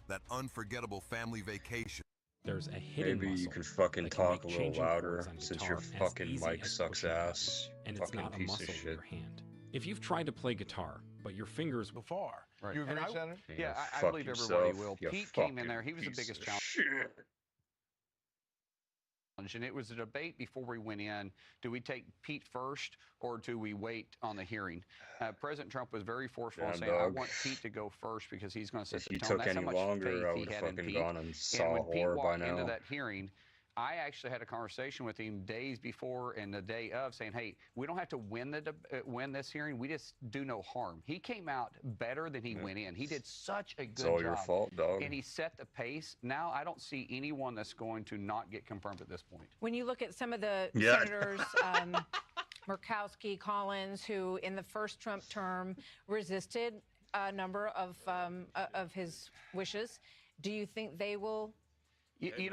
That unforgettable family vacation. There's a hidden Maybe muscle you can fucking that can talk make a little changing chords louder on since guitar your as fucking easy mic as sucks pushing a button. ass. And it's Fucking not a piece of muscle in shit. your hand. If you've tried to play guitar, but your fingers before. Right. You agree, Senator? Yeah, I fuck believe yourself, everybody will. you Pete came in fucking there. He was the piece biggest of challenge. shit. And it was a debate before we went in. Do we take Pete first or do we wait on the hearing? President Trump was very forceful in saying, I want Pete to go first because he's going to set the tone. If you took any longer, I would have fucking gone and saw a whore by now. Into that hearing, I actually had a conversation with him days before and the day of saying, hey, we don't have to win this hearing. We just do no harm. He came out better than he went in. He did such a good job. It's all your fault, dog. And he set the pace. Now I don't see anyone that's going to not get confirmed at this point. When you look at some of the senators, Murkowski, Collins, who in the first Trump term resisted a number of his wishes, do you think they will be in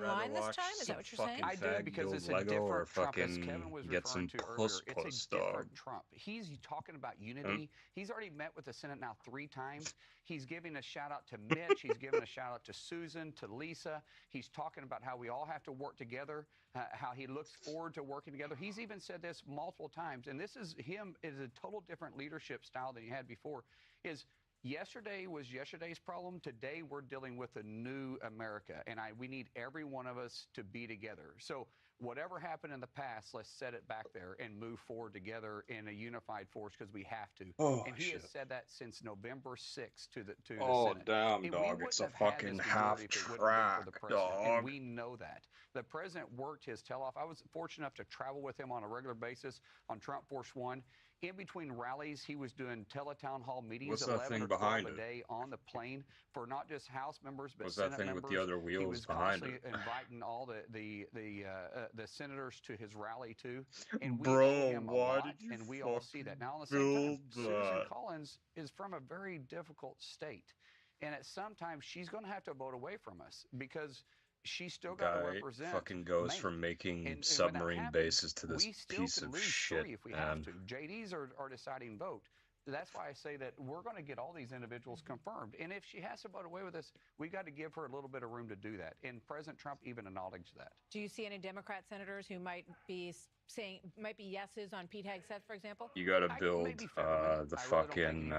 line this time? Is that what you're saying? I do, because it's a different Trump, as Kevin was referring to earlier. It's a different Trump. He's talking about unity. He's already met with the Senate now 3 times. He's giving a shout out to Mitch. He's giving a shout out to Susan, to Lisa. He's talking about how we all have to work together, how he looks forward to working together. He's even said this multiple times, and this is him, is a total different leadership style than he had before, is yesterday was yesterday's problem. Today we're dealing with a new America, and we need every one of us to be together. So whatever happened in the past, let's set it back there and move forward together in a unified force because we have to. And he has said that since November 6th to the Senate. Damn, dog, it's a fucking half track, dog. And we know that. The president worked his tail off. I was fortunate enough to travel with him on a regular basis on Trump Force One. In between rallies, he was doing teletown hall meetings, 11 or 12 a day on the plane for not just House members, but Senate members. With the other wheels he was behind constantly it? inviting all the senators to his rally too. And we Bro, owe him a why lot, did you and we all see that. Now, on the same time, Susan that? Collins is from a very difficult state, and at some time she's going to have to vote away from us because she's still got to represent. Fucking goes Maine. from making And submarine when that happens, bases to this we still piece can of lose shit. 3 if we have to. JDs are deciding vote. That's why I say that we're going to get all these individuals confirmed. And if she has to vote away with us, we got to give her a little bit of room to do that. And President Trump even acknowledged that. Do you see any Democrat senators who might be yeses on Pete Hegseth, for example? You got to build the fucking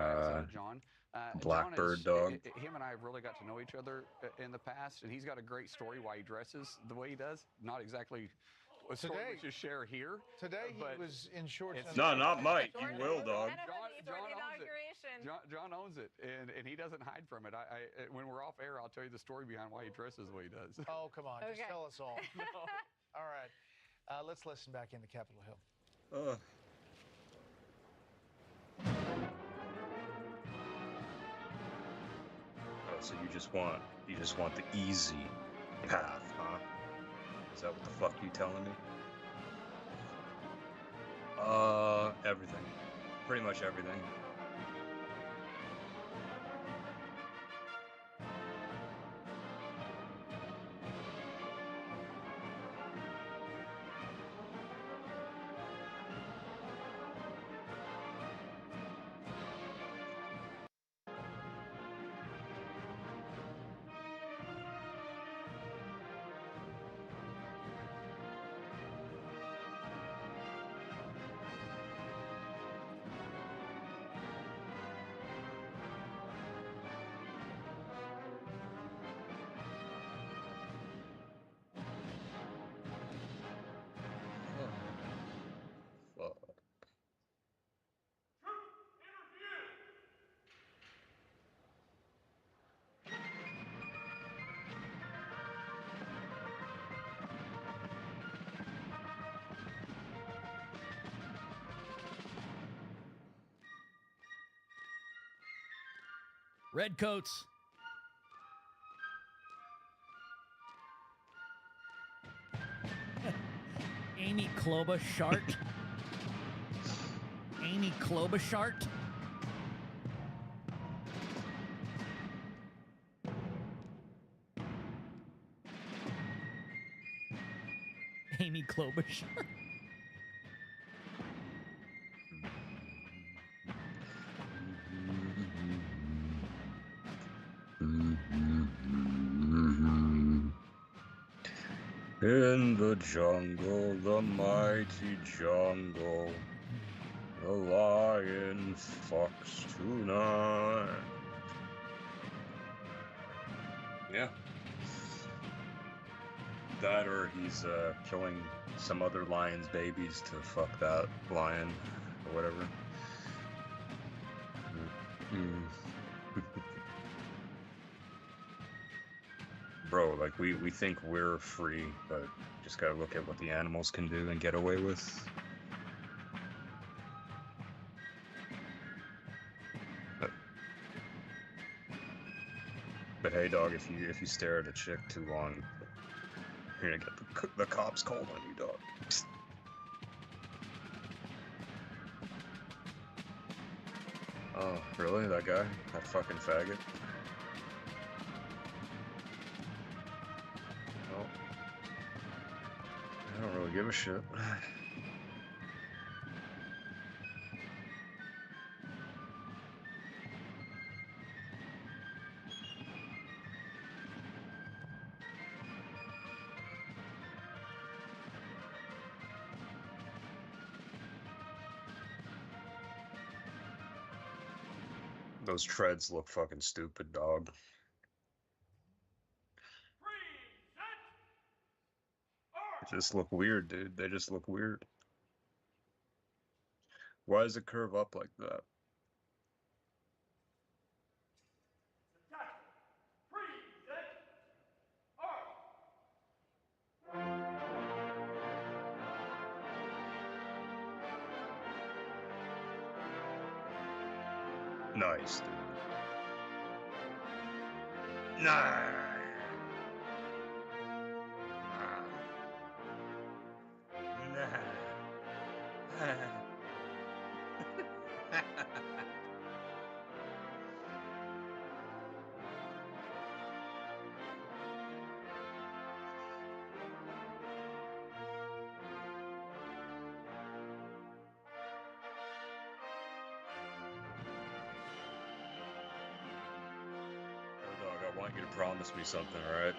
Blackbird dog. Him and I have really got to know each other in the past, and he's got a great story why he dresses the way he does. Not exactly a story we should share here. Today he was in shorts. No, not Mike. You will, dog. John owns it, and he doesn't hide from it. When we're off air, I'll tell you the story behind why he dresses the way he does. Oh, come on. Just tell us all. No. All right. Let's listen back into Capitol Hill. So you just want the easy path, huh? Is that what the fuck you telling me? Everything. Pretty much everything. Redcoats. Amy Klobuchar. Amy Klobuchar. Amy Klobuchar. In the jungle, the mighty jungle, the lion fucks tonight. Yeah. That or he's killing some other lion's babies to fuck that lion or whatever. Bro, like we think we're free, but just gotta look at what the animals can do and get away with. But hey, dog, if you stare at a chick too long, you're gonna get the cops called on you, dog. Oh, really? That guy? That fucking faggot? Well, I don't really give a shit. Those treads look fucking stupid, dog. They just look weird, dude. They just look weird. Why does it curve up like that? Nice, dude. Nah. Dog, I want you to promise me something, alright?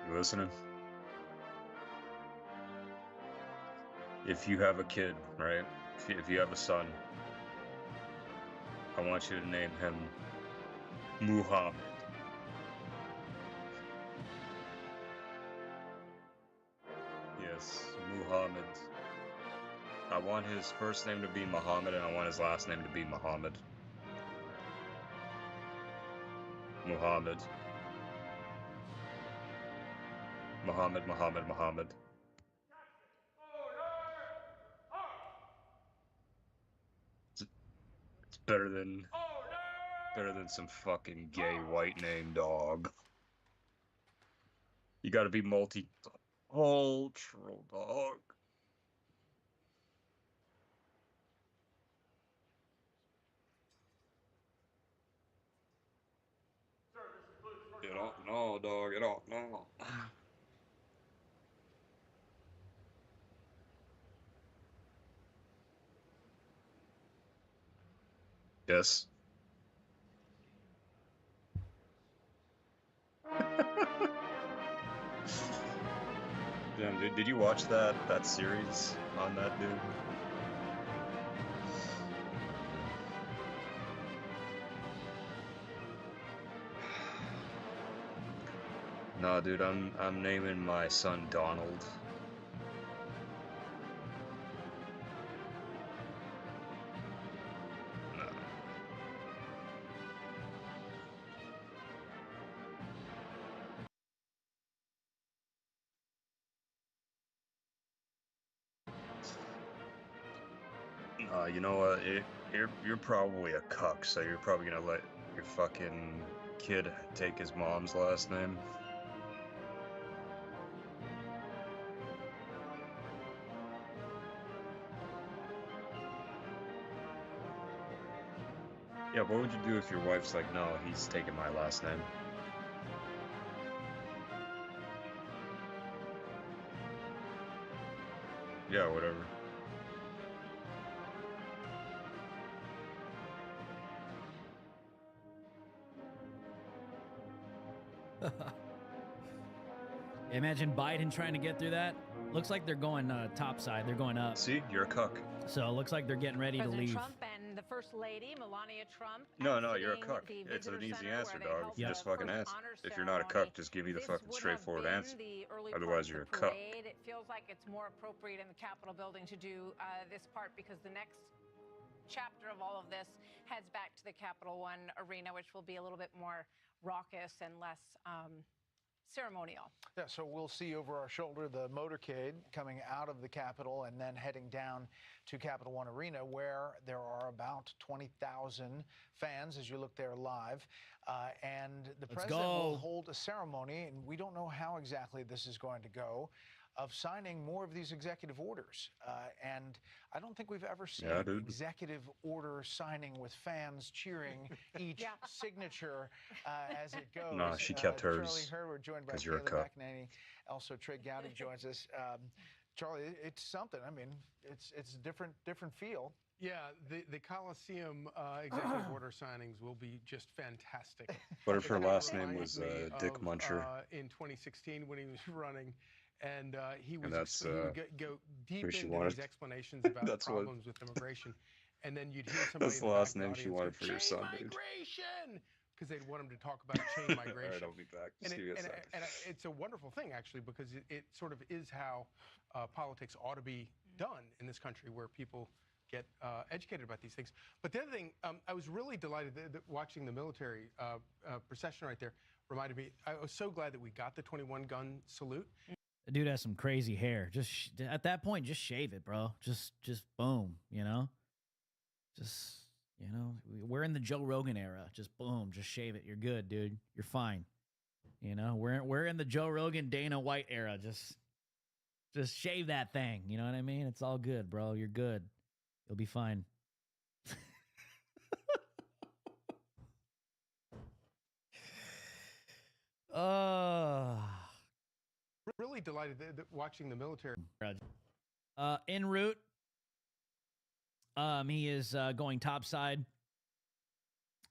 You listening? If you have a kid, right? If you have a son, I want you to name him Muhammad. Yes, Muhammad. I want his first name to be Muhammad, and I want his last name to be Muhammad. Muhammad. Muhammad, Muhammad, Muhammad. It's better than some fucking gay white name, dog. You gotta be multicultural, dog. You don't know, dog. You don't know. Yes. Damn, dude, did you watch that series on that dude? Nah, dude, I'm naming my son Donald. You know what? You're probably a cuck, so you're probably gonna let your fucking kid take his mom's last name. Yeah, what would you do if your wife's like, no, he's taking my last name? Yeah, whatever. Imagine Biden trying to get through that. Looks like they're going top side. They're going up. See, you're a cuck. So it looks like they're getting ready to leave. Trump and the First Lady, Melania Trump. No, you're a cuck. It's an easy answer, dog. You just fucking ask. If you're not a cuck, just give me the fucking straightforward answer. Otherwise, you're a cuck. It feels like it's more appropriate in the Capitol building to do this part because the next chapter of all of this heads back to the Capital One arena, which will be a little bit more raucous and less ceremonial. Yeah, so we'll see over our shoulder the motorcade coming out of the Capitol and then heading down to Capital One Arena, where there are about 20,000 fans as you look there live. And the president will hold a ceremony, and we don't know how exactly this is going to go, of signing more of these executive orders. And I don't think we've ever seen executive order signing with fans cheering each signature as it goes. No, she kept hers. Charlie Hurd, we're joined by You're a Taylor cuck. McEnany. Also, Trey Gowdy joins us. Charlie, it's something. I mean, it's a different feel. Yeah, the Coliseum executive order signings will be just fantastic. What if her last name was Dick Muncher? In 2016 when he was running. And he would go deep who she into wanted. these explanations about problems with immigration. And then you'd hear somebody That's the last name she wanted for your son, dude. Migration! Because they'd want him to talk about chain migration. All right, I'll be back. And it's a wonderful thing, actually, because it sort of is how politics ought to be done in this country, where people get educated about these things. But the other thing, I was really delighted that watching the military procession right there reminded me, I was so glad that we got the 21-gun salute. The dude has some crazy hair. Just at that point, just shave it, bro. Just boom, you know? Just, you know, we're in the Joe Rogan era. Just boom, just shave it. You're good, dude. You're fine. You know, we're in the Joe Rogan, Dana White era. Just shave that thing. You know what I mean? It's all good, bro. You're good. You'll be fine. Really delighted that watching the military. En route, he is going topside.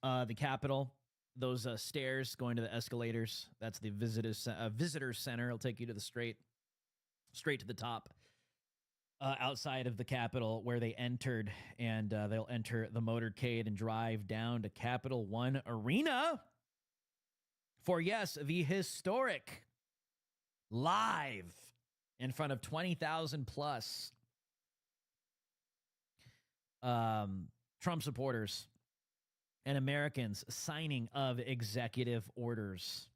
The Capitol, those stairs going to the escalators. That's the visitor center. It'll take you to the straight to the top. Outside of the Capitol, where they entered, and they'll enter the motorcade and drive down to Capital One Arena for, yes, the historic live in front of 20,000 plus Trump supporters and Americans signing of executive orders.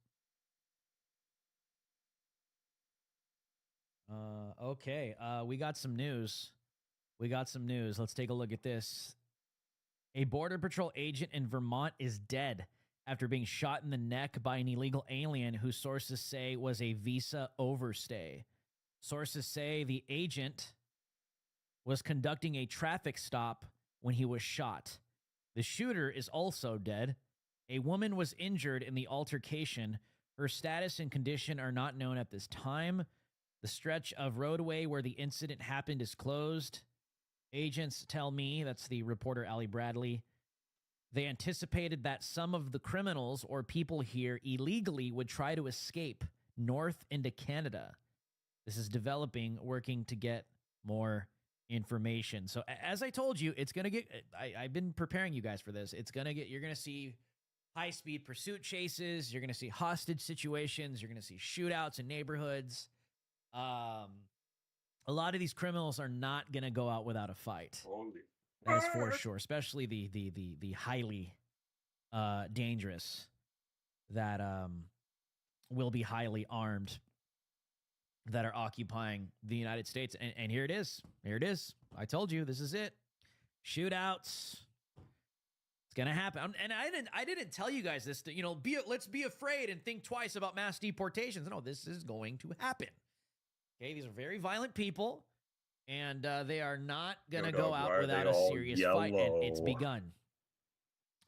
Okay, we got some news. Let's take a look at this. A Border Patrol agent in Vermont is dead after being shot in the neck by an illegal alien who sources say was a visa overstay. Sources say the agent was conducting a traffic stop when he was shot. The shooter is also dead. A woman was injured in the altercation. Her status and condition are not known at this time. The stretch of roadway where the incident happened is closed. Agents tell me, that's the reporter Ali Bradley, they anticipated that some of the criminals or people here illegally would try to escape north into Canada. This is developing, working to get more information. So as I told you, it's going to get, I've been preparing you guys for this. You're going to see high-speed pursuit chases. You're going to see hostage situations. You're going to see shootouts in neighborhoods. A lot of these criminals are not going to go out without a fight. That's for sure, especially the highly dangerous that will be highly armed, that are occupying the United States. And here it is. I told you, this is it. Shootouts. It's going to happen. And I didn't tell you guys this, let's be afraid and think twice about mass deportations. No, this is going to happen. Okay, these are very violent people. And they are not going to go out without a serious fight. And it's begun.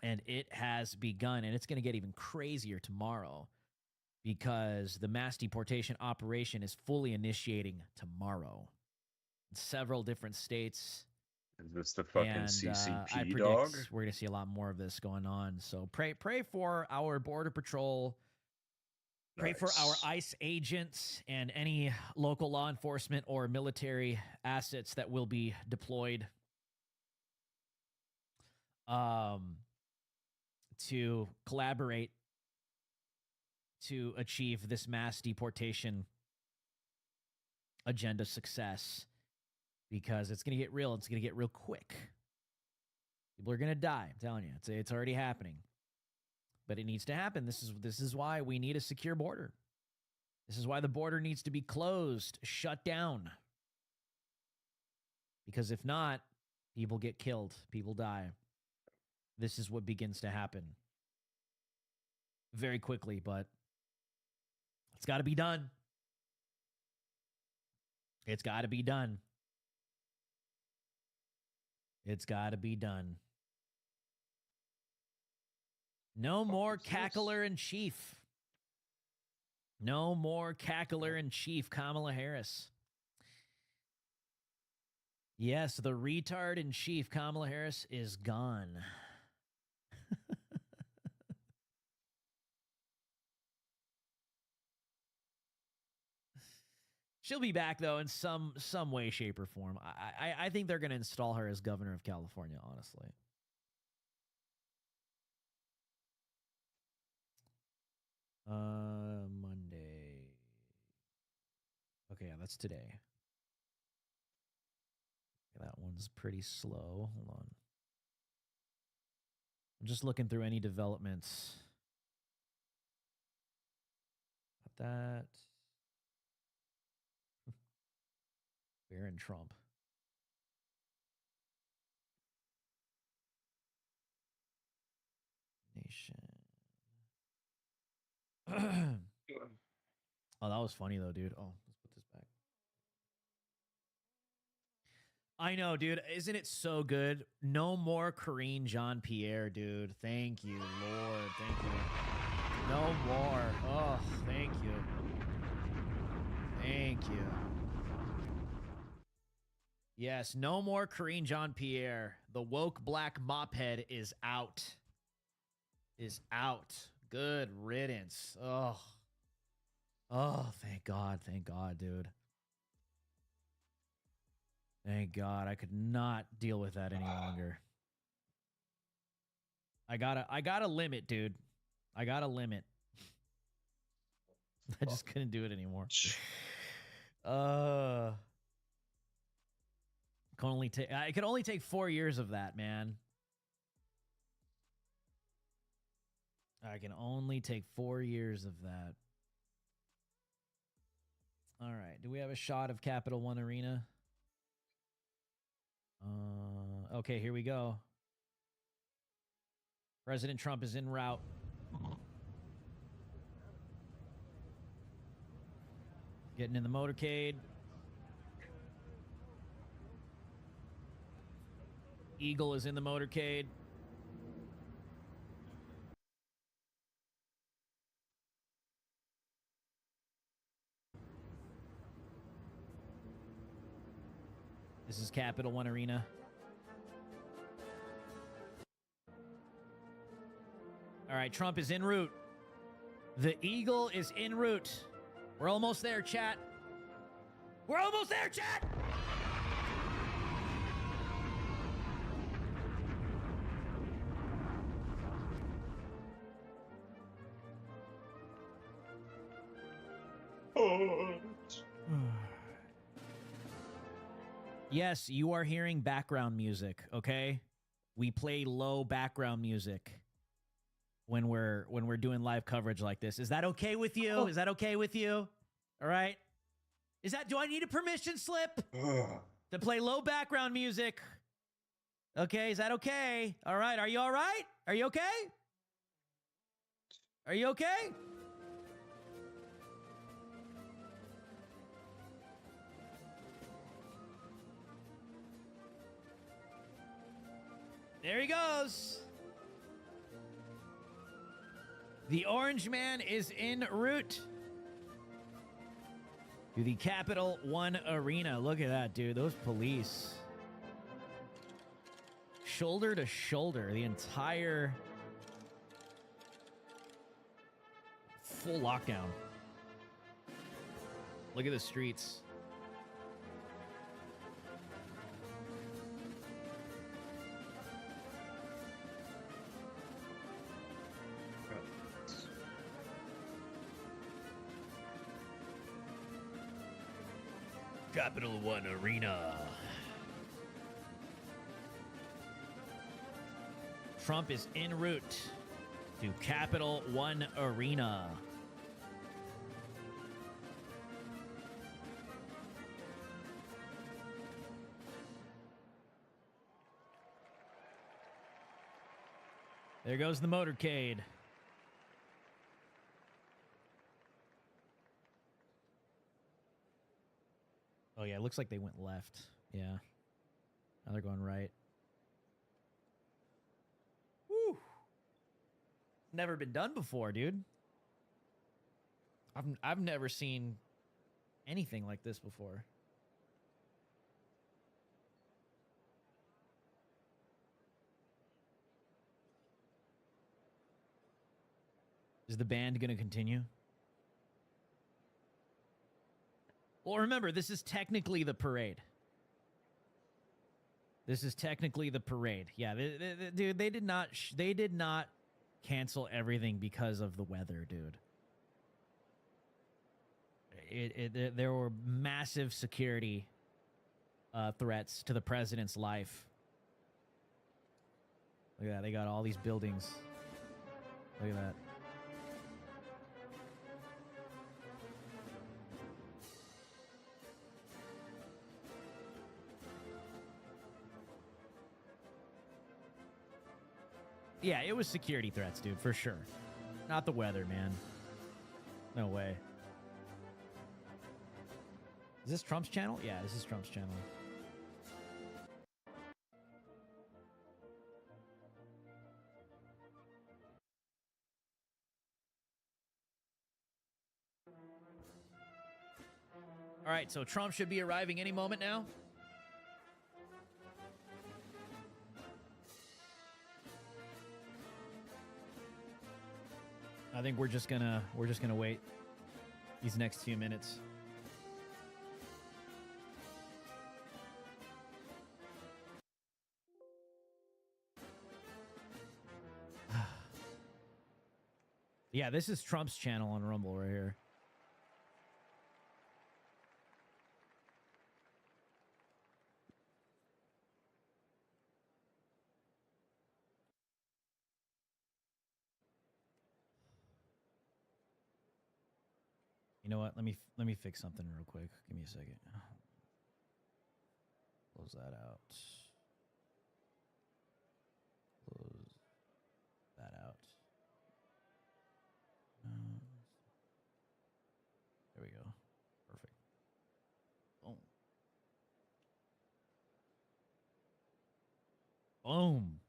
And it has begun. And it's going to get even crazier tomorrow, because the mass deportation operation is fully initiating tomorrow in several different states. Is this the fucking CCP, I predict dog? we're going to see a lot more of this going on. So pray for our Border Patrol Pray for our ICE agents and any local law enforcement or military assets that will be deployed to collaborate to achieve this mass deportation agenda success, because it's going to get real. It's going to get real quick. People are going to die. I'm telling you, it's already happening, but it needs to happen. This is why we need a secure border. This is why the border needs to be closed, shut down. Because if not, people get killed, people die. This is what begins to happen very quickly, but it's got to be done. It's got to be done. It's got to be done. No more cackler in chief. No more cackler in chief, Kamala Harris. Yes, the retard in chief, Kamala Harris, is gone. She'll be back, though, in some way, shape, or form. I think they're going to install her as governor of California, honestly. Monday. Okay, yeah, that's today. That one's pretty slow. Hold on. I'm just looking through any developments. Got that. Baron Trump. Nation. Oh, that was funny though, dude. Oh, let's put this back. I know, dude. Isn't it so good? No more Karine Jean-Pierre, dude. Thank you, Lord. Thank you. No more. Oh, thank you. Thank you. Yes, no more Karine Jean-Pierre. The woke black mophead is out. Is out. Good riddance. Oh. Oh, thank God. Thank God, dude. Thank God. I could not deal with that any longer. I gotta limit, dude. I gotta limit. I just couldn't do it anymore. I could only take 4 years of that, man. I can only take 4 years of that. All right. Do we have a shot of Capital One Arena? Okay, here we go. President Trump is en route. Getting in the motorcade. Eagle is in the motorcade. This is Capital One Arena. All right, Trump is en route. The Eagle is en route. We're almost there, chat. We're almost there, chat! Yes, you are hearing background music, okay? We play low background music when we're doing live coverage like this. Is that okay with you? Is that okay with you? All right? Do I need a permission slip to play low background music? Okay, is that okay? All right, are you all right? Are you okay? Are you okay? There he goes. The Orange Man is en route to the Capital One Arena. Look at that, dude. Those police. Shoulder to shoulder. The entire full lockdown. Look at the streets. Capital One Arena. Trump is en route to Capital One Arena. There goes the motorcade. Oh, yeah, it looks like they went left. Yeah. Now they're going right. Woo! Never been done before, dude. I've never seen anything like this before. Is the band going to continue? Well, remember, this is technically the parade. This is technically the parade. Yeah, dude, they did not cancel everything because of the weather, dude. There were massive security threats to the president's life. Look at that. They got all these buildings. Look at that. Yeah, it was security threats, dude, for sure. Not the weather, man. No way. Is this Trump's channel? Yeah, this is Trump's channel. All right, so Trump should be arriving any moment now. I think we're just gonna wait these next few minutes. Yeah, this is Trump's channel on Rumble right here. You know what? Let me fix something real quick. Give me a second. Close that out. Close that out. There we go. Perfect. Boom. Boom.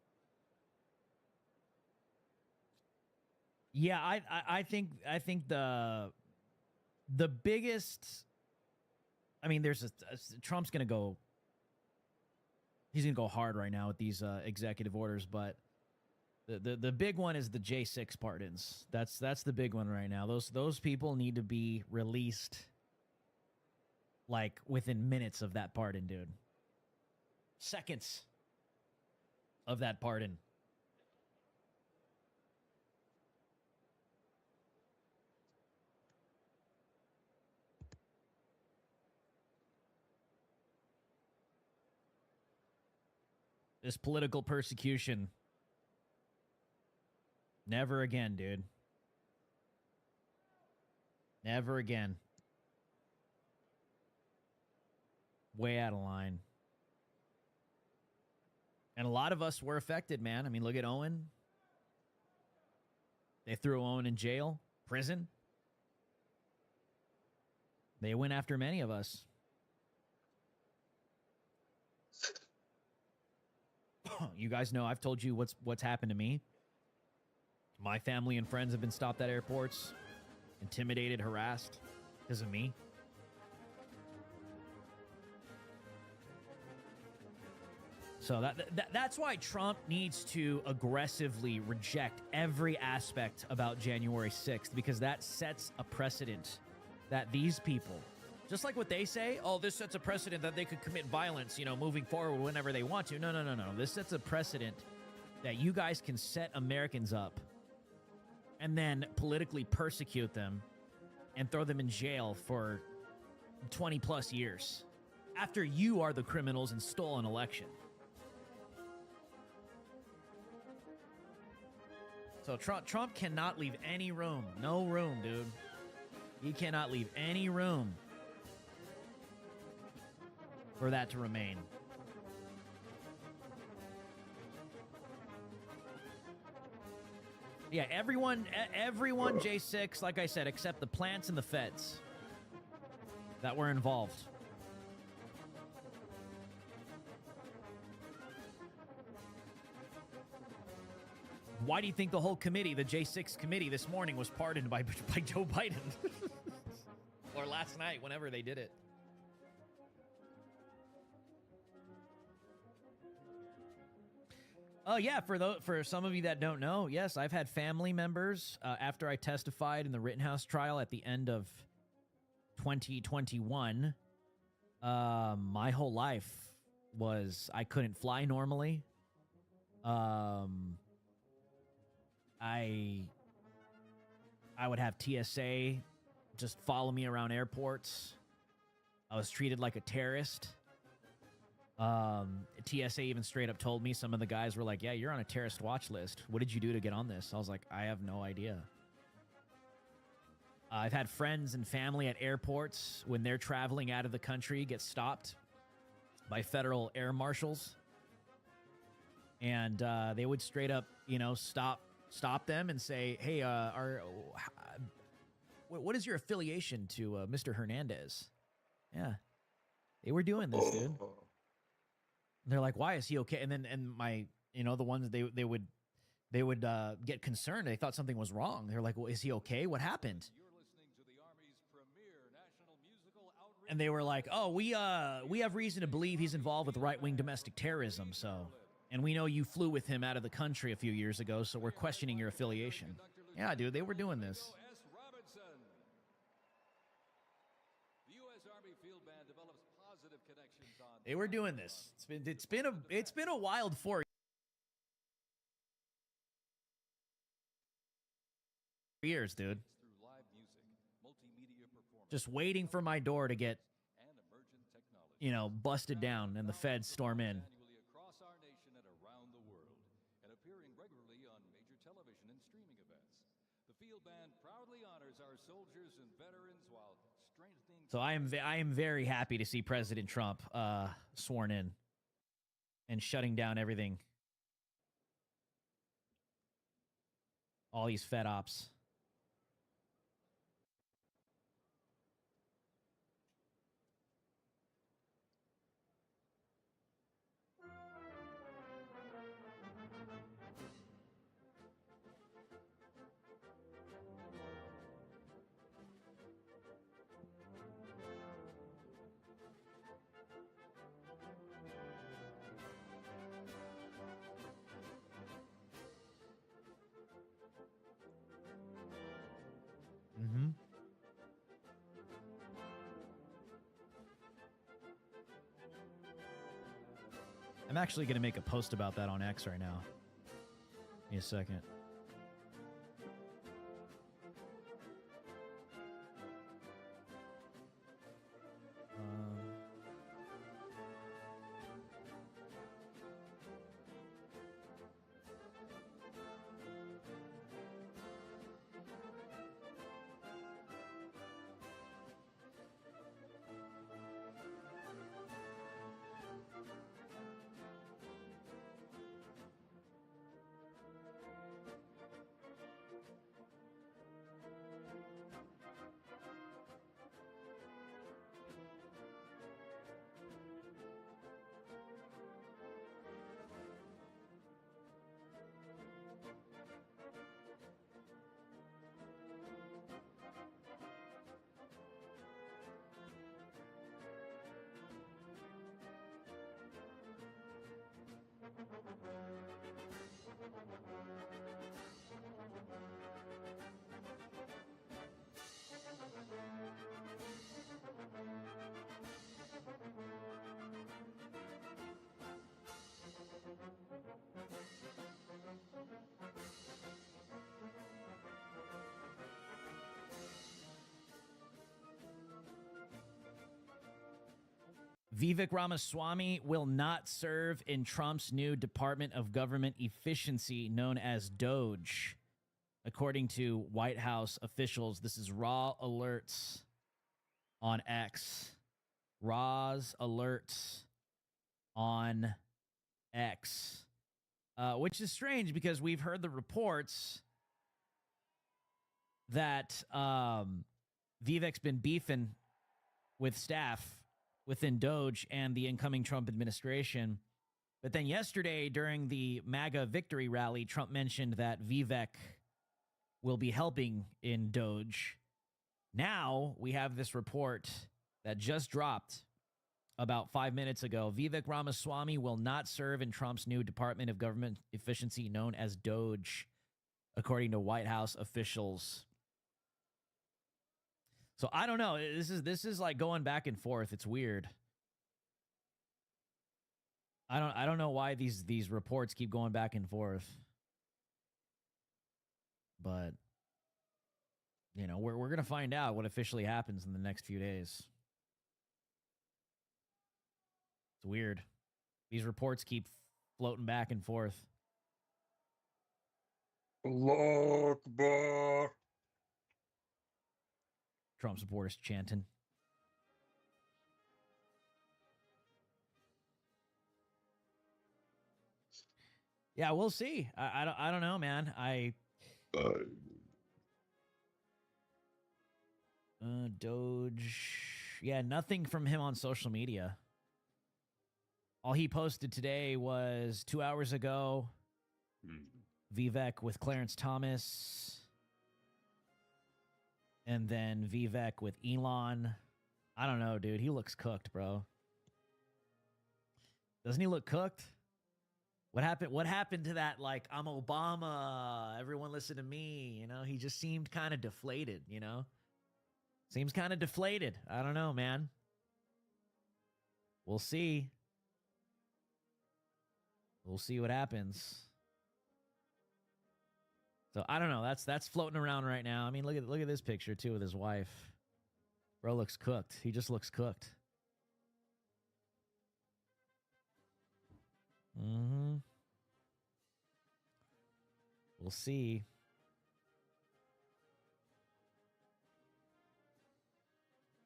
Yeah, I think the biggest, I mean, there's Trump's gonna go. He's gonna go hard right now with these executive orders, but the big one is the J6 pardons. That's the big one right now. Those people need to be released like within minutes of that pardon, dude. Seconds of that pardon. This political persecution. Never again, dude. Never again. Way out of line. And a lot of us were affected, man. I mean, look at Owen. They threw Owen in jail, prison. They went after many of us. You guys know I've told you what's happened to me. My family and friends have been stopped at airports, intimidated, harassed because of me. So that's why Trump needs to aggressively reject every aspect about January 6th, because that sets a precedent that these people, just like what they say, oh, this sets a precedent that they could commit violence, you know, moving forward whenever they want to. No. This sets a precedent that you guys can set Americans up and then politically persecute them and throw them in jail for 20 plus years after you are the criminals and stole an election. So Trump cannot leave any room. No room, dude. He cannot leave any room for that to remain. Yeah, everyone, J6, like I said, except the plants and the feds that were involved. Why do you think the whole committee, the J6 committee this morning, was pardoned by Joe Biden? Or last night, whenever they did it. Oh, yeah, for some of you that don't know, yes, I've had family members after I testified in the Rittenhouse trial at the end of 2021. My whole life was I couldn't fly normally. I would have TSA just follow me around airports. I was treated like a terrorist. TSA even straight up told me, some of the guys were like, yeah, you're on a terrorist watch list. What did you do to get on this? I was like, I have no idea. I've had friends and family at airports when they're traveling out of the country get stopped by federal air marshals. And they would straight up, you know, stop them and say, hey, what is your affiliation to Mr. Hernandez? Yeah, they were doing this, dude. They're like, why is he okay? And then, my, you know, the ones they would get concerned. They thought something was wrong. They're like, well, is he okay? What happened? And they were like, oh, we have reason to believe he's involved with right-wing domestic terrorism. So, and we know you flew with him out of the country a few years ago, so we're questioning your affiliation. Yeah, dude, they were doing this. They were doing this. It's been a wild 4 years, dude. Just waiting for my door to get, you know, busted down and the feds storm in. So I am very happy to see President Trump sworn in and shutting down everything. All these Fed ops. Mm-hmm. I'm actually going to make a post about that on X right now. Give me a second. Vivek Ramaswamy will not serve in Trump's new Department of Government Efficiency known as DOGE. According to White House officials, this is raw alerts on X. Raw's alerts on X. Which is strange because we've heard the reports that Vivek's been beefing with staff within DOGE and the incoming Trump administration. But then yesterday during the MAGA victory rally, Trump mentioned that Vivek will be helping in DOGE. Now we have this report that just dropped about 5 minutes ago. Vivek Ramaswamy will not serve in Trump's new Department of Government Efficiency known as DOGE, according to White House officials. So I don't know. This is like going back and forth. It's weird. I don't know why these reports keep going back and forth. But you know, we're going to find out what officially happens in the next few days. It's weird. These reports keep floating back and forth. Allah Akbar. Trump supporters chanting. Yeah, we'll see. I don't know, man. Doge. Yeah, nothing from him on social media. All he posted today was 2 hours ago. Vivek with Clarence Thomas. And then Vivek with Elon. I don't know, dude. He looks cooked, bro. Doesn't he look cooked? What happened to that, like, I'm Obama, everyone listen to me, you know? He just seemed kind of deflated, you know? Seems kind of deflated. I don't know, man. We'll see. We'll see what happens. So I don't know. That's floating around right now. I mean, look at this picture too with his wife. Bro looks cooked. He just looks cooked. Mm-hmm. We'll see.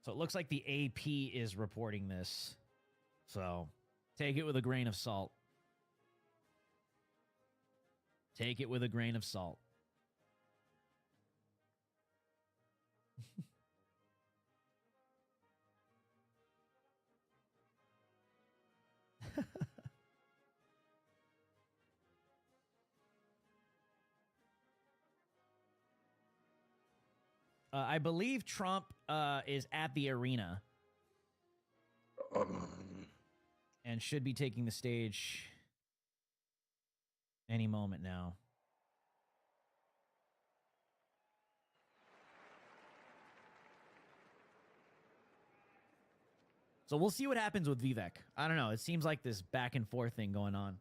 So it looks like the AP is reporting this. So take it with a grain of salt. Take it with a grain of salt. I believe Trump is at the arena and should be taking the stage any moment now. So we'll see what happens with Vivek. I don't know. It seems like this back and forth thing going on.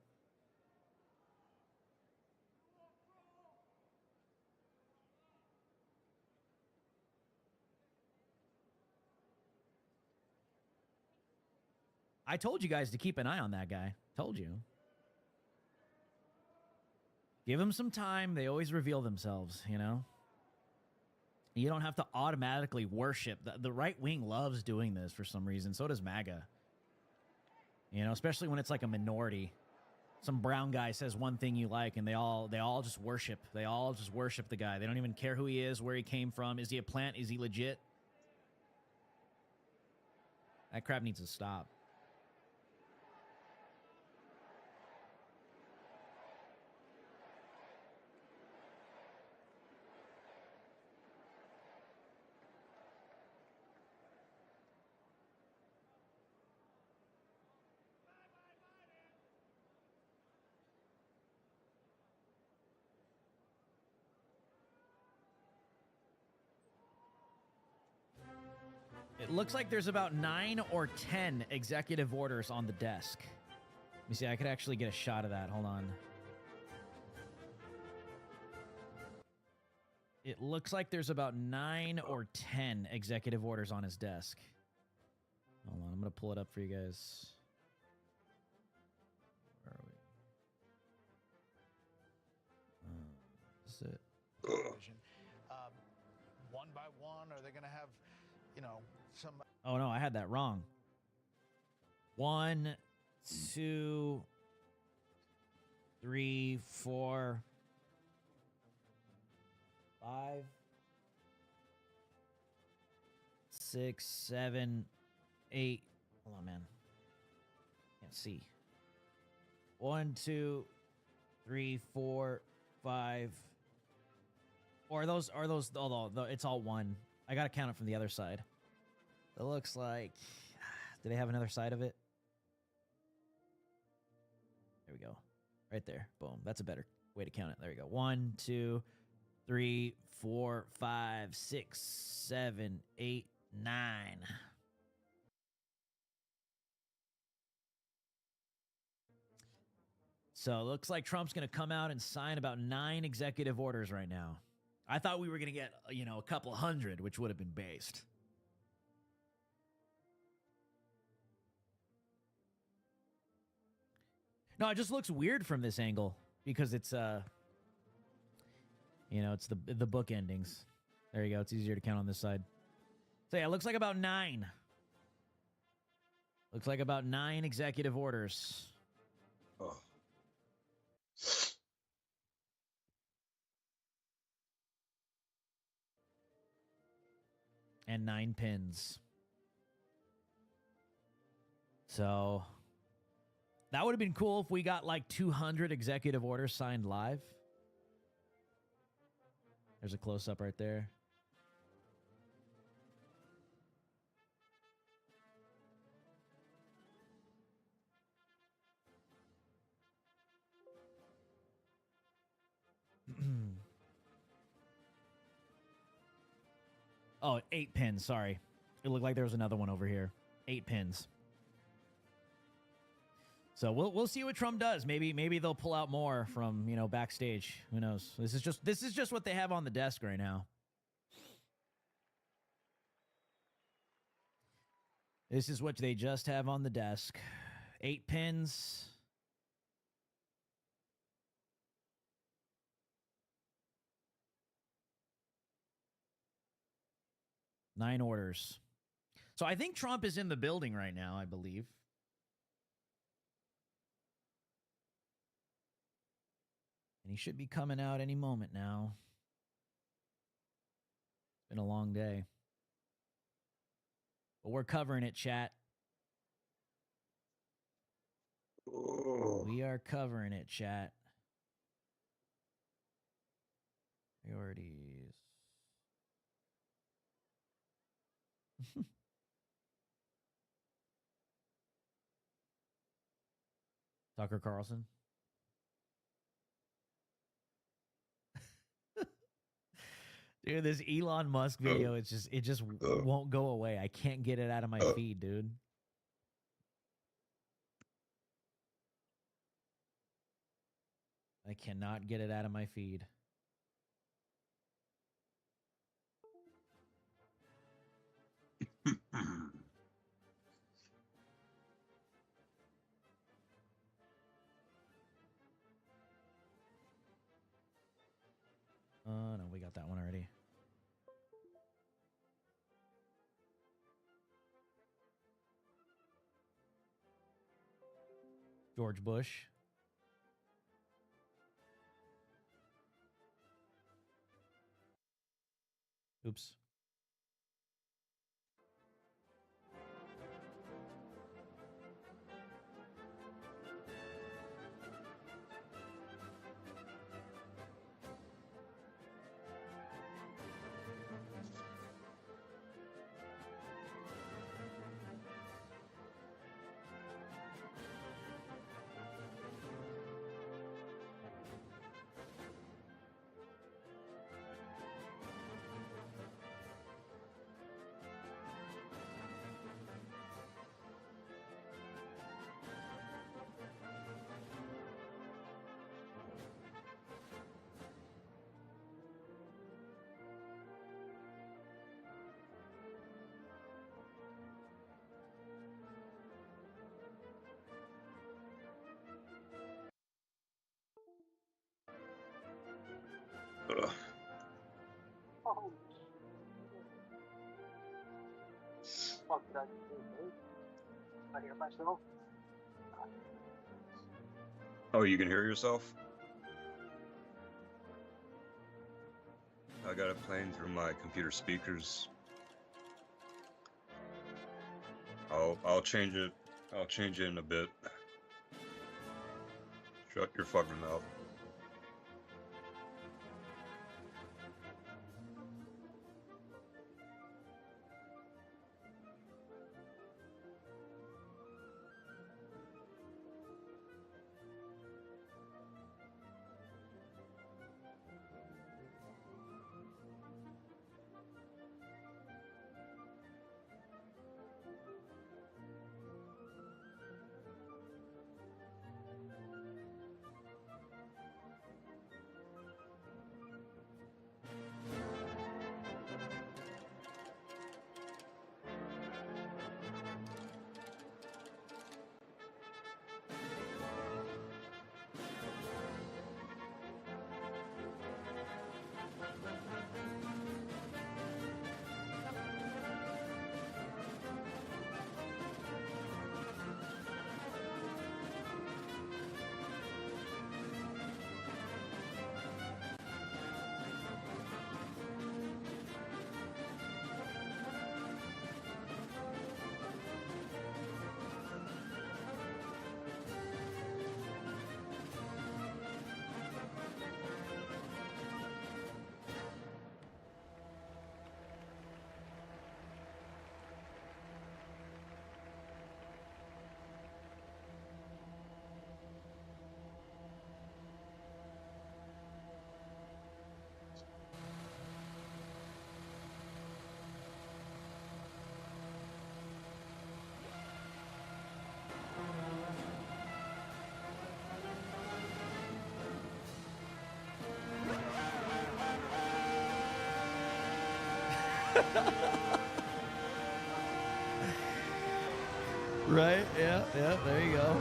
I told you guys to keep an eye on that guy. Told you. Give him some time. They always reveal themselves, you know? You don't have to automatically worship. The right wing loves doing this for some reason. So does MAGA. You know, especially when it's like a minority. Some brown guy says one thing you like and they all just worship. They all just worship the guy. They don't even care who he is, where he came from. Is he a plant? Is he legit? That crap needs to stop. It looks like there's about 9 or 10 executive orders on the desk. Let me see. I could actually get a shot of that. Hold on. It looks like there's about 9 or 10 executive orders on his desk. Hold on, I'm gonna pull it up for you guys. Where are we? That's it. One by one, are they going to have, you know, some? Oh no, I had that wrong. 1, 2, 3, 4, 5, 6, 7, 8. Hold on, man. Can't see. 1, 2, 3, 4, 5. Or are those? Although it's all one. I gotta count it from the other side. It looks like. Do they have another side of it? There we go. Right there. Boom. That's a better way to count it. There we go. 1, 2, 3, 4, 5, 6, 7, 8, 9. So it looks like Trump's going to come out and sign about 9 executive orders right now. I thought we were going to get, you know, a couple hundred, which would have been based. No, it just looks weird from this angle because it's, you know, it's the book endings. There you go. It's easier to count on this side. So yeah, it looks like about 9. Looks like about 9 executive orders. Oh. And 9 pins. So that would have been cool if we got like 200 executive orders signed live. There's a close-up right there. Oh, 8 pins. Sorry. It looked like there was another one over here. 8 pins. So we'll see what Trump does. Maybe they'll pull out more from, you know, backstage. Who knows? This is just what they have on the desk right now. This is what they just have on the desk. 8 pins. Nine orders. So I think Trump is in the building right now, I believe. And he should be coming out any moment now. Been a long day. But we're covering it, chat. Oh. We are covering it, chat. Priorities. Tucker Carlson. Dude, this Elon Musk video, it just won't go away. I can't get it out of my feed, dude. I cannot get it out of my feed. No, we got that one already. George Bush. Oops. fuck did I do? I hear myself. Oh, you can hear yourself? I got it playing through my computer speakers. I'll change it. I'll change it in a bit. Shut your fucking mouth. Right? Yeah, there you go.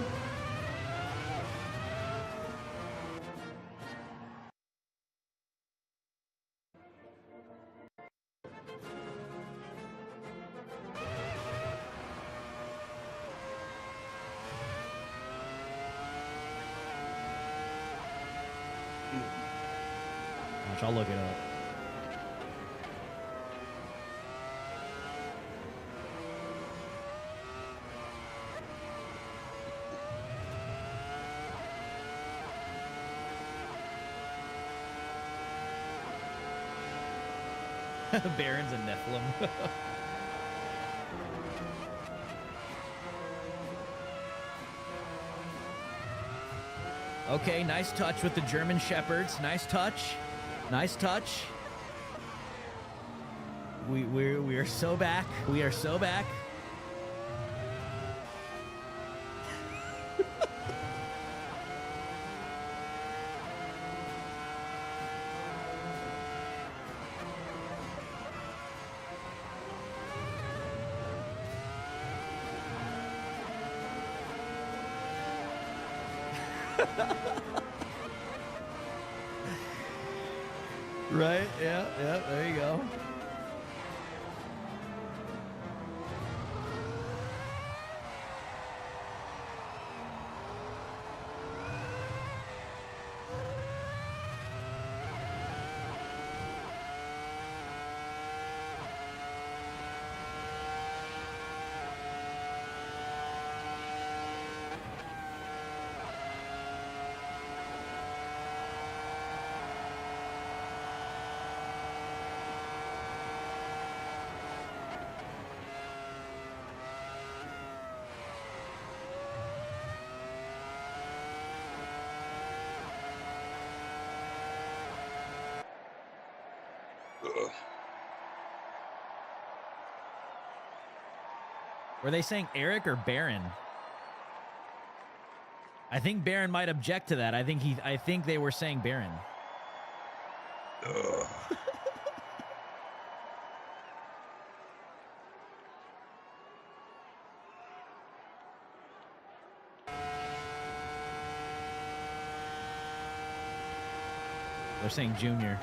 Watch, I'll look it up. Baron's a Nephilim. Okay, nice touch with the German Shepherds. Nice touch. Nice touch. We are so back. We are so back. Right? Yeah, there you go. Were they saying Eric or Baron? I think Baron might object to that. I think they were saying Baron. They're saying Junior.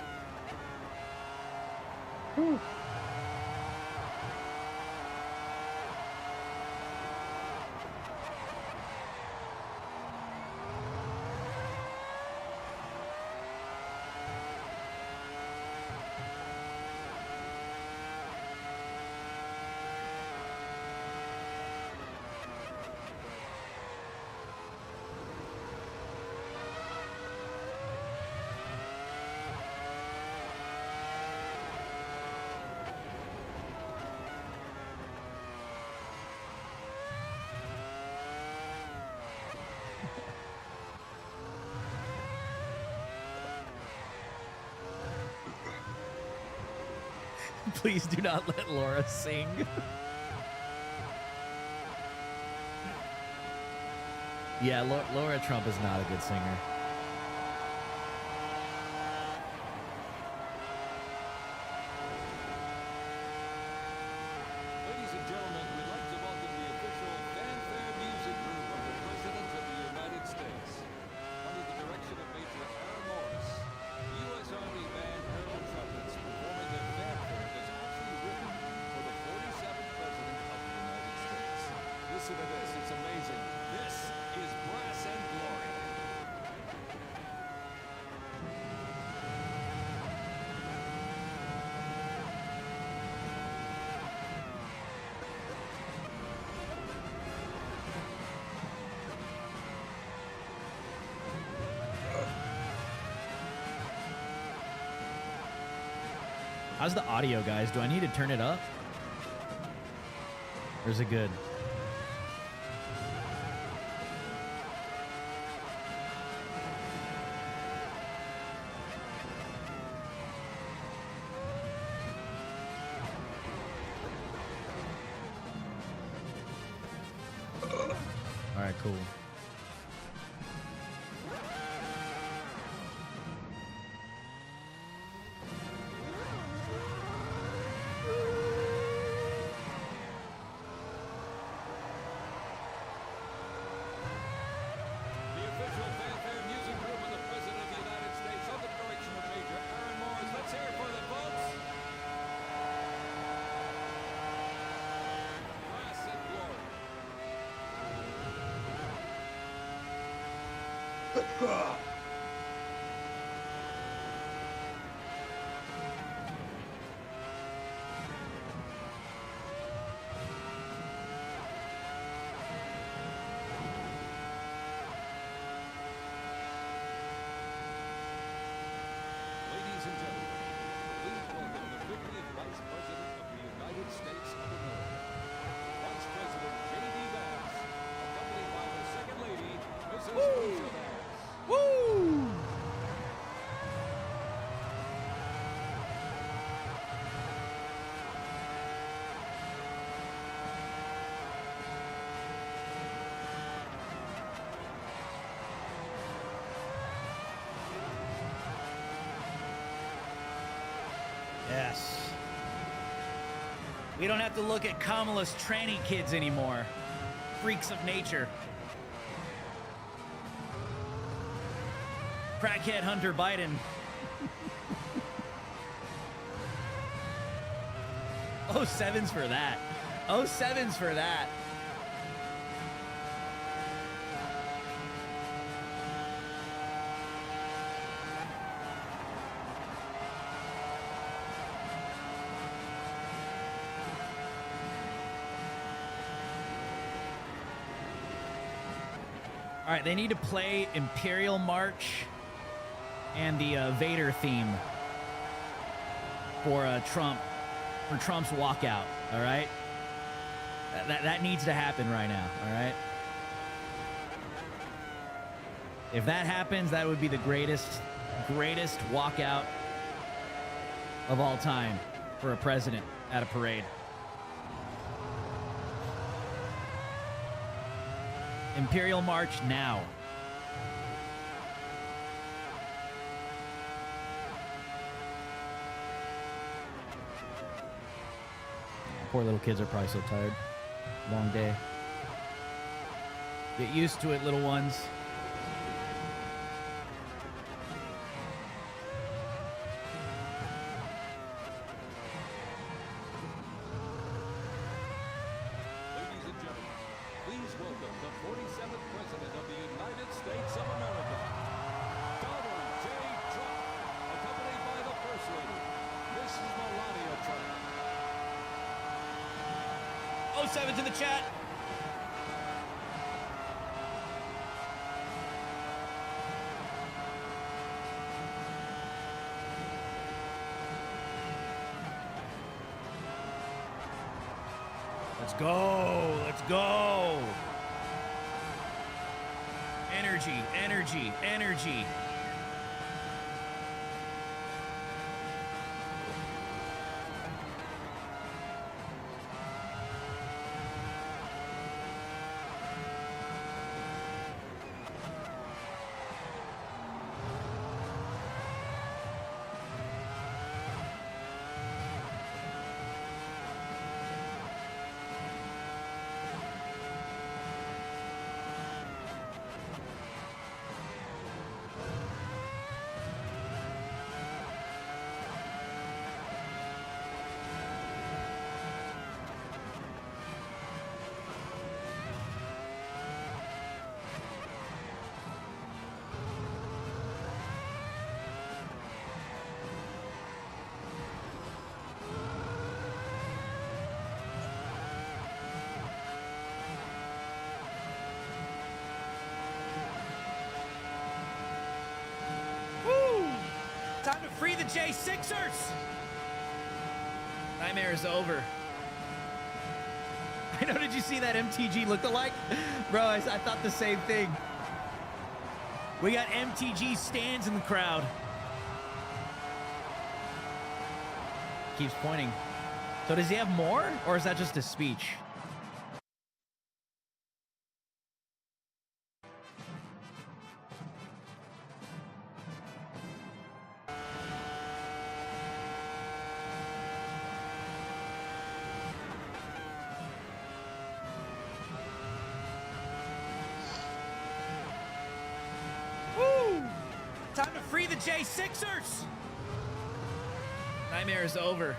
Please do not let Laura sing. Yeah, Laura Trump is not a good singer. Ladies and gentlemen, we'd like to welcome the official fanfare music group of the President of the United States. Under the direction of Major Aaron Morris, the U.S. Army Band Herald Trumpets performing their fanfare that's actually written for the 47th President of the United States. Listen to this, it's amazing. This is Brass and Glory. How's the audio, guys? Do I need to turn it up? Or is it good? All right, cool. The official fanfare music group of the President of the United States under the direction of Major Aaron Morris. Let's hear it for them, folks. Brass and Glory. Ladies and gentlemen, please welcome the 50th Vice President of the United States of America, Vice President J.D. Vance, accompanied by the Second Lady, Mrs. Marcia Vance. Woo! Yes. We don't have to look at Kamala's tranny kids anymore. Freaks of nature. Crackhead Hunter Biden. Oh, sevens for that. Oh, sevens for that. All right, they need to play Imperial March and the Vader theme for Trump's walkout. All right, that needs to happen right now. All right, if that happens, that would be the greatest walkout of all time for a president at a parade. Imperial March now. Poor little kids are probably so tired. Long day. Get used to it, little ones. Ladies and gentlemen, please welcome the 47th President of the United States of America, Donald J. Trump, accompanied by the First Lady, Mrs. Melania Trump. Oh, 7 to the chat. Let's go. Let's go. Energy, energy, energy. the J6ers! Nightmare is over. I know, did you see that MTG look-alike? Bro, I thought the same thing. We got MTG stands in the crowd. Keeps pointing. So does he have more, or is that just a speech? Time to free the J6ers! Nightmare is over.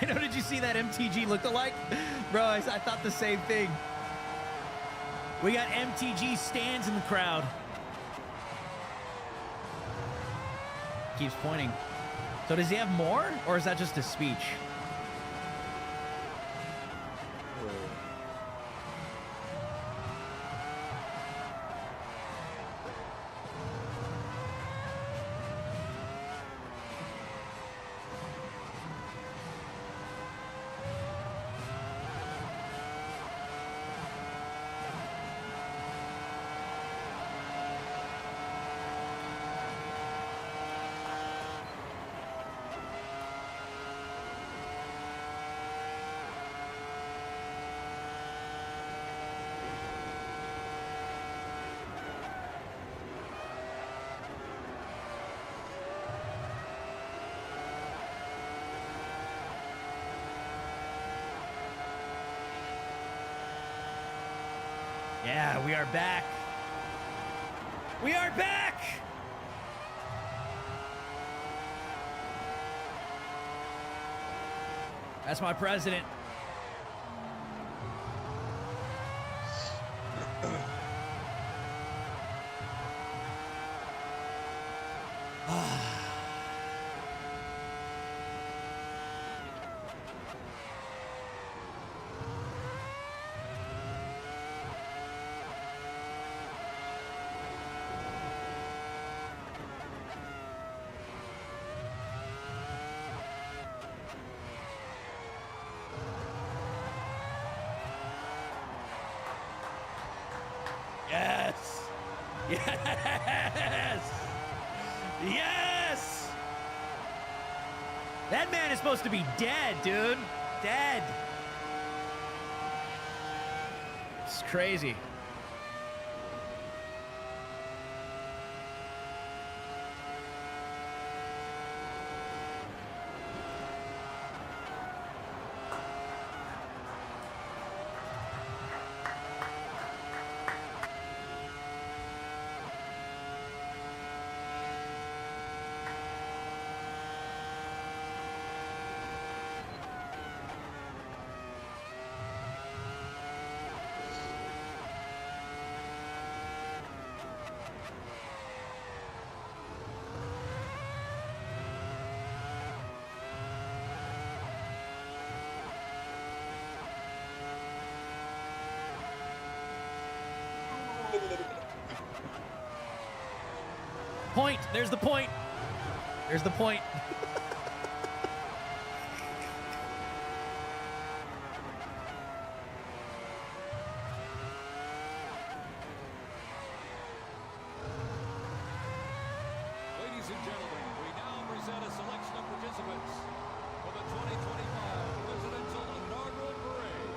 I know, did you see that MTG look-alike? Bro, I thought the same thing. We got MTG stands in the crowd. Keeps pointing. So does he have more, or is that just a speech? Yeah, we are back. We are back! That's my president. Yes! Yes! Yes! That man is supposed to be dead, dude. Dead. It's crazy. Point. There's the point. There's the point. Ladies and gentlemen, we now present a selection of participants for the 2025 Presidential Inaugural Parade.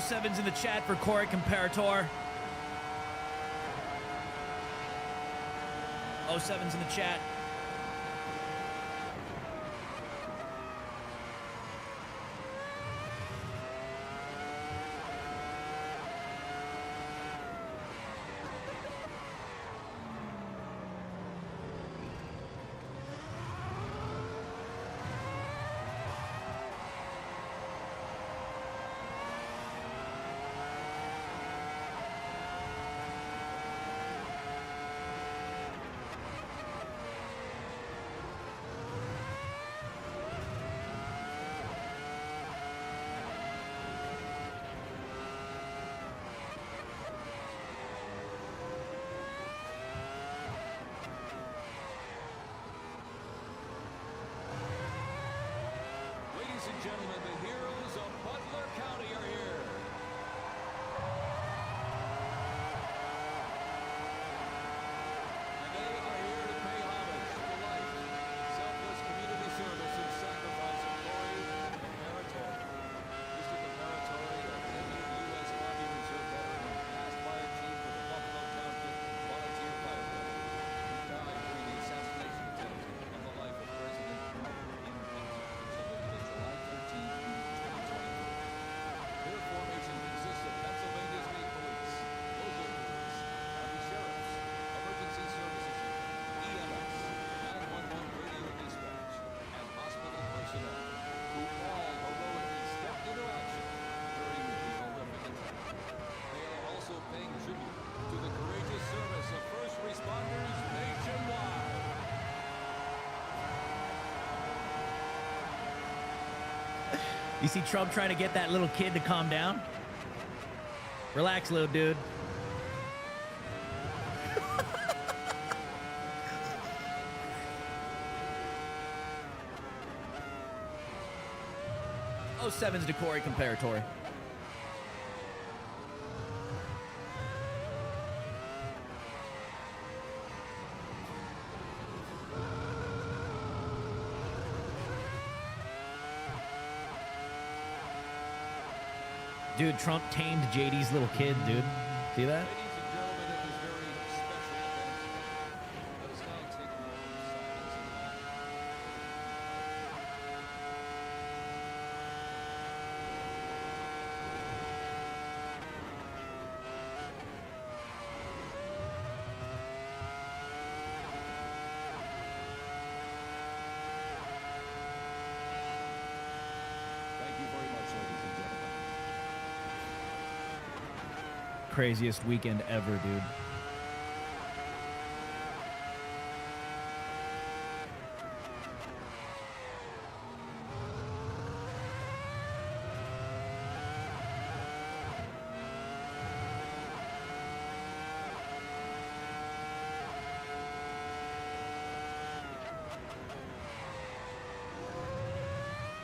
07's in the chat for Corey Comparator. 07's in the chat. Ladies and gentlemen, the heroes of Butler County are here. And they are here to pay homage to the life, selfless community service and sacrifice of Corey Comparator. Mr. Comparator, a U.S. Army Reserve veteran and past fire chief of the Buffalo Township Volunteer Fire Brigade, who died during the assassination attempt on the life of President Trump in Pennsylvania, July 13, 2024. Their formation consists of Pennsylvania State Police, local police, county sheriffs, emergency services unit, EMS, 911 radio dispatch, and hospital personnel, who all heroically stepped into action during the horrific attack. They are also paying tribute to the courageous service of first responders nationwide. You see Trump trying to get that little kid to calm down? Relax, little dude. Oh, 07's to Corey Comparator. Dude, Trump tamed JD's little kid, dude. See that? Ladies and gentlemen, at this very special event, let us now take a moment of silence and honor. Thank you very much, ladies and gentlemen. Craziest weekend ever, dude.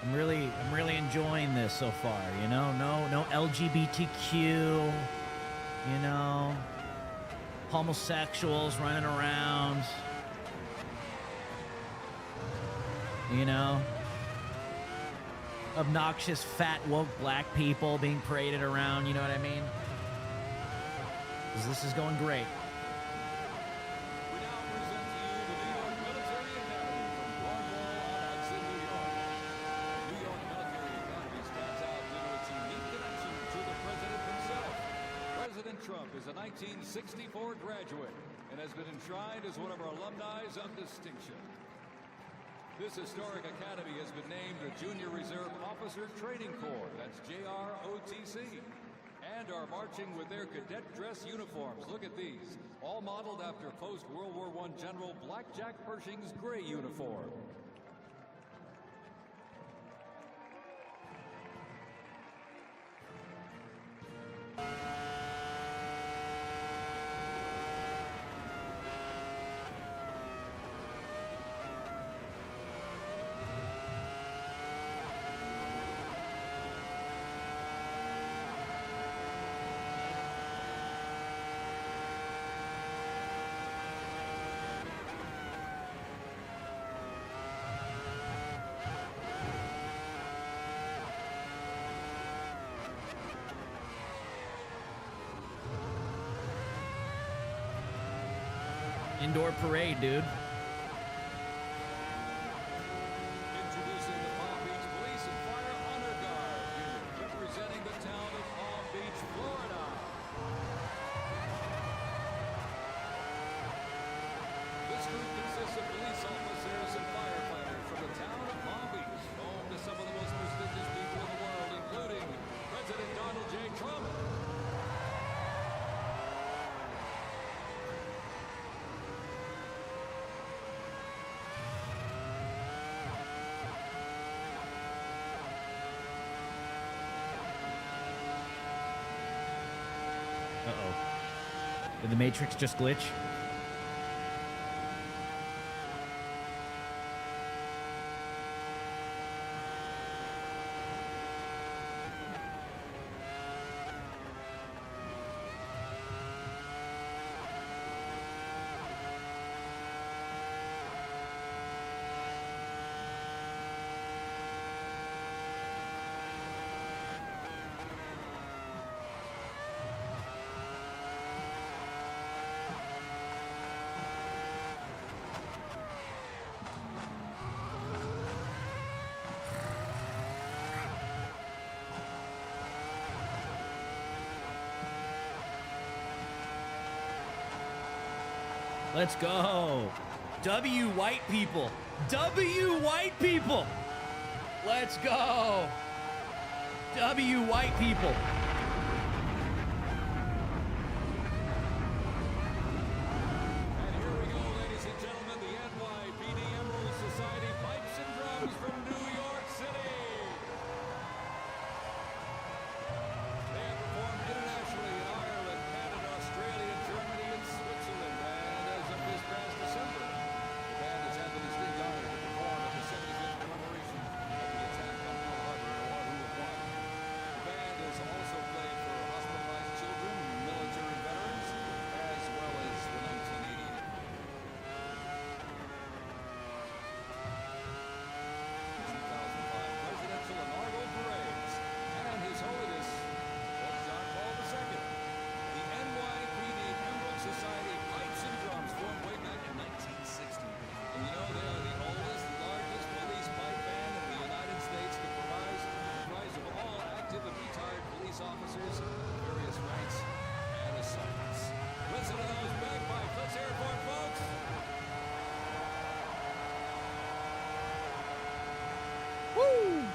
I'm really enjoying this so far, you know? No LGBTQ, you know, homosexuals running around, you know, obnoxious fat woke black people being paraded around, you know what I mean? This is going great. We now present to you the New York Military Academy from Cornwall-on-Hudson, New York. The New York Military Academy stands out due to its unique connection to the president himself. President Trump is a 1964 graduate and has been enshrined as one of our alumni of distinction. This historic academy has been named the Junior Reserve Officer Training Corps, that's JROTC, and are marching with their cadet dress uniforms. Look at these, all modeled after post-World War I General Blackjack Pershing's gray uniform. Indoor parade, dude. Introducing the Palm Beach Police and Fire Honor Guard unit, representing the town of Palm Beach, Florida. This group consists of police officers and firefighters from the town of Palm Beach, home to some of the most prestigious people in the world, including President Donald J. Trump. Uh-oh. Did the Matrix just glitch? Let's go. W white people. W white people. Let's go. W white people. And here we go, ladies and gentlemen, the NYPD Emerald Society Pipes and Drums from New York City. They have performed internationally in Ireland, Canada, Australia, Germany, and Switzerland. And as of this past December, the band has had the distinct honor to perform at the 75th commemoration of the attack on Pearl Harbor in Oahu, Hawaii. The band has also played for hospitalized children, military veterans, as well as the 1988 2005 presidential inaugural parades, and His Holiness Pope John Paul II. The NYPD Emerald Society Pipes and Drums formed way back in 1960. And you know, they are the oldest, largest police pipe band in the United States, comprised of all active and retired police officers, various ranks and assignments. Listen to those bagpipes. Let's hear it for it, folks. Woo!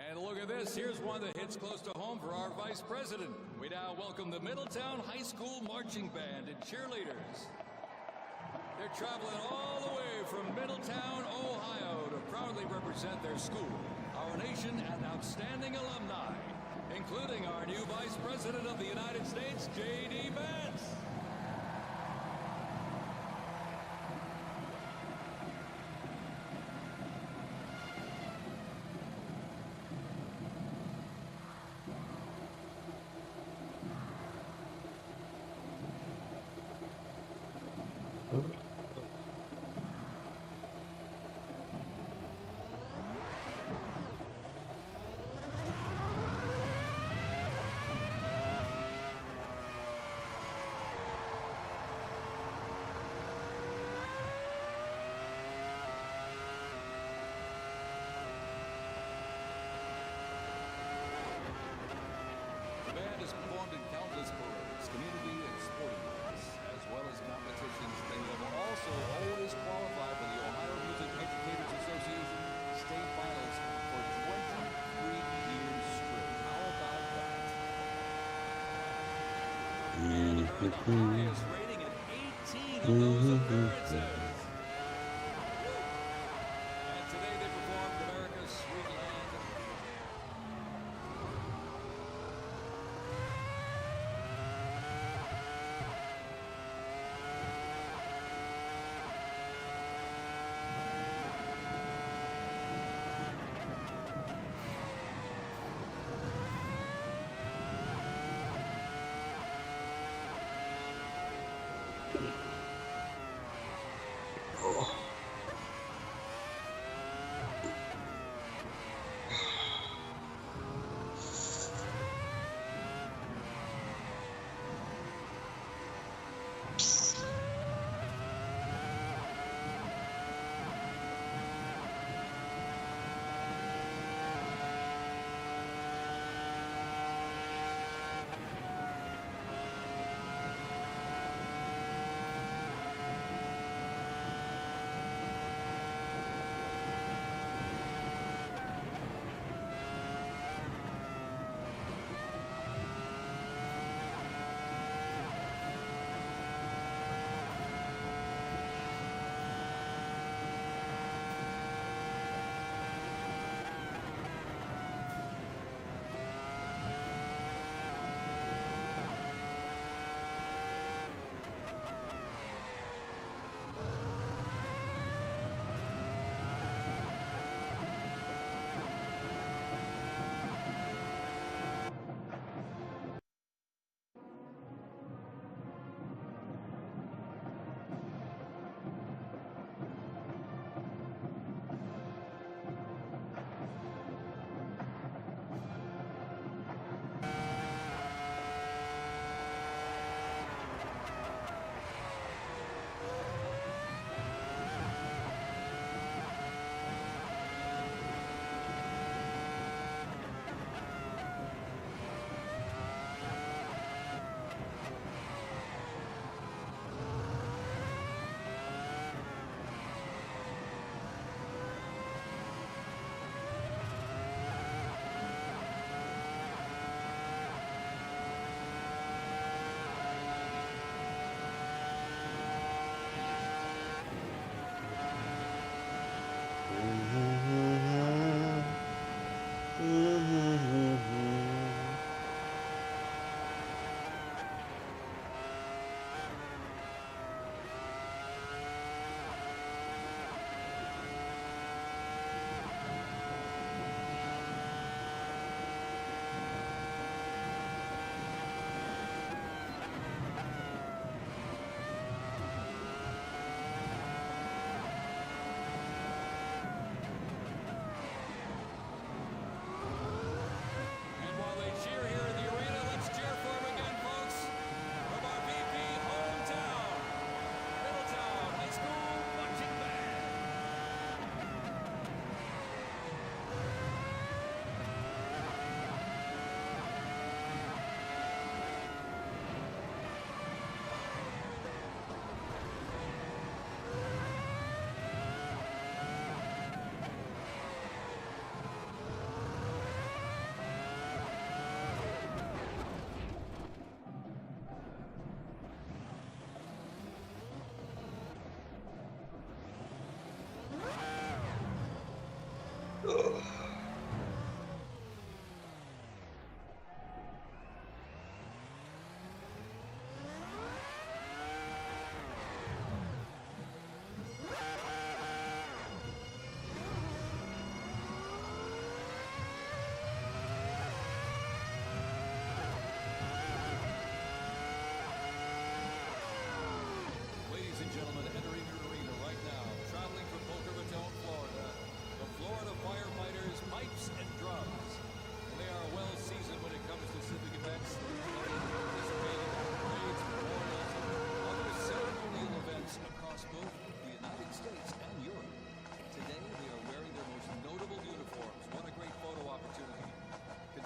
And look at this. Here's one that hits close to home for our vice president. We now welcome the Middletown High School Marching Band and cheerleaders. They're traveling all the way from Middletown, Ohio to proudly represent their school, our nation, and outstanding alumni, including our new vice president of the United States, J.D. Vance. with the highest rating at 18 of those appearances. And today they performed America's Sweet Land.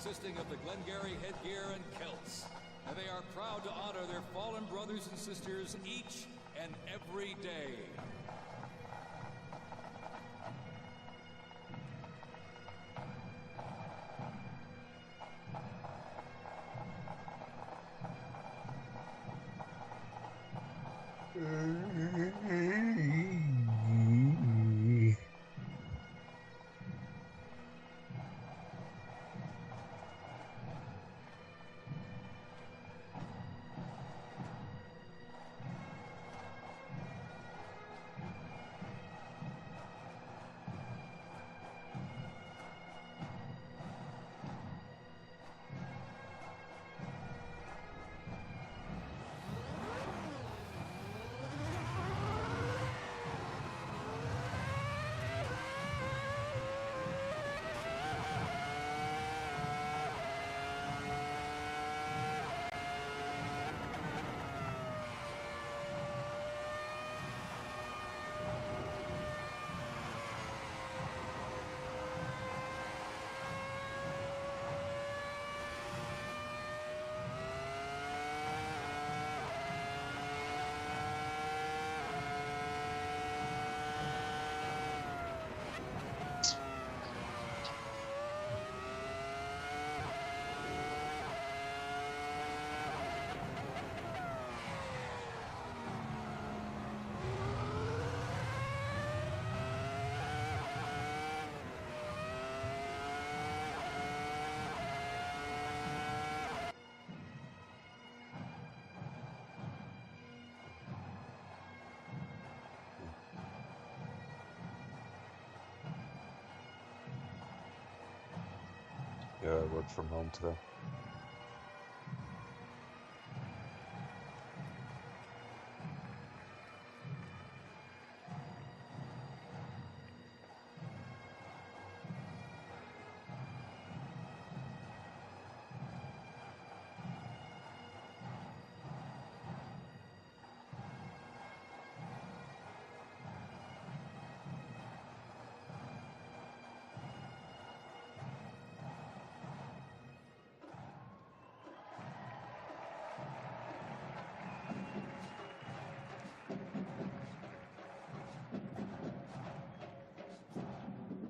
consisting of the Glengarry headgear and kilts. And they are proud to honor their fallen brothers and sisters each and every day. Yeah, I work from home today.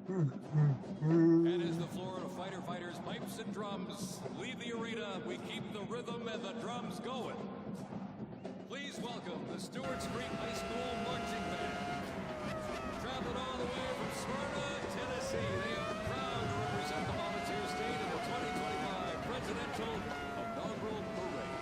And as the Florida fighter fighters, pipes and drums leave the arena, we keep the rhythm and the drums going. Please welcome the Stewart Street High School Marching Band. Traveling all the way from Smyrna, Tennessee, they are proud to represent the Volunteer State in the 2025 Presidential Inaugural Parade.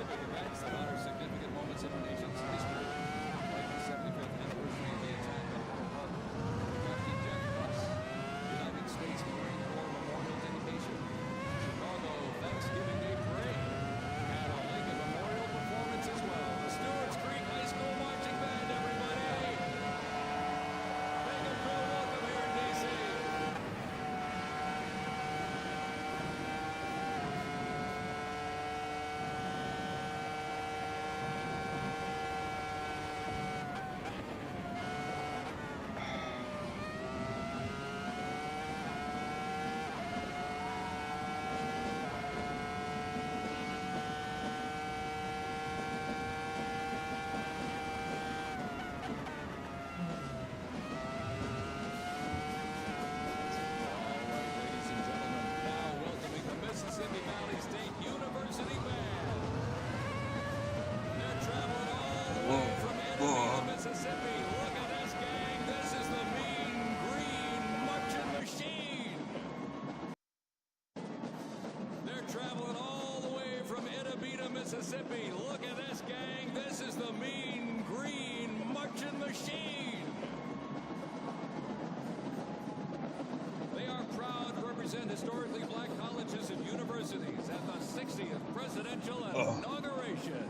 specific events that honor significant moments in our nation's history, like the 75th anniversary of the attack on Pearl Harbor, Captain Jeff Russ, United States Marine Corps Memorial Dedication, Chicago Thanksgiving Day Parade, and a Lincoln Memorial performance as well. The Stewart's Creek High School Marching Band, everybody! Make them feel welcome here in D.C. Mississippi Valley State University Band. They're traveling all the way from Edinburgh, Mississippi. Look at this, gang. This is the Mean Green Marching Machine. They're traveling all the way from Edinburgh, Mississippi. Look at this, gang. This is the Mean Green Marching Machine. They are proud to represent historically black colleges and universities at the 60th presidential inauguration.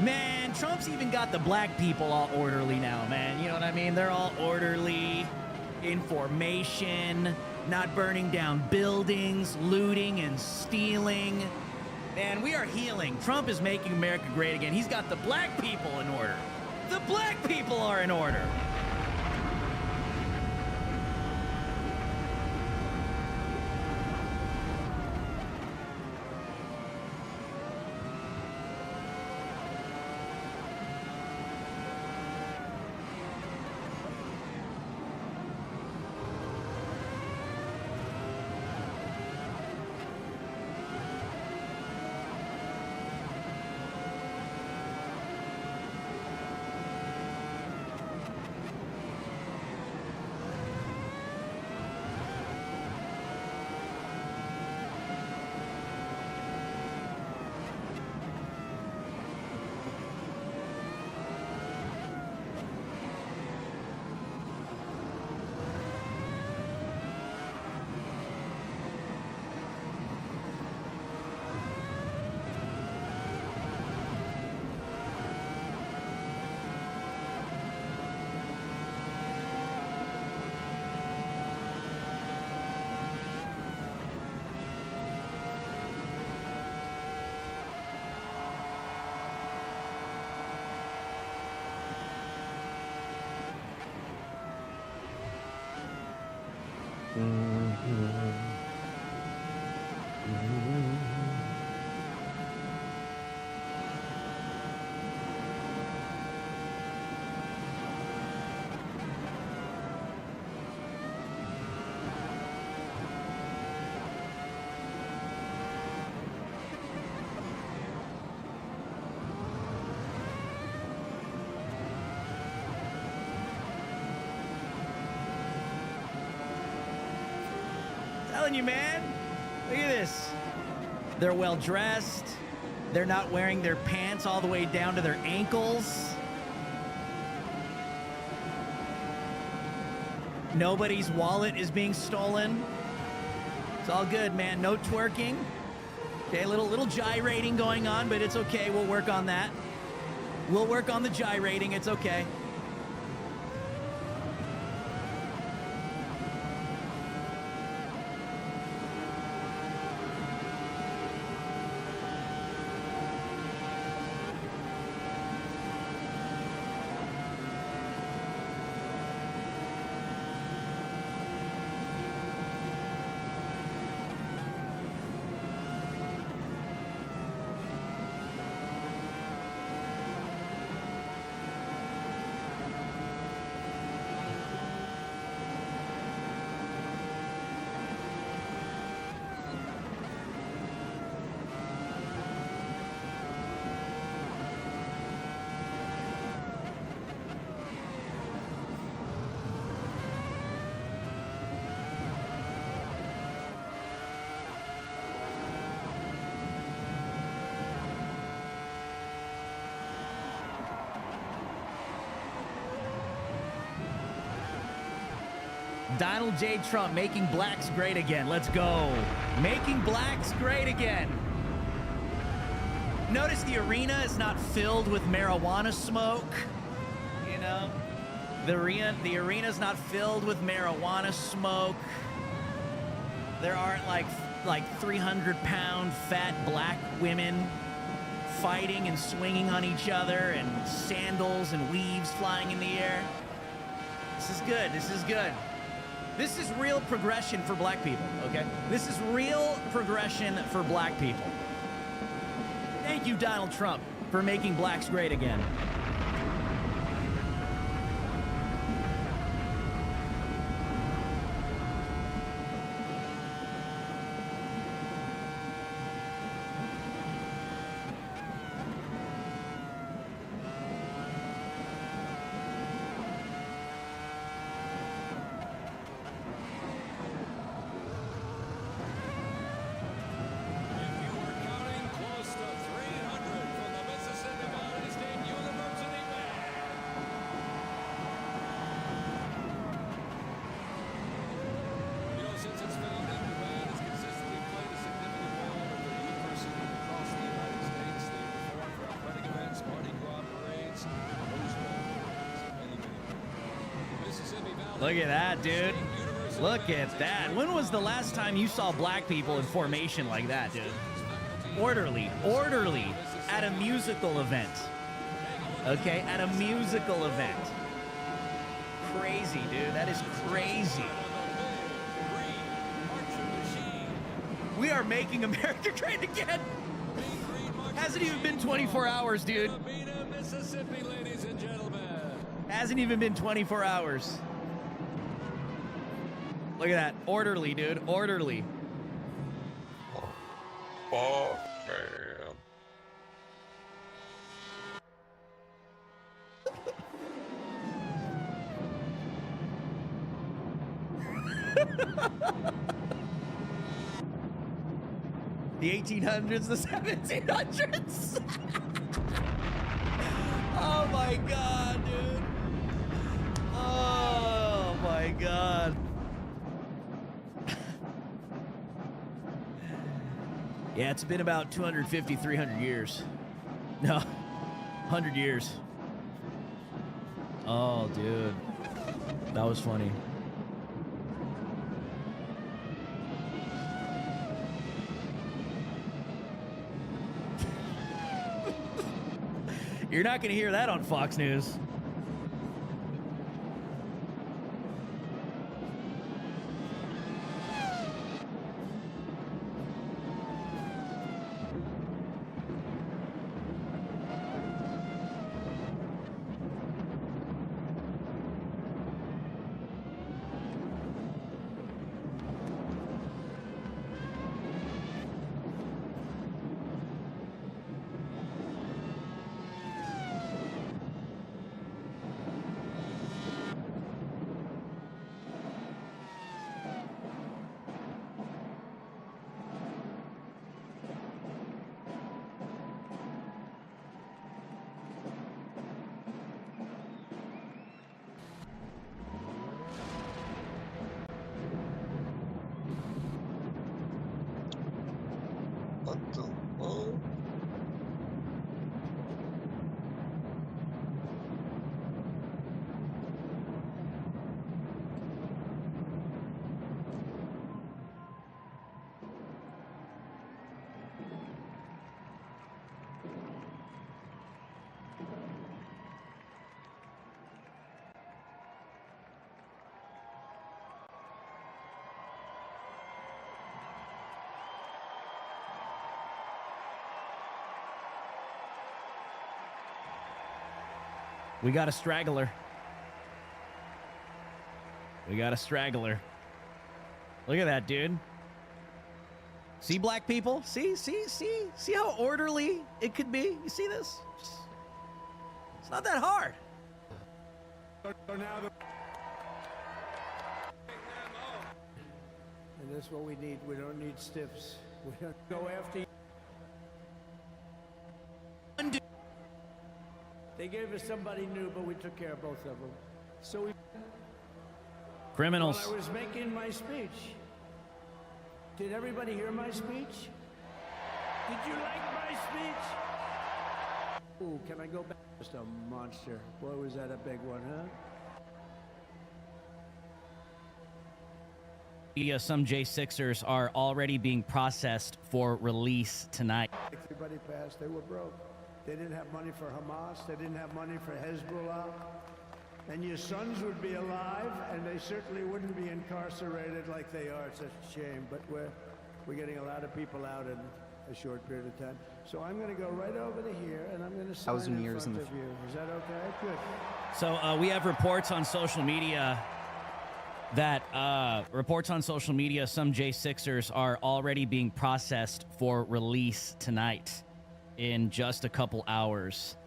Man, Trump's even got the black people all orderly now, man. You know what I mean? They're all orderly, in formation, not burning down buildings, looting and stealing. Man, we are healing. Trump is making America great again. He's got the black people in order. The black people are in order. Telling you, man. Look at this. They're well dressed. They're not wearing their pants all the way down to their ankles. Nobody's wallet is being stolen. It's all good, man. No twerking. Okay, a little gyrating going on, but it's okay. We'll work on that. We'll work on the gyrating. It's okay. Donald J. Trump making blacks great again. Let's go. Making blacks great again. Notice the arena is not filled with marijuana smoke. You know, the arena's not filled with marijuana smoke. There aren't like 300-pound fat black women fighting and swinging on each other and sandals and weaves flying in the air. This is good. This is good. This is real progression for black people, okay? This is real progression for black people. Thank you, Donald Trump, for making blacks great again. If you were counting close to 300 from the Mississippi Valley State University Look at that, dude. Look at that. When was the last time you saw black people in formation like that, dude? Orderly at a musical event. Okay, at a musical event. Crazy, dude. That is crazy. We are making America great again. Hasn't even been 24 hours, dude. Mississippi, ladies and gentlemen. Hasn't even been 24 hours. Look at that. Orderly, dude. Orderly. Oh, The 1800s, the 1700s. Oh my God, dude. Oh my God. Yeah, it's been about 250, 300 years. No, 100 years. Oh, dude. That was funny. You're not going to hear that on Fox News. We got a straggler. We got a straggler. Look at that, dude. See, black people? See how orderly it could be? You see this? It's not that hard. And that's what we need. We don't need stiffs. We don't go after you. They gave us somebody new, but we took care of both of them. So we... Criminals. While I was making my speech, did everybody hear my speech? Did you like my speech? Ooh, can I go back? Just a monster. Boy, was that a big one, huh? Some J6ers are already being processed for release tonight. Everybody passed. They were broke. They didn't have money for Hamas. They didn't have money for Hezbollah. And your sons would be alive, and they certainly wouldn't be incarcerated like they are. It's such a shame. But we're getting a lot of people out in a short period of time. So I'm going to go right over to here, and I'm going to sign in front of you. Is that okay? Good. So we have reports on social media that some J6ers are already being processed for release tonight in just a couple hours.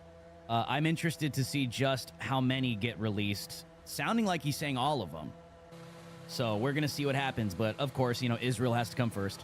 I'm interested to see just how many get released. Sounding like he's saying all of them. So we're going to see what happens. But of course, you know, Israel has to come first.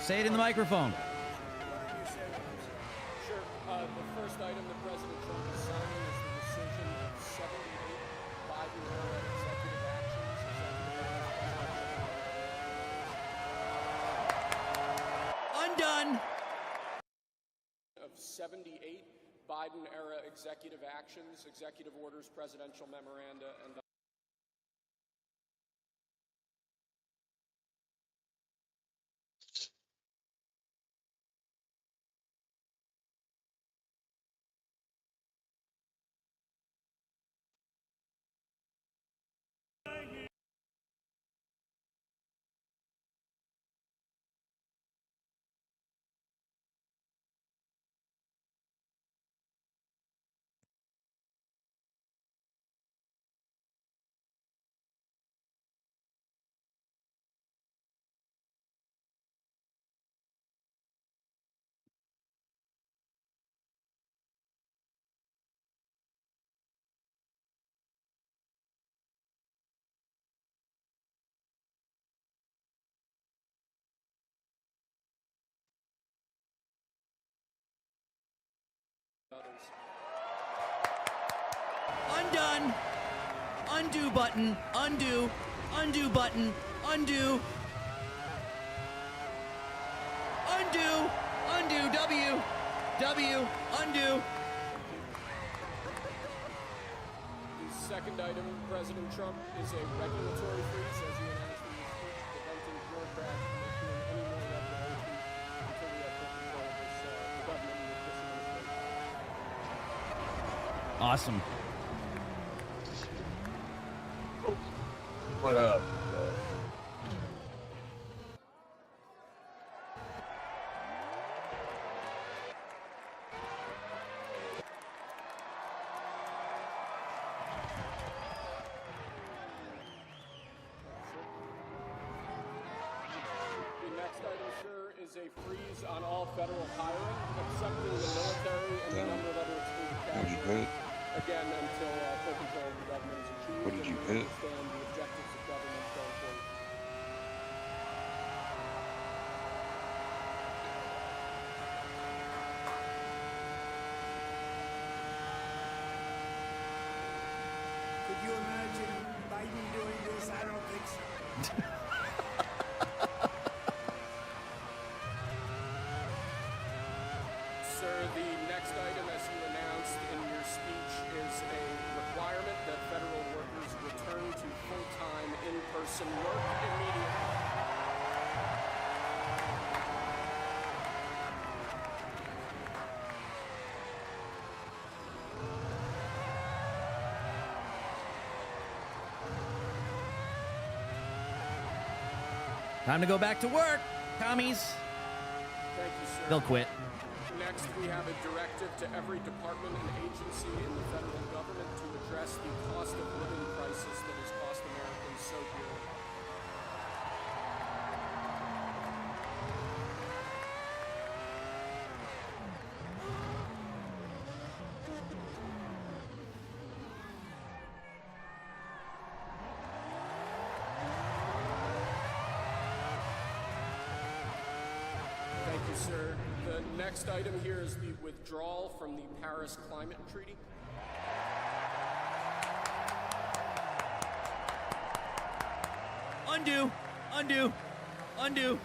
Say it in the microphone. Sure. The first item that President Trump is signing is the rescission of 78 Biden-era executive actions. Undone. Of 78 Biden-era executive actions, executive orders, presidential memoranda, and others. Undone. Undo button. Undo. Undo button. Undo. Undo. Undo. W. W. Undo. The second item, President Trump, is a regulatory freeze, as you announced in your speech, preventing bureaucrats from issuing any more regulations until we have full control of this, the government and this administration. Awesome. What up? The next item, sir, is a freeze on all federal hiring, excepting the military and the number of other excluded categories. Again, until full control of the government is achieved. What did you and we hit? understand the objectives of government going forward. Could you imagine Biden doing this? I don't think so. Sir, the next item, as you announced in your speech, is a requirement that federal workers return to full-time in-person work immediately. Time to go back to work, commies. Thank you, sir. They'll quit. Next, we have a directive to every department and agency in the federal government to address the cost of living crisis that has cost Americans so dearly. Thank you, sir. The next item here is the withdrawal from the Paris Climate Treaty. Undo. Undo. Undo.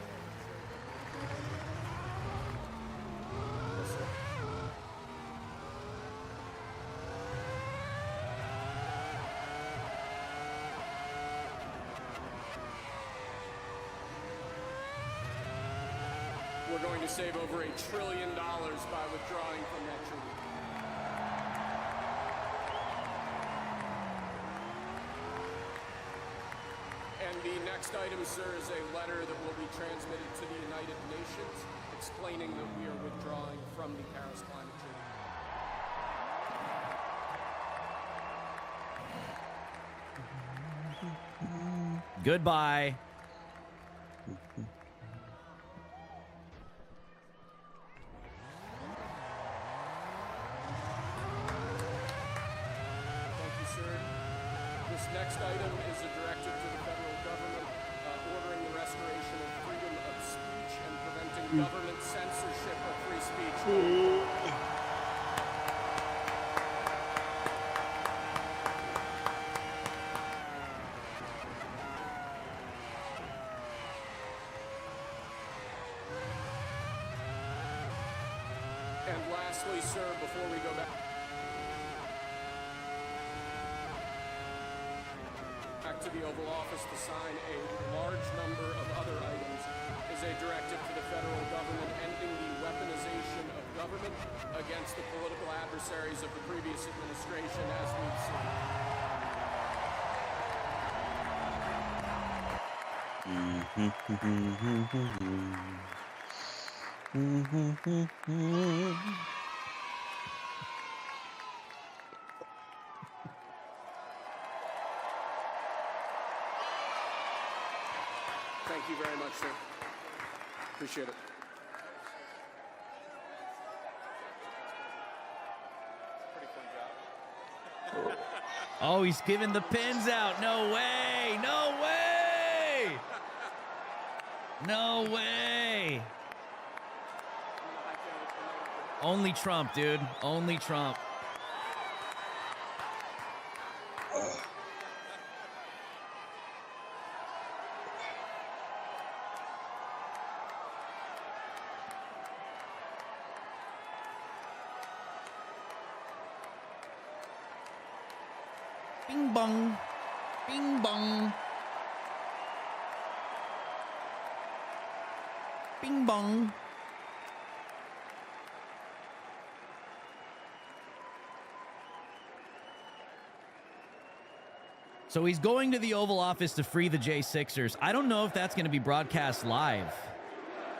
We're going to save over $1 trillion by withdrawing from that treaty. And the next item, sir, is a letter that will be transmitted to the United Nations explaining that we are withdrawing from the Paris Climate Treaty. Goodbye. Thank you, sir. This next item is a directive to the federal government ordering the restoration of freedom of speech and preventing government censorship of free speech. And lastly, sir, before we go back to the Oval Office to sign a large number of other items is a directive to the federal government ending the weaponization of government against the political adversaries of the previous administration, as we've seen. Thank you very much, sir. Appreciate it. Pretty fun job. Oh, he's giving the pins out. No way. No way. No way. Only Trump, dude. Only Trump. Bing bong. Bing bong. Bing bong. So he's going to the Oval Office to free the J6ers. I don't know if that's going to be broadcast live.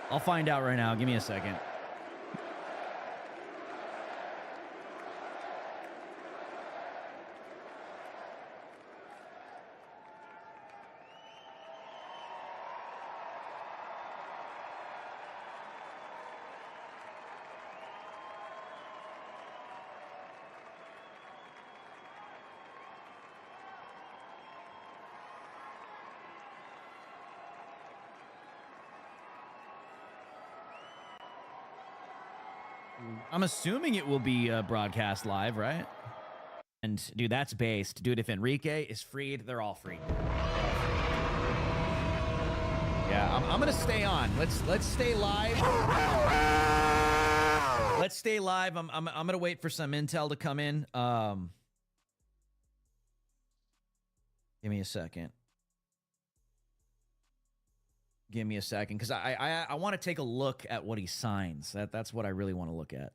I'll find out right now. Give me a second. I'm assuming it will be broadcast live, right? And dude, that's based. Dude, if Enrique is freed, they're all free. Yeah, I'm gonna stay on. Let's stay live. Let's stay live. I'm gonna wait for some intel to come in. Give me a second. Give me a second, because I want to take a look at what he signs. That's what I really want to look at.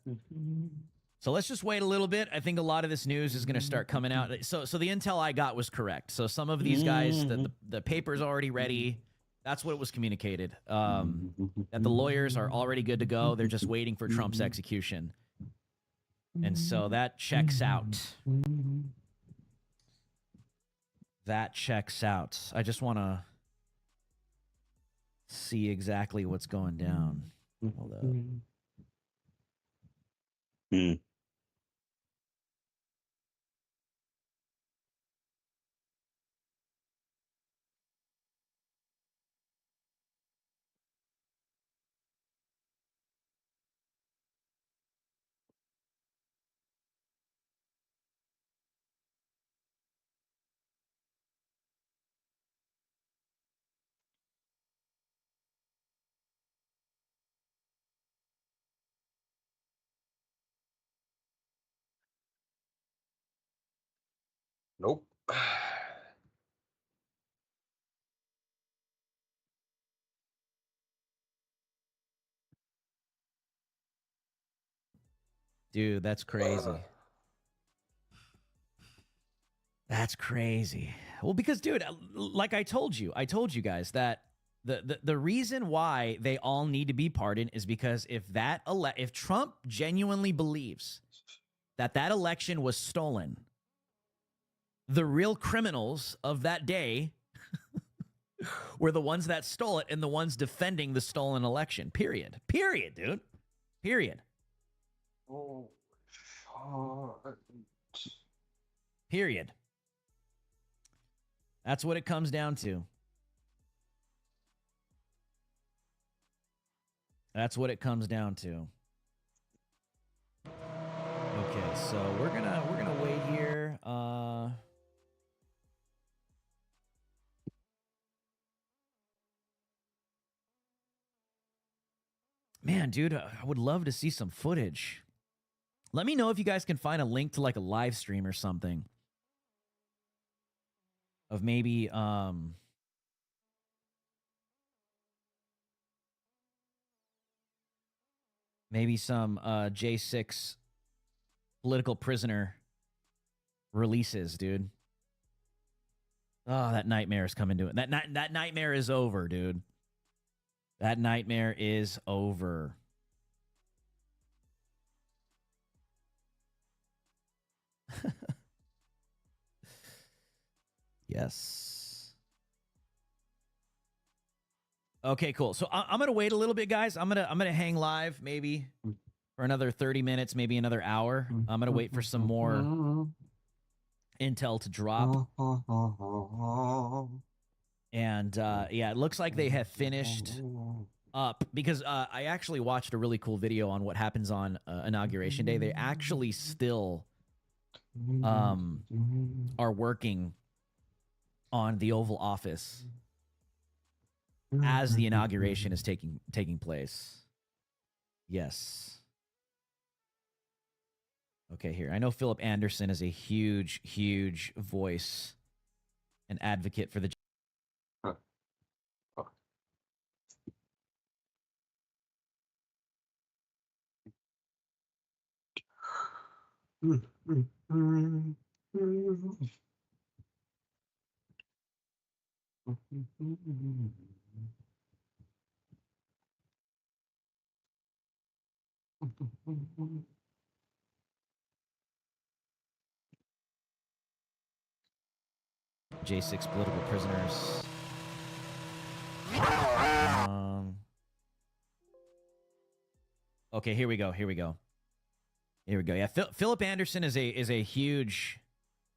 So let's just wait a little bit. I think a lot of this news is going to start coming out. So the intel I got was correct. So some of these guys, the paper's already ready. That's what was communicated. That the lawyers are already good to go. They're just waiting for Trump's execution. And so that checks out. That checks out. I just want to see exactly what's going down. Hold up. Nope. Dude, that's crazy. That's crazy. Well, because, dude, like I told you guys that the reason why they all need to be pardoned is because if Trump genuinely believes that election was stolen, the real criminals of that day were the ones that stole it and the ones defending the stolen election. Period. Period, dude. Period. Oh, Period. That's what it comes down to. That's what it comes down to. Okay, so we're gonna wait here. Man, dude, I would love to see some footage. Let me know if you guys can find a link to like a live stream or something of maybe maybe some J6 political prisoner releases, dude. Oh, that nightmare is coming to it. That nightmare is over, dude. That nightmare is over. Yes. Okay, cool. So I'm gonna wait a little bit, guys. I'm gonna hang live maybe for another 30 minutes, maybe another hour. I'm gonna wait for some more intel to drop. And yeah, it looks like they have finished up because I actually watched a really cool video on what happens on Inauguration Day. They actually still are working on the Oval Office as the inauguration is taking place. Yes. Okay, here. I know Philip Anderson is a huge voice and advocate for the J6 political prisoners. Okay, here we go. Yeah, Philip Anderson is a huge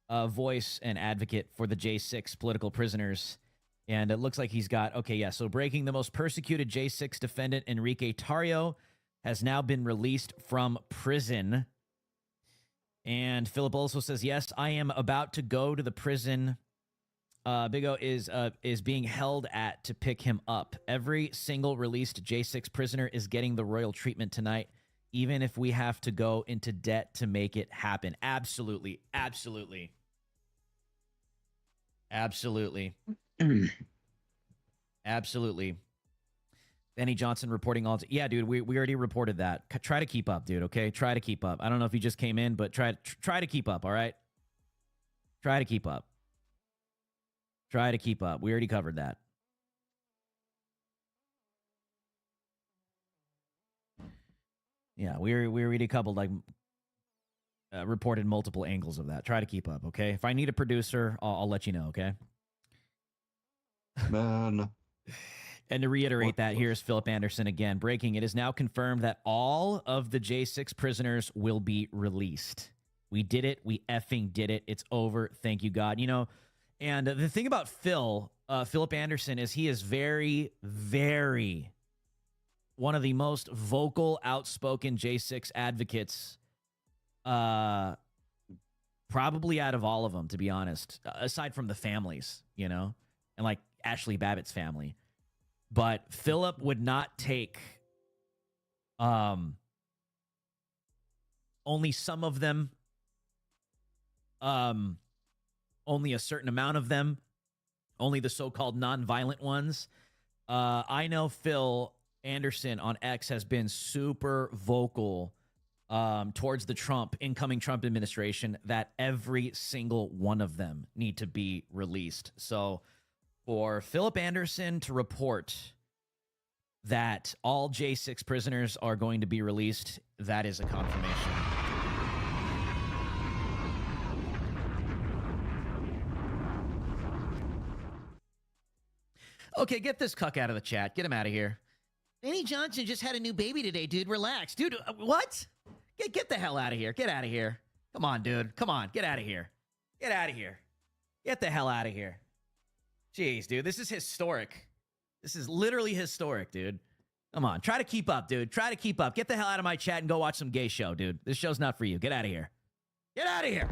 voice and advocate for the J6 political prisoners. And it looks like he's got, okay, yeah, so breaking the most persecuted J6 defendant, Enrique Tarrio, has now been released from prison. And Philip also says, yes, I am about to go to the prison Big O is being held at to pick him up. Every single released J6 prisoner is getting the royal treatment tonight, even if we have to go into debt to make it happen. Absolutely. Benny Johnson reporting all. Yeah, dude, we already reported that. Try to keep up, dude, okay? Try to keep up. I don't know if you just came in, but try to keep up, all right? Try to keep up. We already covered that. Yeah, we already coupled, like, reported multiple angles of that. Try to keep up, okay? If I need a producer, I'll let you know, okay? Man. And to reiterate that, here's Philip Anderson again. Breaking, it is now confirmed that all of the J6 prisoners will be released. We did it. We effing did it. It's over. Thank you, God. You know, and the thing about Philip Anderson is he is very, very one of the most vocal, outspoken J6 advocates, probably out of all of them, to be honest, aside from the families, you know, and like Ashley Babbitt's family. But Philip would not take only some of them, only a certain amount of them, only the so-called nonviolent ones. I know Phil Anderson on X has been super vocal towards the incoming Trump administration that every single one of them need to be released. So for Philip Anderson to report that all J6 prisoners are going to be released, that is a confirmation. Okay, get this cuck out of the chat. Get him out of here. Benny Johnson just had a new baby today, dude. Relax. Dude, what? Get the hell out of here. Get out of here. Come on, dude. Come on. Get out of here. Get out of here. Get the hell out of here. Jeez, dude. This is historic. This is literally historic, dude. Come on, try to keep up, dude. Try to keep up. Get the hell out of my chat and go watch some gay show, dude. This show's not for you. Get out of here. Get out of here.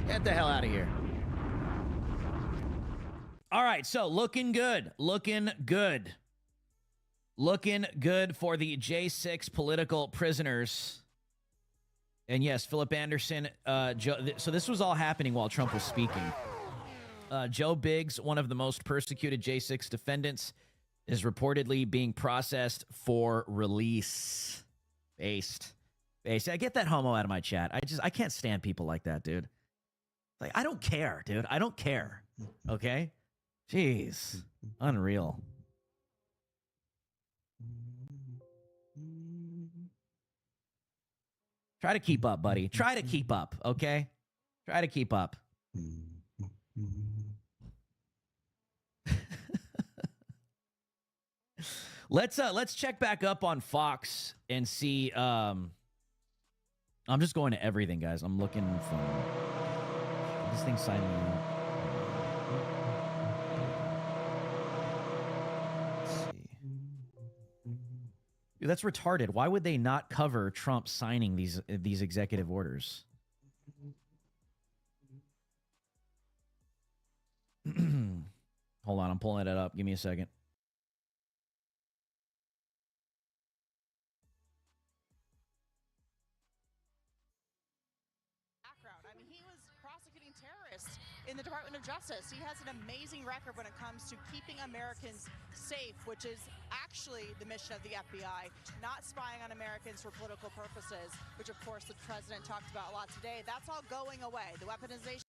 Get the hell out of here. All right, so looking good. Looking good. Looking good for the J6 political prisoners. And yes, Philip Anderson, so this was all happening while Trump was speaking. Joe Biggs, one of the most persecuted J6 defendants, is reportedly being processed for release. Based. I get that homo out of my chat. I can't stand people like that, dude. Like, I don't care, dude. I don't care. Okay? Jeez. Unreal. Try to keep up, buddy. Try to keep up, okay? Try to keep up. Let's check back up on Fox and see. I'm just going to everything, guys. I'm looking for this thing signing me up. Let's see. Dude, that's retarded. Why would they not cover Trump signing these executive orders? Hold on, I'm pulling it up. Give me a second. I mean, he was prosecuting terrorists in the Department of Justice. He has an amazing record when it comes to keeping Americans safe, which is actually the mission of the FBI, not spying on Americans for political purposes, which of course the president talked about a lot today. That's all going away. The weaponization.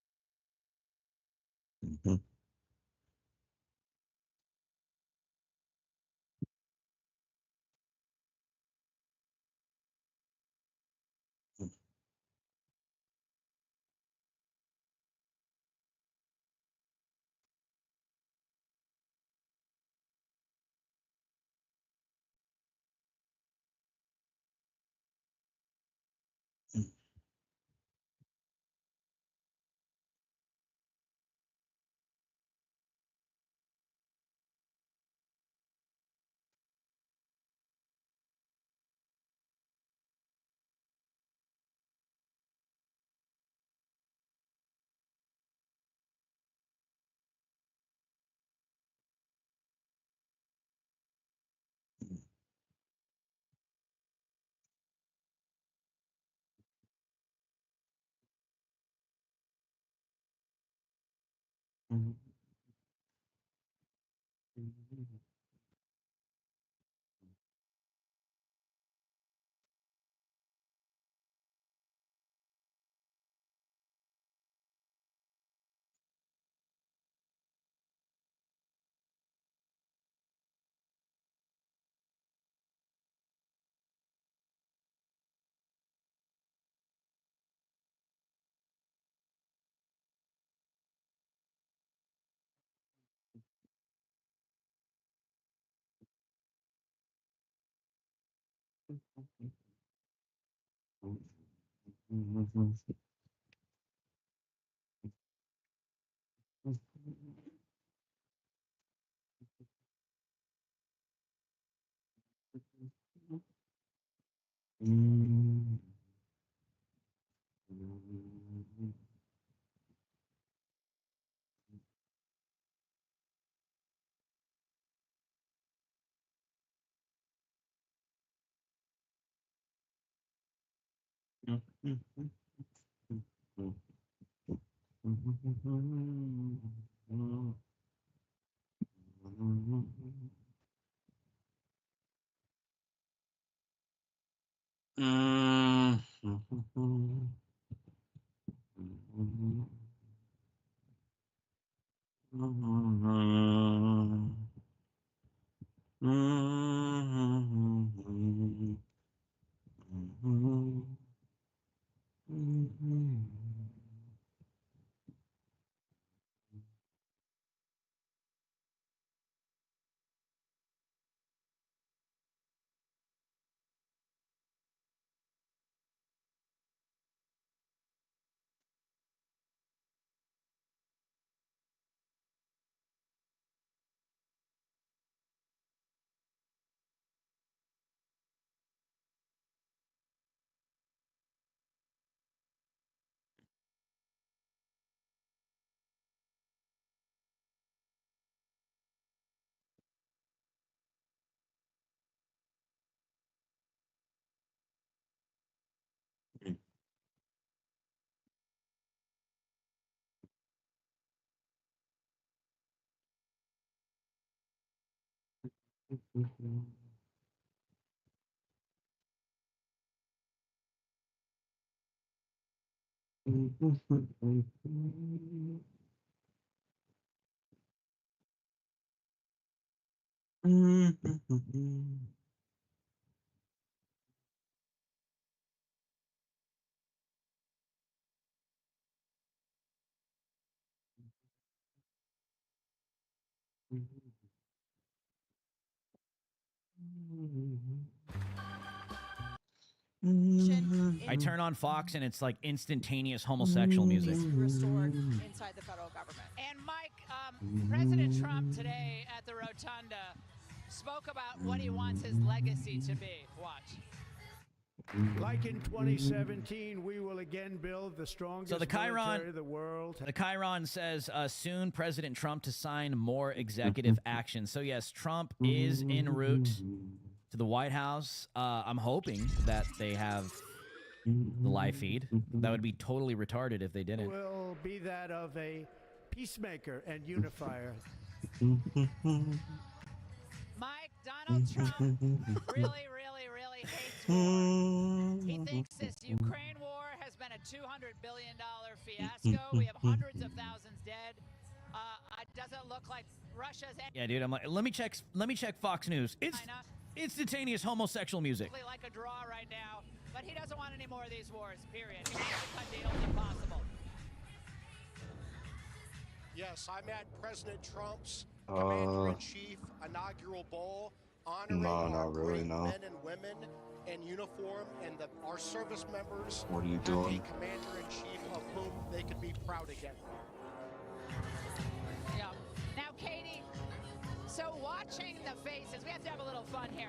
I turn on Fox and it's like instantaneous homosexual music. Restored inside the federal government. And Mike, President Trump today at the Rotunda spoke about what he wants his legacy to be. Watch. Like in 2017, we will again build the strongest military in the world. The Chiron says soon President Trump to sign more executive action. So yes, Trump is en route to the White House. I'm hoping that they have the live feed. That would be totally retarded if they didn't. Will be that of a peacemaker and unifier. Mike, Donald Trump really hates war. He thinks this Ukraine war has been a $200 billion fiasco. We have hundreds of thousands dead. It doesn't look like Russia's... Yeah, dude, I'm like, let me check Fox News. It's instantaneous homosexual music. Like a draw right now, but he doesn't want any more of these wars, period. He wants to cut deals impossible. Yes, I'm at President Trump's Commander-in-Chief inaugural ball, honoring our great men and women in uniform and our service members. What are you doing? A Commander-in-Chief of whom they could be proud again. Yeah. Now, Katie, so watching the faces, we have to have a little fun here.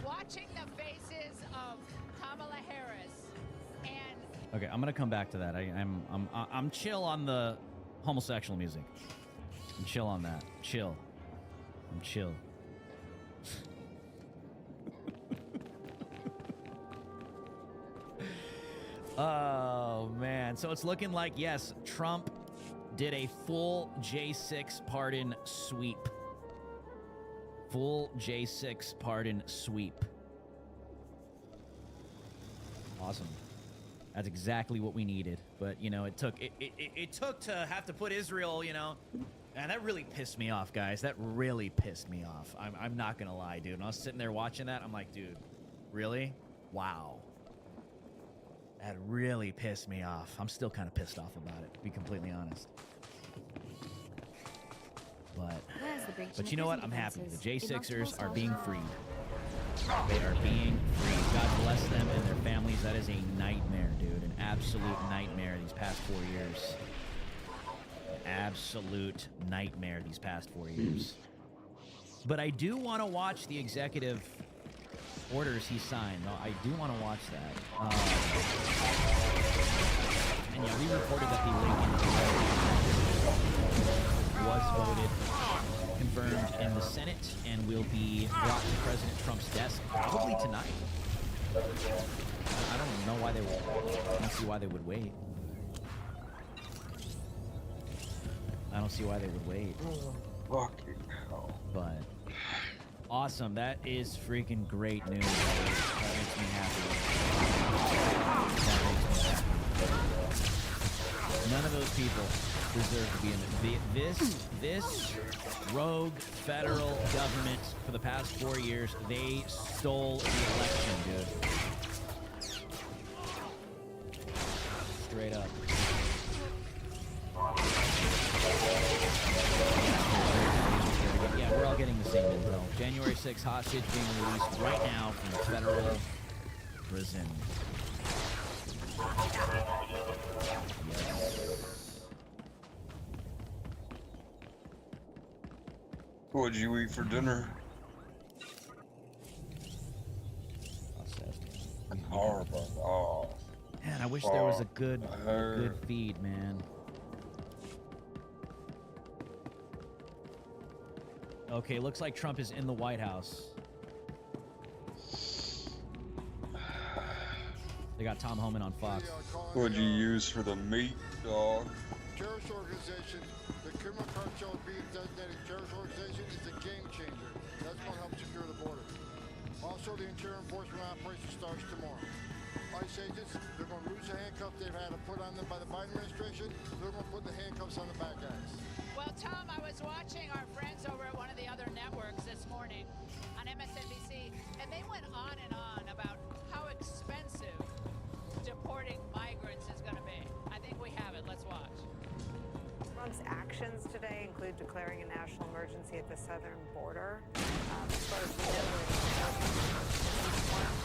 Watching the faces of Kamala Harris and... Okay, I'm gonna come back to that. I'm chill on the homosexual music. I'm chill on that. Chill. I'm chill. Oh man, so it's looking like, yes, Trump did a full J6 pardon sweep. Full J6 pardon sweep. Awesome. That's exactly what we needed. But, you know, it took to have to put Israel, you know, and that really pissed me off, guys. That really pissed me off. I'm not gonna lie, dude. When I was sitting there watching that, I'm like, dude, really? Wow. That really pissed me off. I'm still kind of pissed off about it, to be completely honest. But you know what? I'm happy. The J6ers are being freed. They are being freed. God bless them and their families. That is a nightmare, dude. An absolute nightmare these past 4 years. An absolute nightmare these past 4 years. But I do want to watch the executive orders he signed. No, I do want to watch that. And yeah, we reported that the Lincoln was voted, confirmed in the Senate, and will be brought to President Trump's desk probably tonight. I don't know why they would. I don't see why they would wait. I don't see why they would wait. Fucking hell. But awesome. That is freaking great news. That makes me happy. That makes me happy. None of those people deserve to be in it. This rogue federal government for the past 4 years, they stole the election, dude. Straight up. Yeah, we're all getting the same intel. January 6th hostage being released right now from federal prison. What'd you eat for dinner? Horrible. Oh. Man, I wish there was a good feed, man. Okay, looks like Trump is in the White House. They got Tom Homan on Fox. What'd you use for the meat, dog? Terrorist organization, the criminal cartel being designated terrorist organization is a game changer. That's going to help secure the border. Also, the interior enforcement operation starts tomorrow. ICE agents, they're going to lose the handcuffs they've had to put on them by the Biden administration. They're going to put the handcuffs on the bad guys. Well, Tom, I was watching our friends over at one of the other networks this morning on MSNBC, and they went on and on about how expensive deporting migrants is going to be. I think we have it. Let's watch. Trump's actions today include declaring a national emergency at the southern border. As far as we know,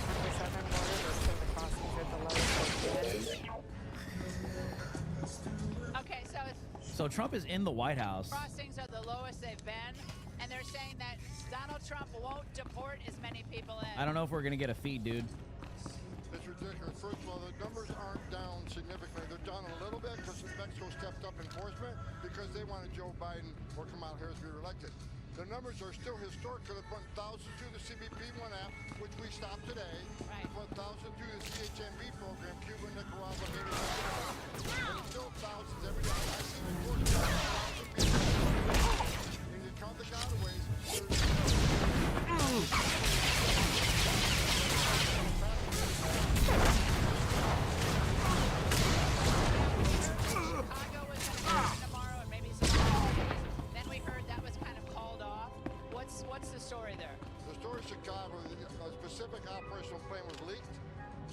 on the southern border, they say the crossings are the lowest they've been. Okay, So Trump is in the White House. Crossings are the lowest they've been, and they're saying that Donald Trump won't deport as many people in. I don't know if we're gonna get a feed, dude. It's ridiculous. First of all, the numbers aren't down significantly. They're down a little bit because Mexico stepped up enforcement because they wanted Joe Biden or Kamala Harris to be reelected. The numbers are still historic because they're putting thousands through the CBP-1 app, which we stopped today. Right. They put thousands through the CHMB program, Cuba, Nicaragua, Haiti, and there's still thousands every day. I see reports of 1,000 people. And you count the gotaways, tomorrow and maybe some other cities. Then we heard that was kind of called off. What's the story there? The story of Chicago, a specific operational plan was leaked.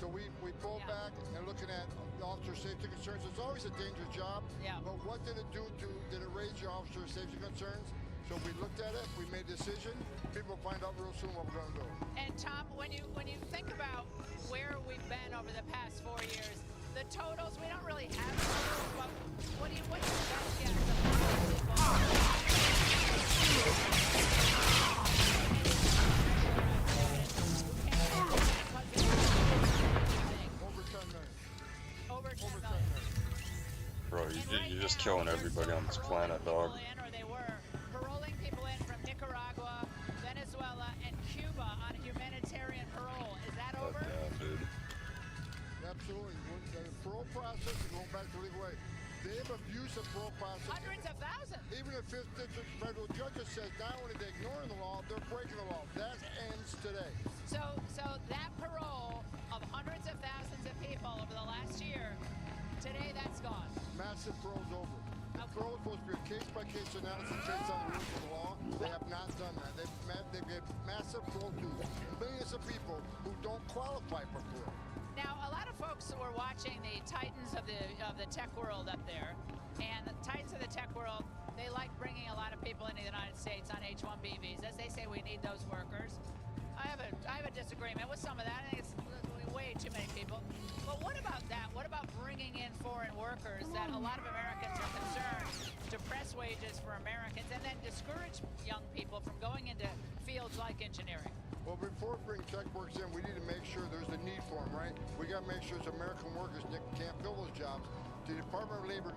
So we pulled back and looking at officer safety concerns. It's always a dangerous job. Yeah. But what did it do did it raise your officer safety concerns? So we looked at it, we made a decision. People will find out real soon what we're going to do. And Tom, when you think about where we've been over the past 4 years, the totals, we don't really have totals, but what's your best guess? Over 10 million. Over 10 million. Bro, you're just killing everybody on this planet, dog. Or they were paroling people in from Nicaragua, Venezuela, and Cuba on humanitarian parole. Is that over? Yeah, dude. Absolutely. The parole process is going back to legal way. They have abused the parole process. Hundreds of thousands. Even if fifth district federal judges says not only they ignoring the law, they're breaking the law. That ends today. So that parole of hundreds of thousands of people over the last year, today that's gone. Massive parole's over. Parole is supposed to be a case-by-case analysis based on the rules of the law. They have not done that. They've given massive parole to millions of people who don't qualify for parole. Now, a lot of folks were watching the titans of the tech world up there, and the titans of the tech world, they like bringing a lot of people into the United States on H-1B visas. They say we need those workers. I have a disagreement with some of that. I think it's way too many people. But what about that? What about bringing in foreign workers that a lot of Americans are concerned depress wages for Americans and then discourage young people from going into fields like engineering? Well, before we bring tech workers in, we need to make sure there's a need for them, right? We got to make sure it's American workers can't fill those jobs. The Department of Labor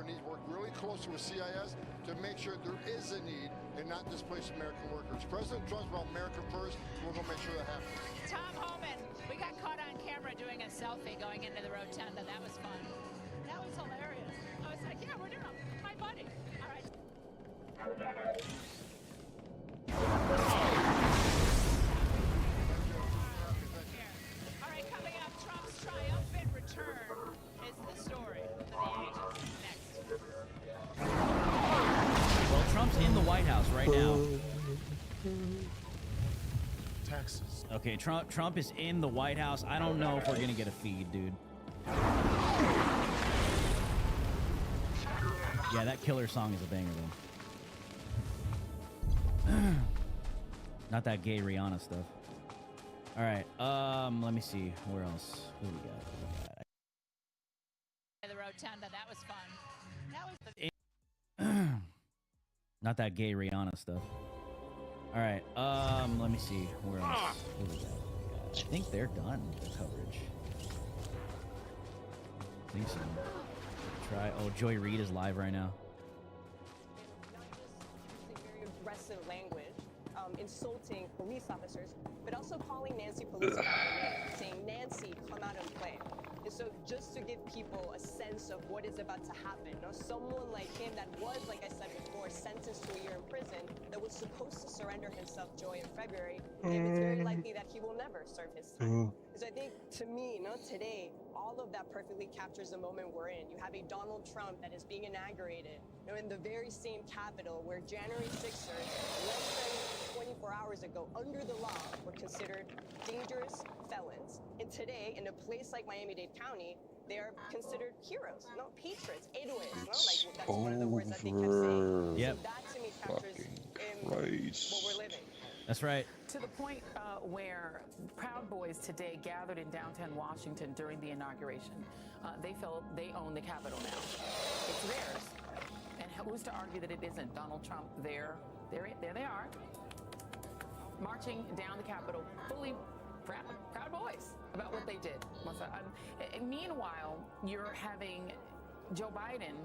needs to work really closely with CIS to make sure there is a need and not displace American workers. President Trump's about America first, and we're going to make sure that happens. Tom Homan, we got caught on camera doing a selfie going into the rotunda. That was fun. That was hilarious. I was like, yeah, we're doing it. My buddy. All right. All right, coming up, Trump's triumphant return is the story for the agents. Next. Well, Trump's in the White House right now. Texas. Okay, Trump is in the White House. I don't know if we're gonna get a feed, dude. Yeah, that killer song is a banger, though. Not that gay Rihanna stuff. All right, let me see. Where else? Who we got? The rotunda, that was fun. That was the Not that gay Rihanna stuff. All right, let me see. Where else? Who we got? I think they're done with the coverage. I think so. Try. Oh, Joy Reid is live right now. Very aggressive language, insulting police officers, but also calling Nancy Pelosi by name, saying, "Nancy, come out and play." And so just to give people a sense of what is about to happen, someone like him that was, like I said before, sentenced to a year in prison, that was supposed to surrender himself, Joy, in February, it's very likely that he will never serve his time. So I think, to me, today, all of that perfectly captures the moment we're in. You have a Donald Trump that is being inaugurated, in the very same Capitol where January 6ers, less than 24 hours ago, under the law, were considered dangerous felons. And today, in a place like Miami-Dade County, they are considered heroes, patriots, héroes, like that's one of the words that they kept saying. Yep. So that to me captures what we're living. That's right. To the point where Proud Boys today gathered in downtown Washington during the inauguration. They felt they own the Capitol now. It's theirs. And who's to argue that it isn't? Donald Trump there they are, marching down the Capitol, fully proud boys about what they did. Meanwhile, you're having Joe Biden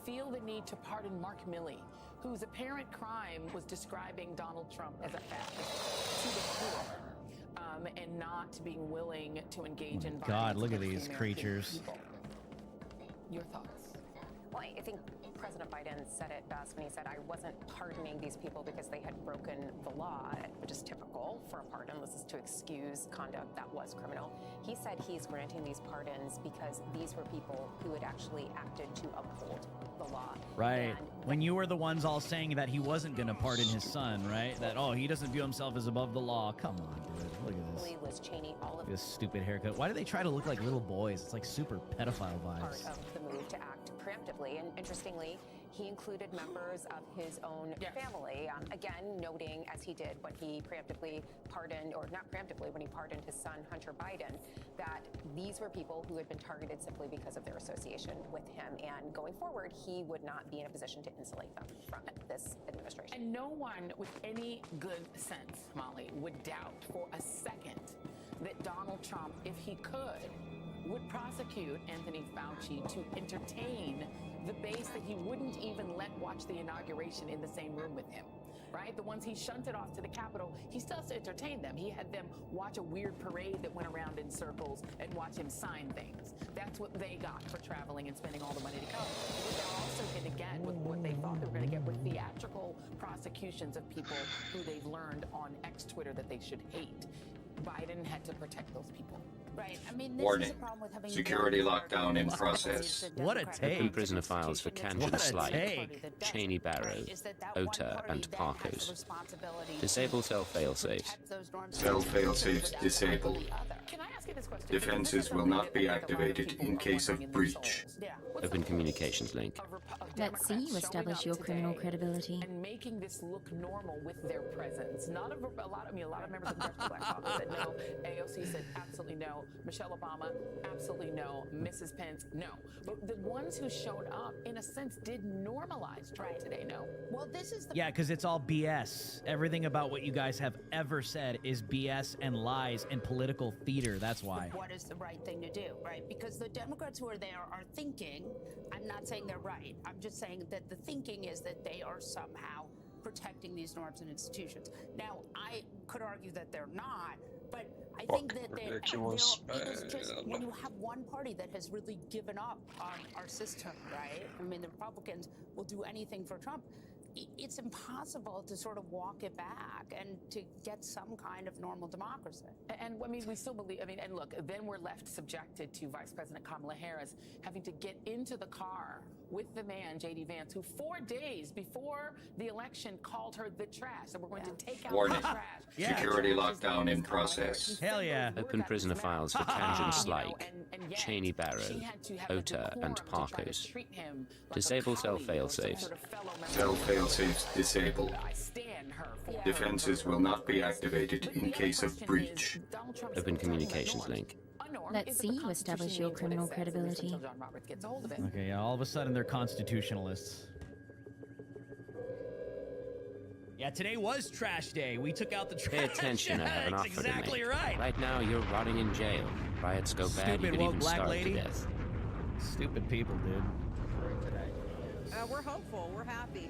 feel the need to pardon Mark Milley, whose apparent crime was describing Donald Trump as a fascist to the core, and not being willing to engage in violence. God, look at against these the American creatures. people. Your thoughts? Well, I think President Biden said it best when he said, I wasn't pardoning these people because they had broken the law, which is typical for a pardon. This is to excuse conduct that was criminal. He said he's granting these pardons because these were people who had actually acted to uphold the law. Right. When you were the ones all saying that he wasn't going to pardon his son, right? That, he doesn't view himself as above the law. Come on, dude. Look at this. Liz Cheney, all of This stupid haircut. Why do they try to look like little boys? It's like super pedophile vibes. part of the move to act preemptively. And interestingly, he included members of his own family. Again, noting, as he did when he preemptively pardoned, or not preemptively, when he pardoned his son, Hunter Biden, that these were people who had been targeted simply because of their association with him. And going forward, he would not be in a position to insulate them from this administration. And no one with any good sense, Molly, would doubt for a second that Donald Trump, if he could, would prosecute Anthony Fauci to entertain the base that he wouldn't even let watch the inauguration in the same room with him, right? The ones he shunted off to the Capitol, he still has to entertain them. He had them watch a weird parade that went around in circles and watch him sign things. That's what they got for traveling and spending all the money to come. What they're also going to get with what they thought they were going to get with theatrical prosecutions of people who they've learned on X-Twitter that they should hate. Biden had to protect those people. Right. I mean, this Warning. is a problem with having Security lockdown in process. What a take. Open prisoner files for Kanjan Slike, Cheney Barrow, Ota, and Parkos. Disable cell failsafes. Cell failsafes disabled. Can I ask you this question? Defenses will not be activated in case of breach. Open communications link. Let's see you establish your criminal credibility. And making this look normal with their presence. A lot of members of the Congressional Black Caucus said no. AOC said absolutely no. Michelle Obama, absolutely no. Mrs. Pence, no. But the ones who showed up, in a sense, did normalize Trump today, no? Well, this is the... Yeah, because it's all BS. Everything about what you guys have ever said is BS and lies and political theater. That's why. What is the right thing to do, right? Because the Democrats who are there are thinking, I'm not saying they're right, I'm just saying that the thinking is that they are somehow protecting these norms and institutions. Now, I could argue that they're not, but I think that because just when you have one party that has really given up on our system, right? I mean, the Republicans will do anything for Trump. It's impossible to sort of walk it back and to get some kind of normal democracy. And I mean, we still believe, and look, then we're left subjected to Vice President Kamala Harris having to get into the car with the man, J.D. Vance, who 4 days before the election called her the trash. So we're going to take out Warning. the trash. Security lockdown in process. Hell yeah. Open prisoner files for Kanjan Slike, Cheney Barrow, Ota, and Parkos. Disable cell failsafes. Cell failsafes disabled. Defenses will not be activated in case of breach. Open communications link. Let's see you establish your criminal credibility. Okay, yeah, all of a sudden they're constitutionalists. Yeah, today was trash day. We took out the trash. Pay attention, I have an offer exactly to make. right. Right now, you're rotting in jail. Riots go bad, you Stupid could woke even black starve lady. to death. Stupid people, dude. We're hopeful. We're happy.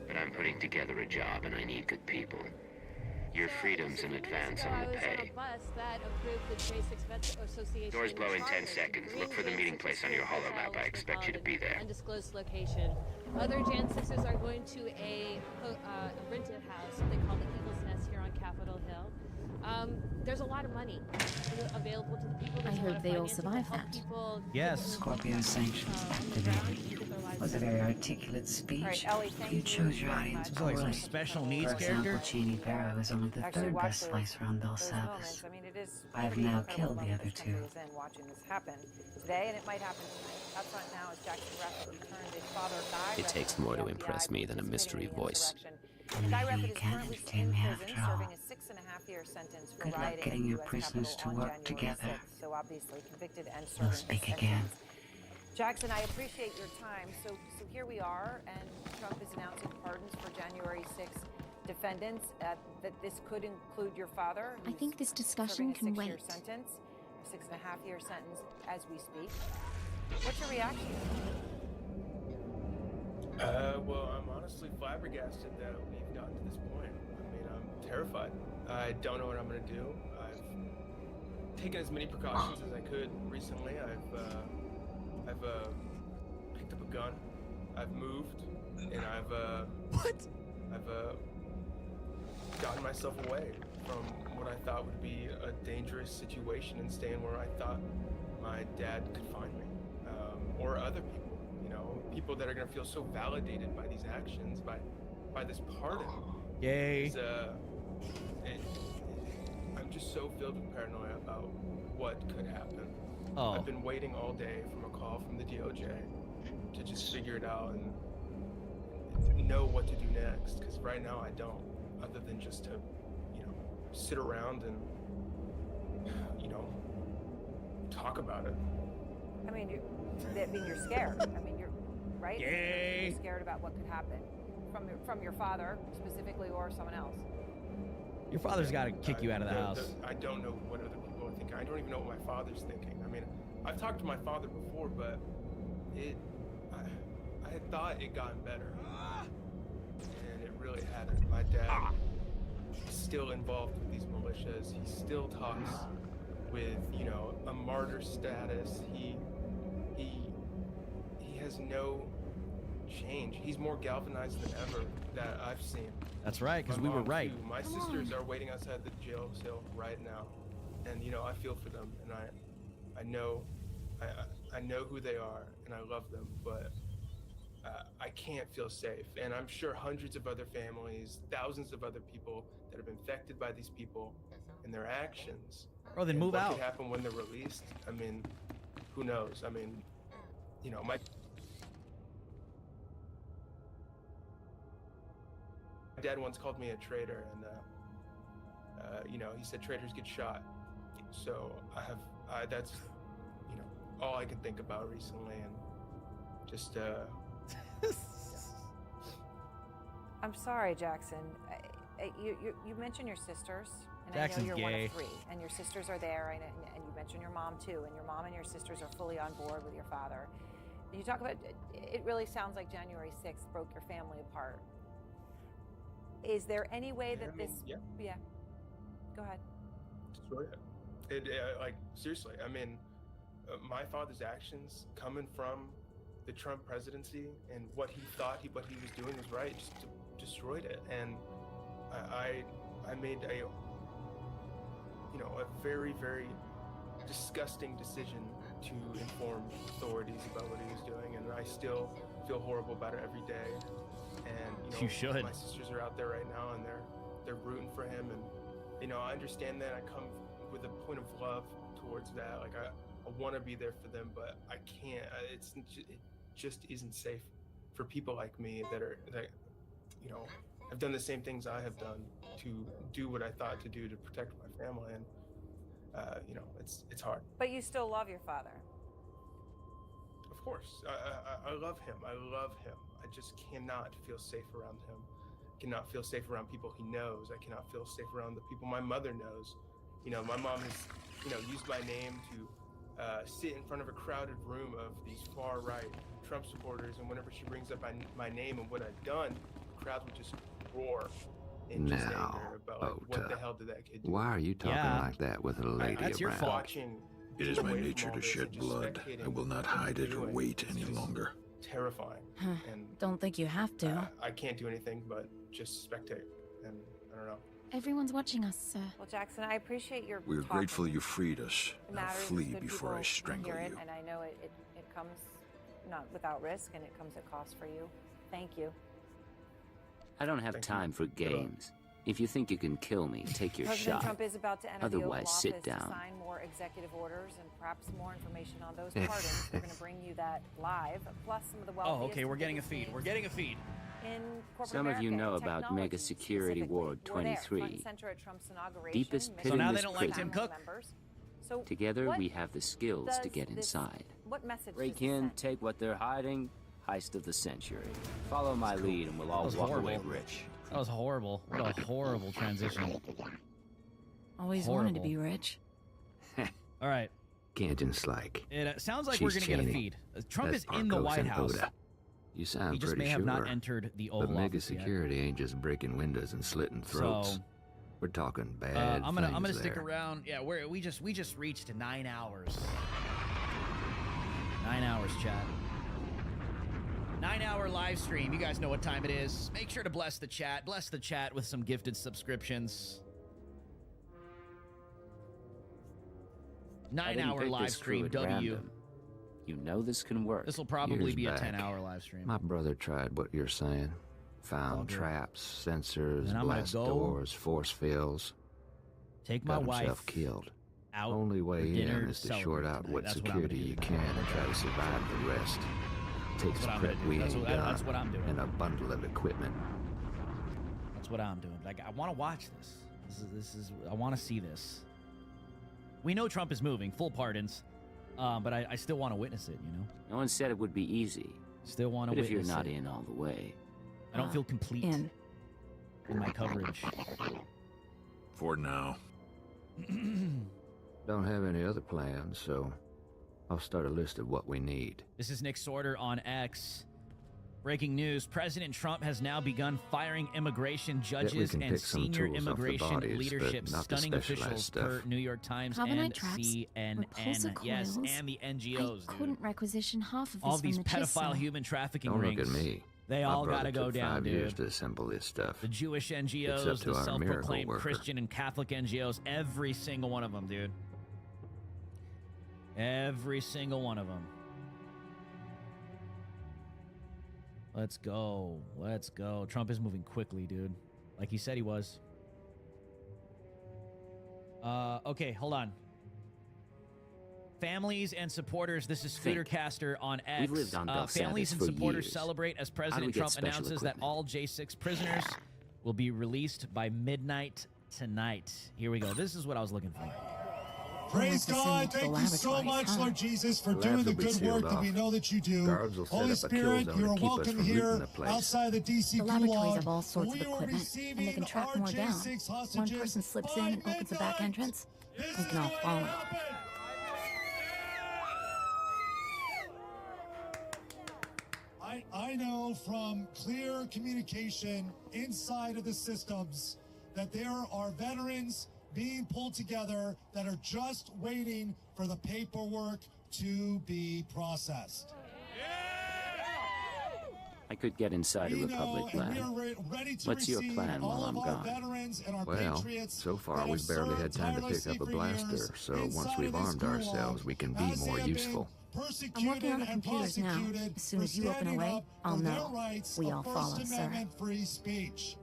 But I'm putting together a job, and I need good people. Your freedom's in advance on the pay. I was on a bus that approved the Basic Vets Association. Doors blow in 10 seconds. Look for the meeting place on your holo map. I expect you to be there. Undisclosed location. Other Jan 6s are going to a rented house they call the Eagle's Nest here on Capitol Hill. There's a lot of money available to the people. I hope they all survive that. Yes. Scorpio sanctions activated. Was a very articulate speech. Right, Ellie, You chose your audience Is it like some poorly. special needs For example, character? Cheney Barrow is only the third watch best slicer on Bill's those service. moments. I mean, it is I have pretty now incredible killed the moment other this two. country is in watching this happen today, and it might happen tonight. Up front now is Jackson Raffett returned his father, Guy. It takes more to impress me than a mystery voice. Guy Raffett you is can't currently entertain in me prison, after all. serving a 6.5-year sentence for Good luck rioting getting in the your US prisoners Capitol to on work January together. 6th, so obviously convicted and We'll serving speak his again. sentence. Jackson, I appreciate your time. So here we are, and Trump is announcing pardons for January 6th defendants. That this could include your father. I think this discussion can serving a 6-year wait. sentence, a 6.5-year sentence as we speak. What's your reaction? Well, I'm honestly flabbergasted that we've gotten to this point. I mean, I'm terrified. I don't know what I'm going to do. I've taken as many precautions as I could recently. I've picked up a gun. I've moved, and I've gotten myself away from what I thought would be a dangerous situation and staying where I thought my dad could find me, or other people. You know, people that are gonna feel so validated by these actions, by this pardon. Yay. I'm just so filled with paranoia about what could happen. Oh. I've been waiting all day from a call from the DOJ to just figure it out and know what to do next. Because right now I don't, other than just to, sit around and, talk about it. I mean, you're scared. I mean, you're right. Yay. You're scared about what could happen from your father specifically, or someone else. Your father's got to kick you out of the house. I don't know what other people are thinking. I don't even know what my father's thinking. I mean, I've talked to my father before, but I had thought it gotten better, and it really hadn't. My dad is still involved with these militias. He still talks with, a martyr status. He has no change. He's more galvanized than ever that I've seen. That's right, because My we were mom, right. too. My sisters are waiting outside the jail cell right now, and I feel for them, and I know who they are, and I love them, but I can't feel safe. And I'm sure hundreds of other families, thousands of other people that have been affected by these people and their actions. Bro, then move what out. could happen when they're released? I mean, who knows? I mean, my dad once called me a traitor, and he said traitors get shot. So that's all I can think about recently, and just I'm sorry, Jackson. You mentioned your sisters, and Jackson's I know you're one gay. of 3, and your sisters are there, and you mentioned your mom too, and your mom and your sisters are fully on board with your father. You talk about it. Really sounds like January 6th broke your family apart. Is there any way that yeah. Go ahead. Destroy it. Seriously, I mean, my father's actions coming from the Trump presidency and what he thought what he was doing was right, just destroyed it. And I made a very, very disgusting decision to inform authorities about what he was doing, and I still feel horrible about it every day. And You should. My sisters are out there right now, and they're rooting for him, and I understand that. I come with a point of love towards that. Like I want to be there for them, but I can't. It just isn't safe for people like me that have done the same things I have done to do what I thought to do to protect my family, and it's hard. But you still love your father. Of course, I love him. I love him. I just cannot feel safe around him. Cannot feel safe around people he knows. I cannot feel safe around the people my mother knows. My mom has, used my name to sit in front of a crowded room of these far-right Trump supporters, and whenever she brings up my name and what I've done, the crowd would just roar. in just Now, anger about like, what the hell did that kid do? why are you talking like that with a lady That's your around? fault. Watching It is away my from nature all to this shed and just blood. spectating I will not what hide they're it or doing wait is any just longer. Terrifying. And Don't think you have to. I can't do anything but just spectate. And I don't know. Everyone's watching us, sir. Well, Jackson, I appreciate your We are talking. grateful you freed us. It Now matters. flee Good before I people strangle hear it, you. and I know it comes not without risk, and it comes at cost for you. Thank you. I don't have time for games. If you think you can kill me, take your President shot. Trump is about to enter the Oval Otherwise, Office sit to down. sign more executive orders and perhaps more information on those pardons. We're going to bring you that live, plus some of the wealthiest. Oh, okay, we're and getting a biggest feed. names We're getting a feed. in corporate Some of you America know and about technology Mega Security specifically. Ward We're there, front 23. and center at Trump's inauguration. Deepest pit So in now this they don't like prison. Tim Cook? So Together, what we have the skills to does get this- inside. What message Break does this in, send? take what they're hiding. Heist of the century. Follow my lead, and we'll all was walk away horrible. rich. That was horrible. What a horrible transition. Always Horrible. wanted to be rich. All right. Canton's like. It sounds like She's we're going to get a Cheney. feed. Trump That's is in the Marcos White and House. Oda. You sound He just pretty may have not sure. entered the But Oval mega Office yet. security ain't just breaking windows and slitting throats. So, We're talking bad I'm gonna things stick there. around. Yeah, we just reached 9 hours. 9 hours, chat. 9-hour live stream. You guys know what time it is. Make sure to bless the chat. Bless the chat with some gifted subscriptions. I didn't 9-hour pick live this crew stream. at W. random. You know this can work. This will probably Years be a back, 10-hour live stream. My brother tried what you're saying. Found good. traps, sensors, And I'm gonna blast go doors, force fields. Take my Got wife himself killed. out Only way for dinner in to is to celebrate short out tonight. what That's what I'm gonna security do you tonight. can and try to survive the rest. Takes That's what I'm prep gonna do. we That's ain't what- got that's what I'm doing. and a bundle of equipment. That's what I'm doing. Like, I want to watch this. This is. I want to see this. We know Trump is moving, full pardons, but I still want to witness it. You know. No one said it would be easy. Still want to But witness if you're not it. in all the way, I don't feel complete in my coverage. For now. Don't have any other plans, so I'll start a list of what we need. This is Nick Sorter on X. Breaking news: President Trump has now begun firing immigration Bet we judges can and pick some senior tools off the immigration bodies, but leadership, not the stunning specialized officials stuff. per New York Times Carbonite and traps, CNN. repulsor Yes, coils. and the NGOs. I dude. couldn't requisition half of this All from these the chase pedophile cell. human trafficking Don't rings. look at me. They My all brother got to go took down, 5 years dude. to assemble this stuff. The Jewish It's NGOs, up to the our miracle self-proclaimed worker. Christian and Catholic NGOs, every single one of them, dude. Every single one of them. Let's go. Let's go. Trump is moving quickly, dude. Like he said he was. Okay, hold on. Families and supporters, this is Scootercaster on X. We've lived on Bell families and Sabbath for supporters years. celebrate as How do we President get Trump special announces that all J6 prisoners will be released by midnight tonight. Here we go. This is what I was looking for. Praise God. Thank you so much, Lord Jesus, for doing the good work that we know that you do. Guards will set Holy up a kill Spirit, zone you're to keep us welcome from looting here the place. outside the DC The laboratories gulag. have all sorts of We are equipment, and they receiving can track our more down. J6 One hostages person slips in by and opens the back midnight. entrance. This We can all is follow. gonna happen. I know from clear communication inside of the systems that there are veterans being pulled together that are just waiting for the paperwork to be processed. I could get inside a We know Republic and we lab. are ready to What's your receive plan while all I'm of our gone? veterans and our Well, patriots so far that we've have barely had served time to pick tirelessly up a for blaster, years so once inside we've of this armed gulag, ourselves, we can be as they more have been useful. I'm working on the and computers now. prosecuted As soon for as you open a standing way, up I'll for their know. rights We of all First follow, sir. Amendment free speech.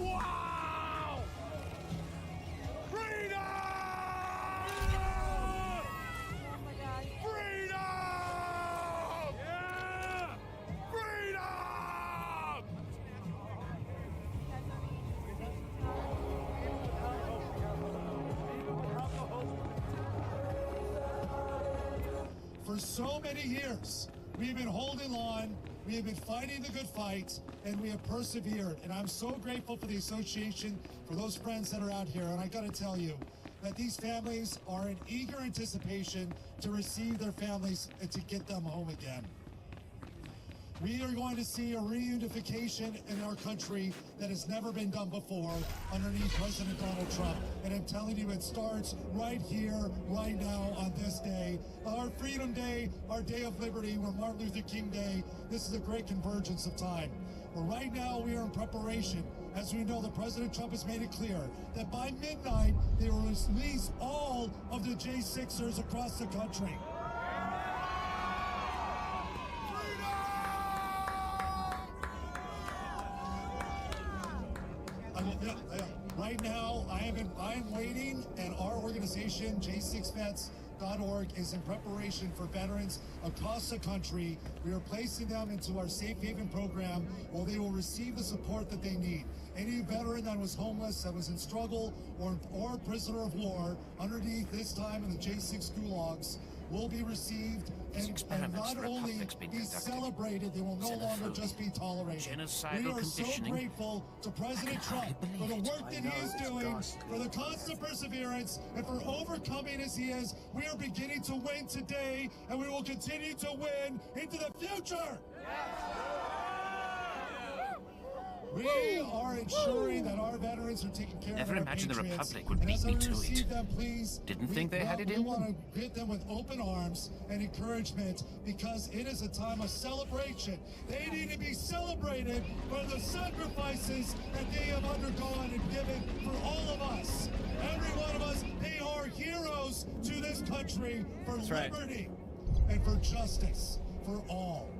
Wow! Freedom! Freedom! Yeah! Freedom! For so many years, we have been holding on, we have been fighting the good fight, and we have persevered. And I'm so grateful for the association, for those friends that are out here. And I got to tell you, that these families are in eager anticipation to receive their families and to get them home again. We are going to see a reunification in our country that has never been done before underneath President Donald Trump. And I'm telling you, it starts right here, right now, on this day. Our Freedom Day, our Day of Liberty, we're Martin Luther King Day. This is a great convergence of time. But right now, we are in preparation. As we know, the President Trump has made it clear that by midnight, they will release all of the J6ers across the country. Right now, I am waiting, and our organization, J6Vets.org, is in preparation for veterans across the country. We are placing them into our Safe Haven program where they will receive the support that they need. Any veteran that was homeless, that was in struggle, or a prisoner of war underneath this time in the J6 gulags will be received and not only be celebrated, they will no longer just be tolerated. We are so grateful to President Trump for the work that he is doing, for the constant perseverance, and for overcoming as he is. We are beginning to win today, and we will continue to win into the future. We are ensuring that our veterans are taken care of. Never our imagined the patriots. Republic would And beat as me we to receive it. them, please, Didn't think they had it in we want them. to greet them with open arms and encouragement because it is a time of celebration. They need to be celebrated for the sacrifices that they have undergone and given for all of us. Every one of us, they are heroes to this country for liberty and for justice for all.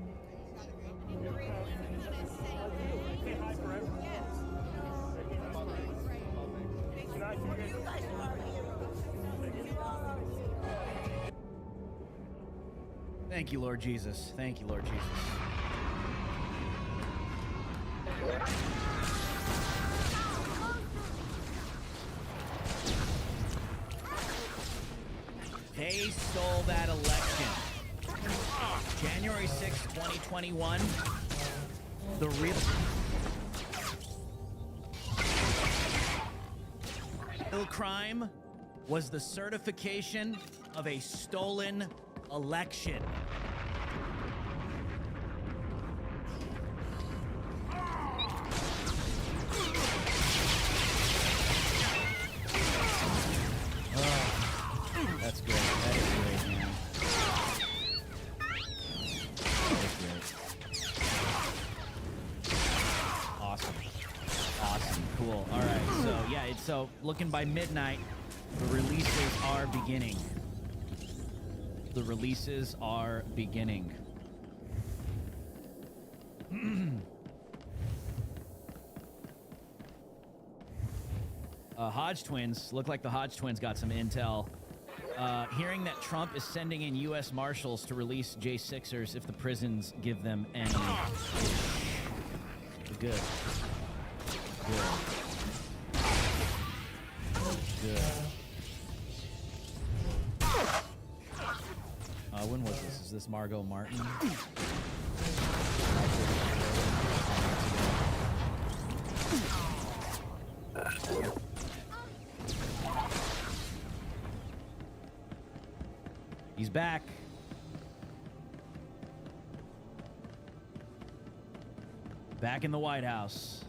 Thank you, Lord Jesus. Thank you, Lord Jesus. They stole that election. January 6, 2021. The real crime was the certification of a stolen election. That's great. That is great, man. That's great. Awesome. Awesome. Cool. All right. So, yeah, so looking by midnight, the releases are beginning. The releases are beginning. Hodge twins. Look like the Hodge twins got some intel. Hearing that Trump is sending in U.S. Marshals to release J6ers if the prisons give them any. Good. Good. When was this? Is this Margot Martin? He's back. Back in the White House.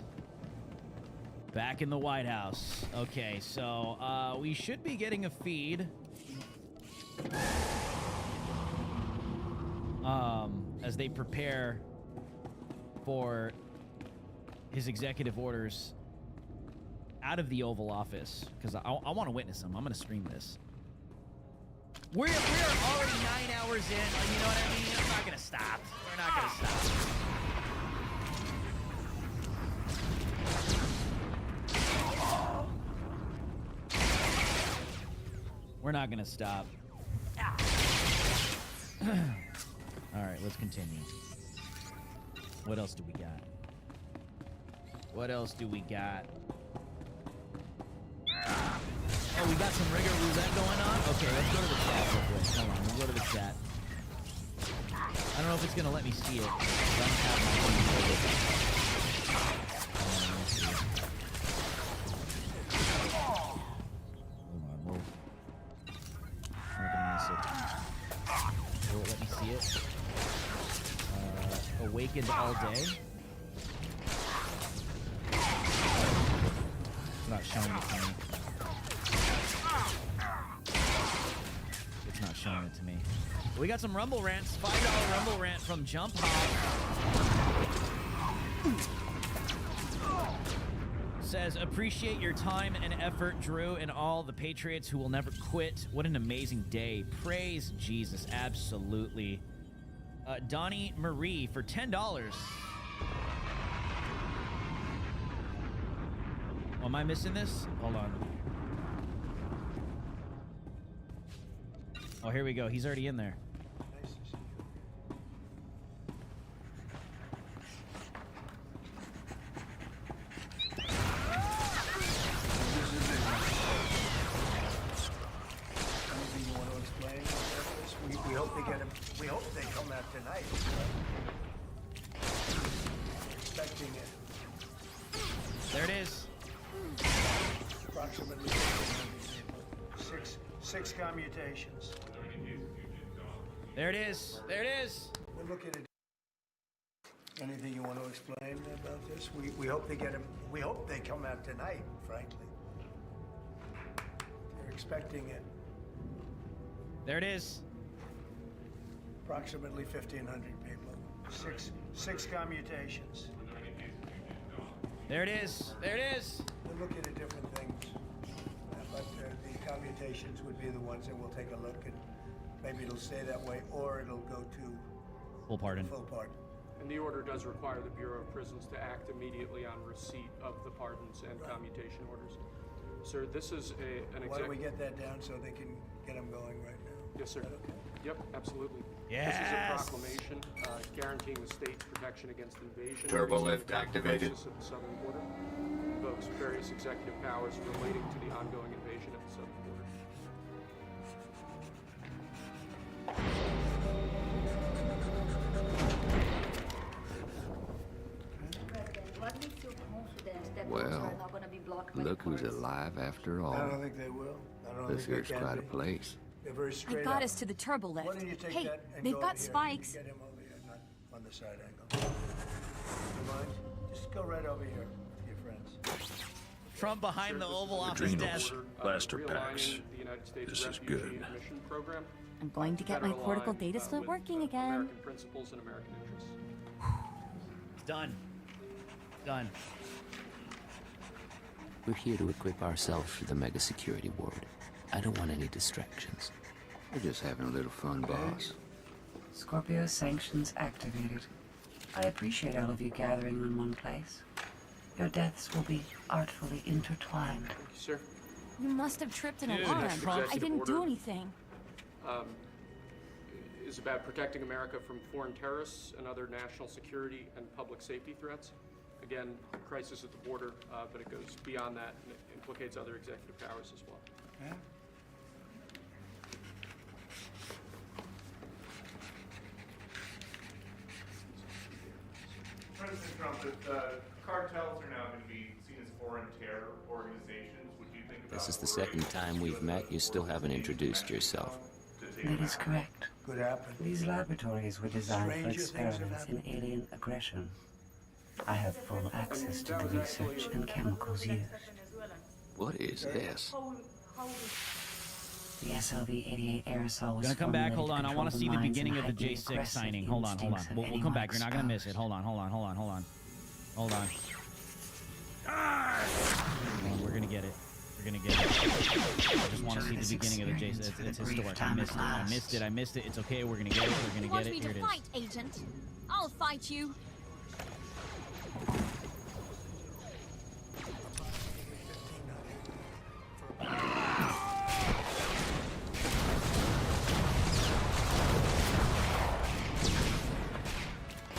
Back in the White House. Okay, so we should be getting a feed. As they prepare for his executive orders out of the Oval Office, because I want to witness them. I'm going to stream this. We're already 9 hours in. You know what I mean? I'm not going to stop. We're not going to stop. We're not going to stop. All right, let's continue. What else do we got? What else do we got? Oh, we got some rigor roulette going on? Okay, let's go to the chat real quick. Hold on, we'll go to the chat. I don't know if it's going to let me see it. I don't have my phone Hold on, Awakened all day. It's not showing it to me. It's not showing it to me. We got some Rumble rants. $5 Rumble rant from Jump Hop. Says, appreciate your time and effort, Drew, and all the Patriots who will never quit. What an amazing day. Praise Jesus. Absolutely. Donnie Marie for $10. Oh, am I missing this? Hold on. Oh, here we go. He's already in there. We hope they get him. We hope they come out tonight. Expecting it. There it is. Approximately six commutations. There it is. There it is. We're looking at anything you want to explain about this. We hope they get him. We hope they come out tonight. Frankly, they're expecting it. There it is. Approximately 1,500 people. Six commutations. There it is. There it is. We're looking at different things, but the commutations would be the ones that we'll take a look at. Maybe it'll stay that way, or it'll go to full pardon. Full pardon. And the order does require the Bureau of Prisons to act immediately on receipt of the pardons and commutation orders. Sir, this is an Why don't we get that down so they can get them going right now? Yes, sir. Okay? Yep, absolutely. Yes. This is a proclamation guaranteeing the state's protection against invasion. Turbo lift activated. Of the southern border. Invokes various executive powers relating to the ongoing invasion of the southern border. Well, look who's alive after all. I don't think they will. I don't This think they here's can quite a be. place. They're very I straight got up. us to the turbo Why lift. don't you take Hey, that and they've go got over here? spikes. Get him over here, not on the side angle. You mind? Just go right over here with your friends. From behind the Oval Office desk. Blaster packs. This is good. I'm going to get my portable data split working again. American principles and American interests. It's done. Done. We're here to equip ourselves for the mega security ward. I don't want any distractions. We're just having a little fun, boss. Scorpio sanctions activated. I appreciate all of you gathering in one place. Your deaths will be artfully intertwined. Thank you, sir. You must have tripped an Dude, alarm. that's I executive didn't do order. anything. Is about protecting America from foreign terrorists and other national security and public safety threats. Again, crisis at the border, but it goes beyond that and it implicates other executive powers as well. Yeah. President Trump, if cartels are now going to be seen as foreign terror organizations, would you think about... This is the second time we've met. You still haven't introduced yourself. That is correct. Could happen. These laboratories were designed for Stranger things have experiments in happened. alien aggression. I have full access to the research and chemicals used. What is this? The SLV-88 aerosol was Gonna come back. Hold on. I want to see the minds beginning and of the heighten J6 aggressive signing. Hold on. Hold on. instincts of We'll come anyone back. You're not gonna miss it. exposed. Hold on. Hold on. Hold on. Hold on. Hold on. We're gonna get it. We're gonna get it. I just want to see the beginning of the J6. It's historic. I missed it. I missed it. I missed it. It's okay. We're gonna get it. We're You gonna want get me it. to Here it is. fight, Agent? I'll fight you.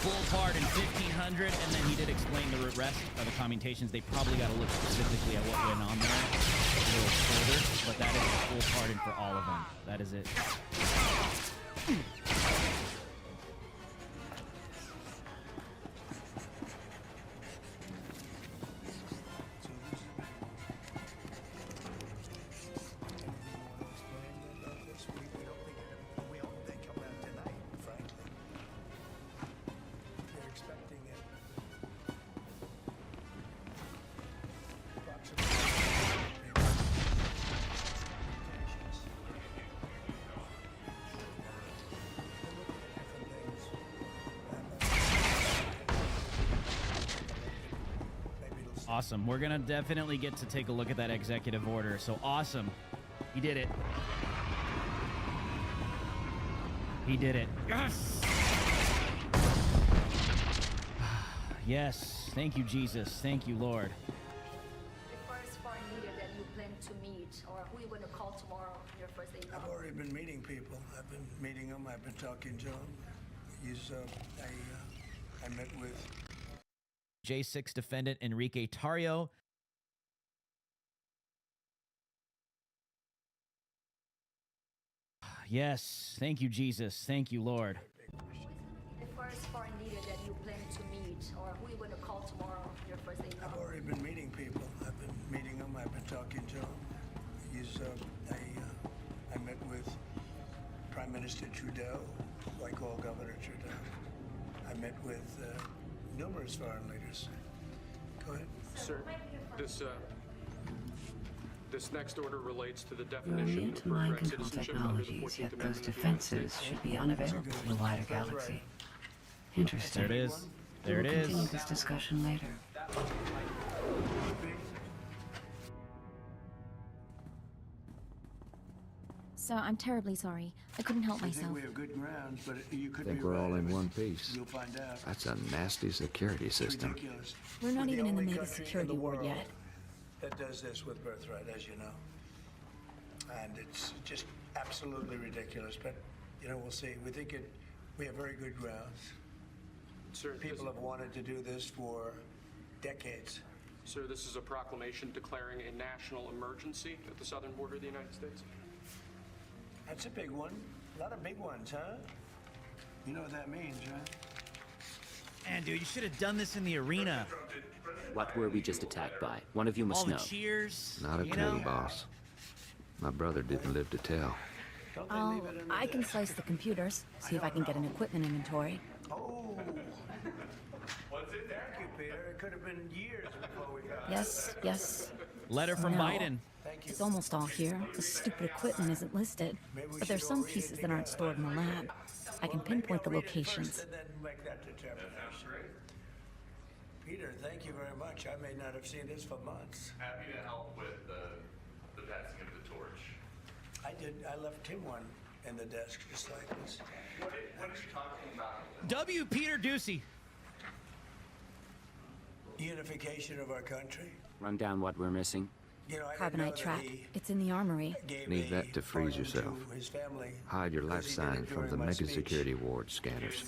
Full part in 1500, and then he did explain the rest of the commutations. They probably got to look specifically at what went on there a little further, but that is a full pardon for all of them. That is it. We hope they come out tonight, frankly. Awesome. We're going to definitely get to take a look at that executive order. So awesome. He did it. He did it. Yes! Yes. Thank you, Jesus. Thank you, Lord. The first foreign leader that you plan to meet, or who you're going to call tomorrow, your first day? I've already been meeting people. I've been meeting them. I've been talking to them. I met with J6 defendant Enrique Tarrio. Yes. Thank you, Jesus. Thank you, Lord. The first foreign leader that you plan to meet, or who you're going to call tomorrow, your first day? I've already been meeting people. I've been meeting them. I've been talking to them. I met with Prime Minister Trudeau, like all Governor Trudeau. I met with numerous foreign leaders. Go ahead. Sir, this next order relates to the You're definition immune of to mind birthright control citizenship under the technologies, 14th yet Amendment those of the United defenses States. should be unavailable to the wider galaxy. Interesting. There it is. There We'll it is. continue this discussion later. So I'm terribly sorry. I couldn't help I think myself. we have good grounds, but you could I think be we're right. all in one piece. You'll find out. That's a nasty security system. Ridiculous. We're not even in the only mega country security in the ward world yet. that does this with birthright, as you know. And it's just absolutely ridiculous. But, we'll see. We have very good grounds. Sir, People have wanted to do this for decades. Sir, this is a proclamation declaring a national emergency at the southern border of the United States. That's a big one. A lot of big ones, huh? You know what that means, right? Man, dude, you should have done this in the arena. What were we just attacked by? One of you must All the know. cheers. Not a clue, boss. My brother didn't live to tell. I can slice the computers, see if I can get an equipment inventory. Oh. What's in there? Thank you, Peter. It could have been years before we got it. Yes. Letter from No. Biden. It's almost all here. The stupid equipment isn't listed. But there's some pieces that aren't stored in the lab. I can pinpoint the locations. And then make that determination. Peter, thank you very much. I may not have seen this for months. Happy to help with the passing of the torch. I did. I left him one in the desk, just like this. What are you talking about? W. Peter Ducey. Unification of our country. Run down what we're missing. Carbonite track. It's in the armory. Need that to freeze yourself. Hide your life sign from the mega security ward scanners.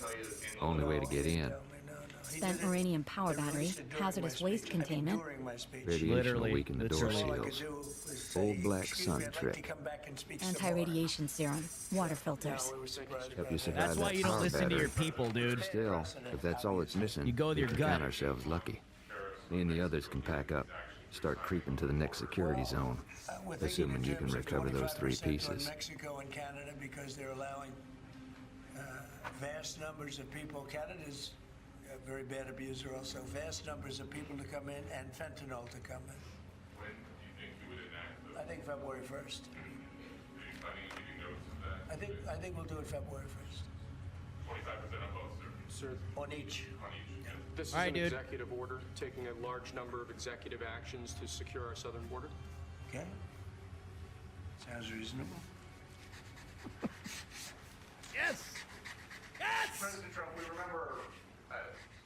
Only way to get in. Spent uranium power battery, hazardous waste containment. Radiation will weaken the door seals. Old black sun trick. Anti-radiation serum, water filters. Help you survive That's why that you don't power listen to your battery. people, dude. Still, if that's all it's missing, You go with we your can gut. count ourselves lucky. Me and the others can pack up, start creeping to the next security zone, assuming you can recover those 3 pieces. Mexico and Canada, because they're allowing vast numbers of people. Canada's a very bad abuser also. Vast numbers of people to come in and fentanyl to come in. When do you think you would enact those? I think February 1st. Are you planning on giving notice of that? I think we'll do it February 1st. 25% on both, sir. Sir, On each. On each. Yes. this is All right, an dude. executive order taking a large number of executive actions to secure our southern border. Okay. Sounds reasonable. Yes. Yes. President Trump, we remember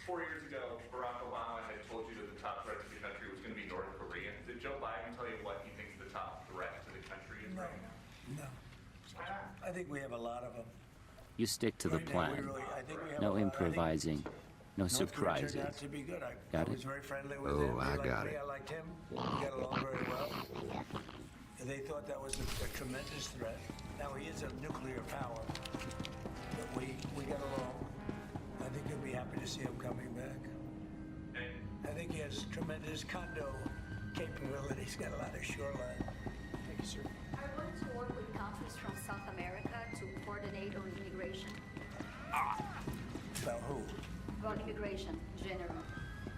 4 years ago, Barack Obama had told you that the top threat to the country was going to be North Korea. Did Joe Biden tell you what he thinks the top threat to the country is right now? No. I think we have a lot of them. You stick to the Right now, plan. I think we have a No lot. I think improvising. No North Korea surprises. turned out to be good. I Got was it? very friendly with Oh, him. He I liked got me. it. I liked him. We got along very well. And they thought that was a tremendous threat. Now he is a nuclear power, but we got along. I think you'll be happy to see him coming back. I think he has tremendous condo capability. He's got a lot of shoreline. Thank you, sir. I want to work with countries from South America to coordinate on immigration. About who? About immigration in general.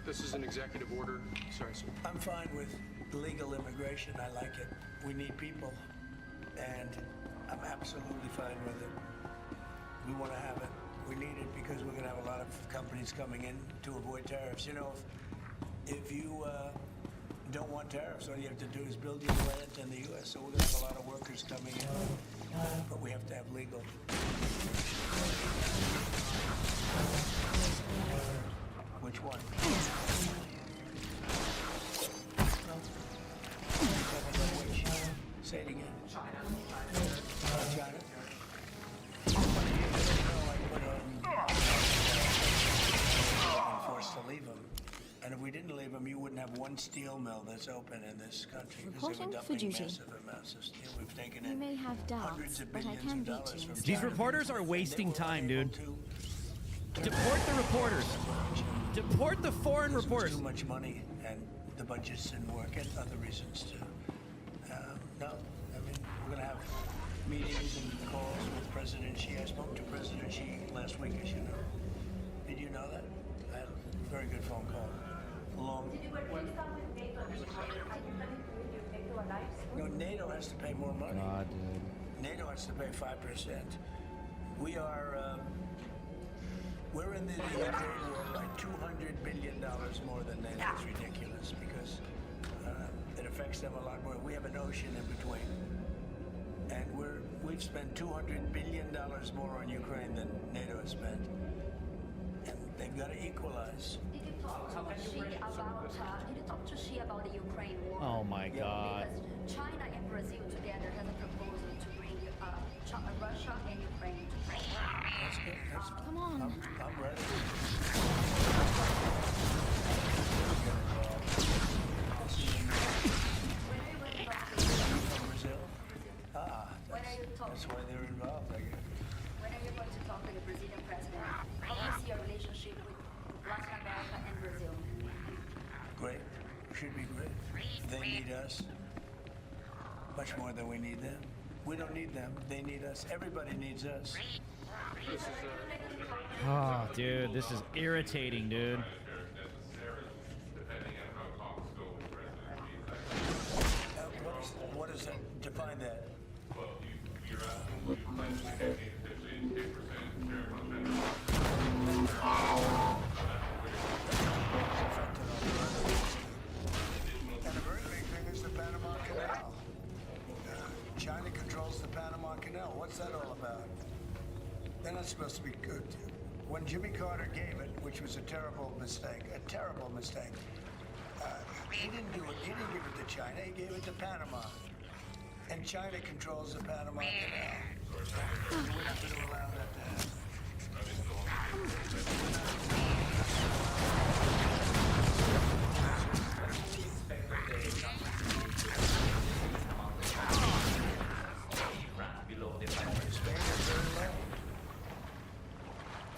This is an executive order. Sorry, sir. I'm fine with legal immigration. I like it. We need people, and I'm absolutely fine with it. We want to have it. We need it because we're going to have a lot of companies coming in to avoid tariffs. You know, if you don't want tariffs. All you have to do is build your plant in the U.S. So we're going to have a lot of workers coming in, but we have to have legal. Which one? Say it again. China. China. Forced to leave them. And if we didn't leave them, you wouldn't have one steel mill that's open in this country. Reporting for duty. Massive amounts of steel. We've taken You in may have doubts, but I can beat you. These reporters are wasting time, dude. Deport the reporters. Deport the foreign reporters. Too much money, and the budgets didn't work, and other reasons too. No, I mean, we're going to have meetings and calls with President Xi. I spoke to President Xi last week, as you know. Did you know that? I had a very good phone call. No, NATO has to pay more money. God, dude. NATO has to pay 5%. We are, we're in the trade war by $200 billion more than NATO. It's ridiculous because it affects them a lot more. We have an ocean in between. And we've spent $200 billion more on Ukraine than NATO has spent. And they've got to equalize. Did you talk to Xi about the Ukraine war? Oh my God. Because China and Brazil together has a proposal to bring Russia and Ukraine together. That's good. Come on. I'm ready. Brazil? That's why they're involved, I guess. When are you going to talk to the Brazilian president? How do you see your relationship with Latin America and Brazil? Great. Should be great. They need us much more than we need them. We don't need them. They need us. Everybody needs us. Oh, dude, this is irritating, dude. What is that? Define that. And a very big thing is the Panama Canal. China controls the Panama Canal. What's that all about? They're not supposed to be good. When Jimmy Carter gave it, which was a terrible mistake, he didn't do it. He didn't give it to China. He gave it to Panama. And China controls the Panama Canal. We're not going to allow that to happen.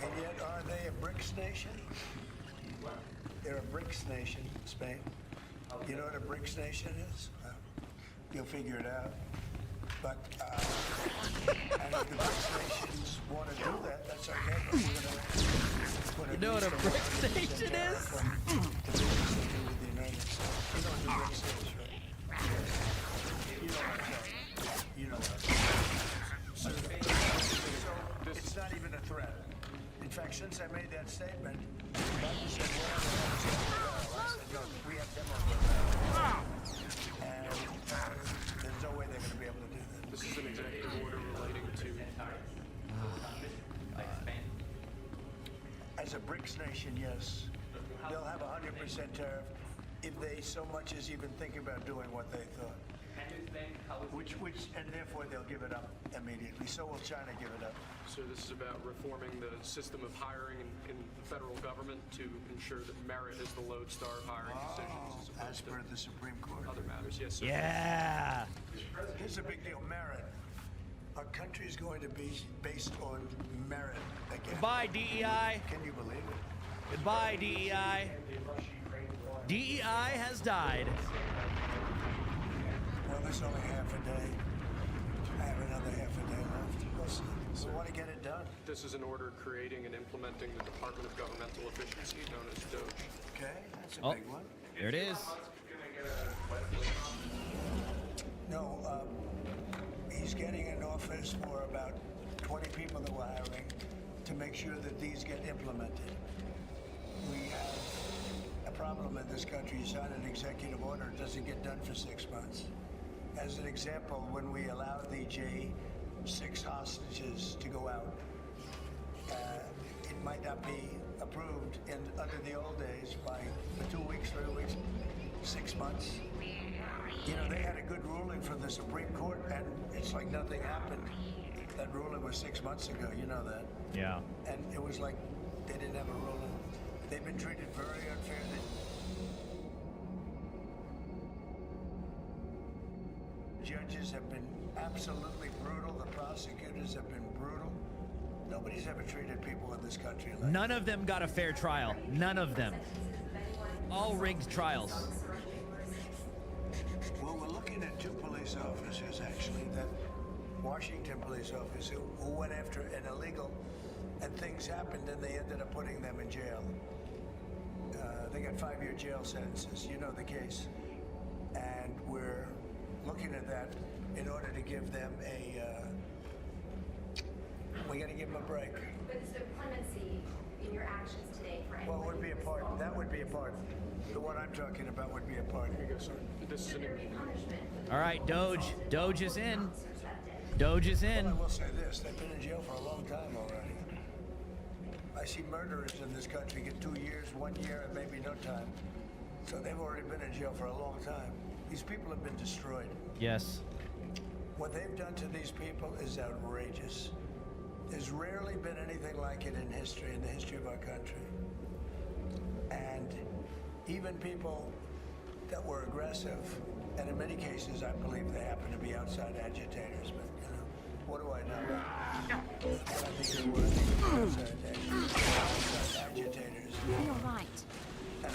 And yet, are they a BRICS nation? They're a BRICS nation, Spain. You know what a BRICS nation is? You'll figure it out. But, and if the BRICS nations want to do that, that's okay. But we're going to put You know what a BRICS nation is? The business they do with the United States. You know what the BRICS is, right? You know what I'm saying. You know what I'm saying. So it's not even a threat. In fact, since I made that statement, Biden said, I said, look, we have demo equipment. And there's no way they're going to be able to do that. This is an executive order relating to... As a BRICS nation, yes. They'll have 100% tariff if they so much as even think about doing what they thought. And therefore they'll give it up immediately. So will China give it up. So this is about reforming the system of hiring in the federal government to ensure that merit is the lodestar of hiring decisions As per the Supreme Court. Other matters, yes, sir. Yeah. Here's a big deal, merit. Our country is going to be based on merit again. Goodbye, DEI. Can you believe it? Goodbye, DEI. DEI has died. Well, there's only half a day. I have another half a day left. We'll see. So we want to get it done. This is an order creating and implementing the Department of Governmental Efficiency, known as DOGE. Okay, that's a big one. There it is. No, he's getting an office for about 20 people that we're hiring to make sure that these get implemented. We have a problem in this country, you sign an executive order, it doesn't get done for 6 months. As an example, when we allowed the J6 hostages to go out, it might not be approved under the old days by 2 weeks, 3 weeks, 6 months. You know, they had a good ruling from the Supreme Court, and it's like nothing happened. That ruling was 6 months ago, you know that. Yeah. And it was like they didn't have a ruling. They've been treated very unfairly. Judges have been absolutely brutal. The prosecutors have been brutal. Nobody's ever treated people in this country like None of them got a fair trial. None of them. All rigged trials. Well, we're looking at 2 police officers, actually, that Washington police officers who went after an illegal, and things happened, and they ended up putting them in jail. They got 5-year jail sentences. You know the case. And we're looking at that in order to give them we got to give them a break. But is there clemency in your actions today for anyone? Well, it would be a part. That would be a part. The one I'm talking about would be a part. Here you go, sir. This is All right, Doge. Doge is in. Doge is in. Well, I will say this. They've been in jail for a long time already. I see murderers in this country get 2 years, 1 year, and maybe no time. So they've already been in jail for a long time. These people have been destroyed. Yes. What they've done to these people is outrageous. There's rarely been anything like it in history, in the history of our country. And even people that were aggressive, and in many cases I believe they happen to be outside agitators, but you know, what do I know? And I think they were outside agitators. You're right. And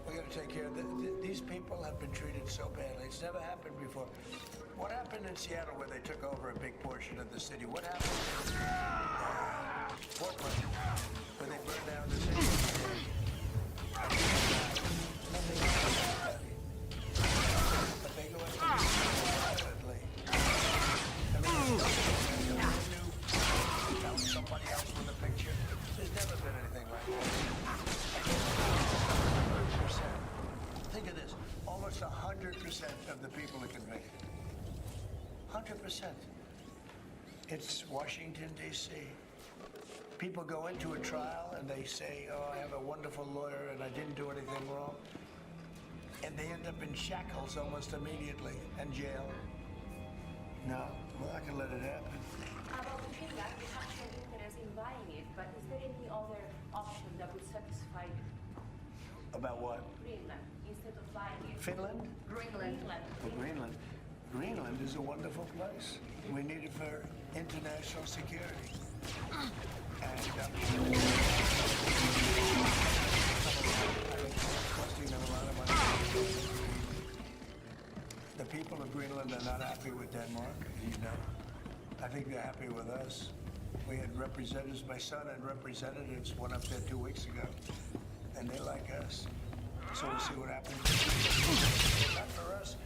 we got to take care of these people have been treated so badly. It's never happened before. What happened in Seattle where they took over a big portion of the city? What happened in Portland where they burned down the city? Nothing happened. But they go after violently. I mean, somebody else with a picture. There's never been anything like that. 100%. Think of this. Almost 100% of the people are convicted. 100%. It's Washington, D.C. People go into a trial and they say, oh, I have a wonderful lawyer and I didn't do anything wrong. And they end up in shackles almost immediately and jail. No, well, I can let it happen. About the feedback, you have some interest in buying it, but is there any other option that would satisfy you? About what? Greenland, instead of buying it. Finland? Greenland. Well, Greenland. Greenland is a wonderful place. We need it for international security. And costing them a lot of money. The people of Greenland are not happy with Denmark, you know. I think they're happy with us. We had representatives, my son had representatives went up there 2 weeks ago, and they like us. So we'll see what happens. Not for us.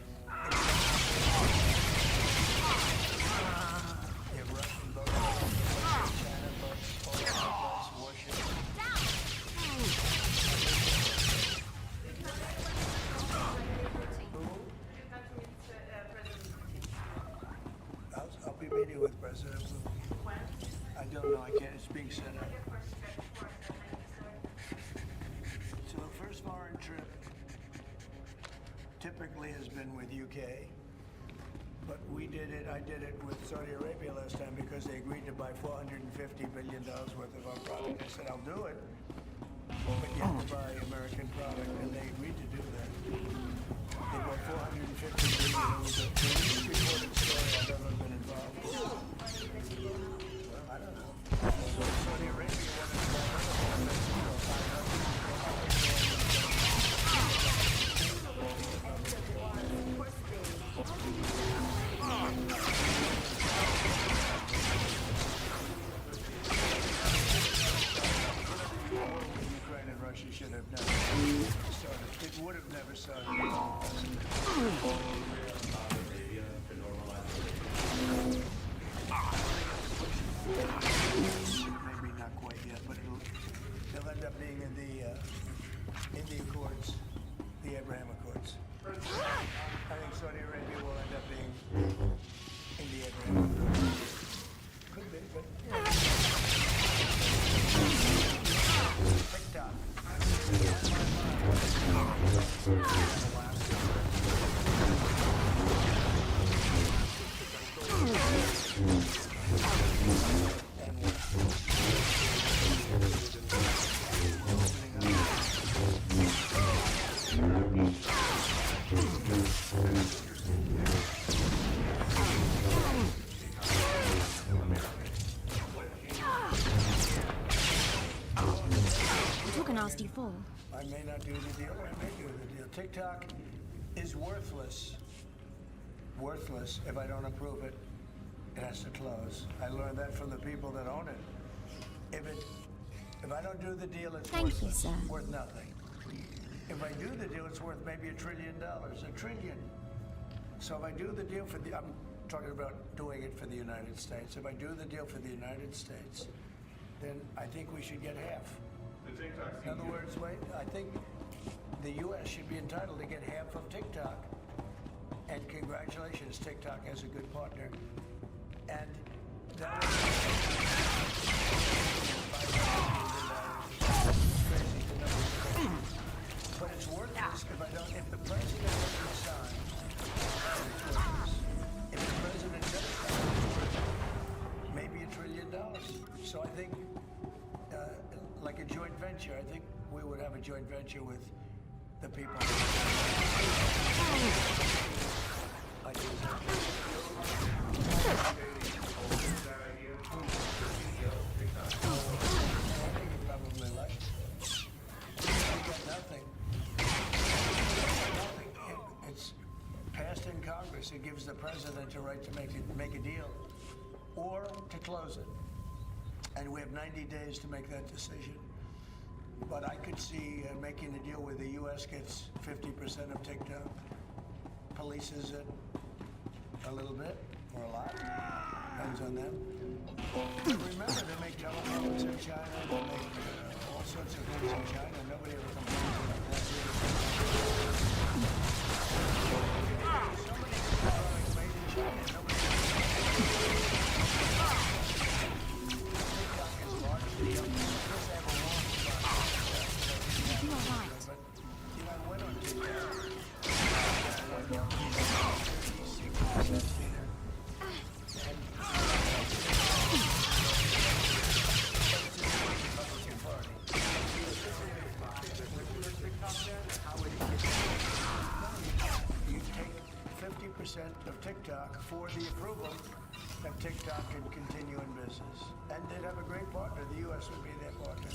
They have Russian boats, China boats, all over the place, warships. I'll be meeting with President Putin. I don't know. I can't. It's being set up. So the first foreign trip typically has been with UK, but I did it with Saudi Arabia last time because they agreed to buy $450 billion worth of our product. I said, I'll do it, but you have to buy American product, and they agreed to do that. They bought $450 billion. It was the least reported story I've ever been involved with. Well, I don't know. Saudi Arabia wanted to buy Ukraine and Russia. Russia should have never started. It would have never started. Maybe not quite yet, but they'll end up being in the Accords, the Abraham Accords. I think Saudi Arabia will end up being in the Abraham Accords. Could be, but TikTok. Took a nasty fall. I may not do the deal, I may do the deal. TikTok is worthless. Worthless if I don't approve it. It has to close. I learned that from the people that own it. If I don't do the deal, it's Thank you, worthless. sir. Worth nothing. If I do the deal, it's worth maybe $1 trillion. $1 trillion. So if I do the deal for I'm talking about doing it for the United States. If I do the deal for the United States, then I think we should get half. In other words, I think the U.S. should be entitled to get half of TikTok. And congratulations, TikTok has a good partner. And that was crazy to know. But it's worthless if the president doesn't sign, it's worthless. If the president does sign, maybe $1 trillion. So I think, like a joint venture, I think we would have a joint venture with the people. I do. Probably like. We got nothing. It's passed in Congress. It gives the president a right to make a deal or to close it. And we have 90 days to make that decision. But I could see making a deal where the U.S. gets 50% of TikTok, polices it a little bit or a lot, depends on them. Remember, they make telephones in China, they make all sorts of things in China. Nobody ever complains about that. So many products made in China, nobody TikTok is largely up. You are right. But, I went on TikTok. You take 50% of TikTok for the approval that TikTok can continue in business. And they'd have a great partner. The U.S. would be their partner.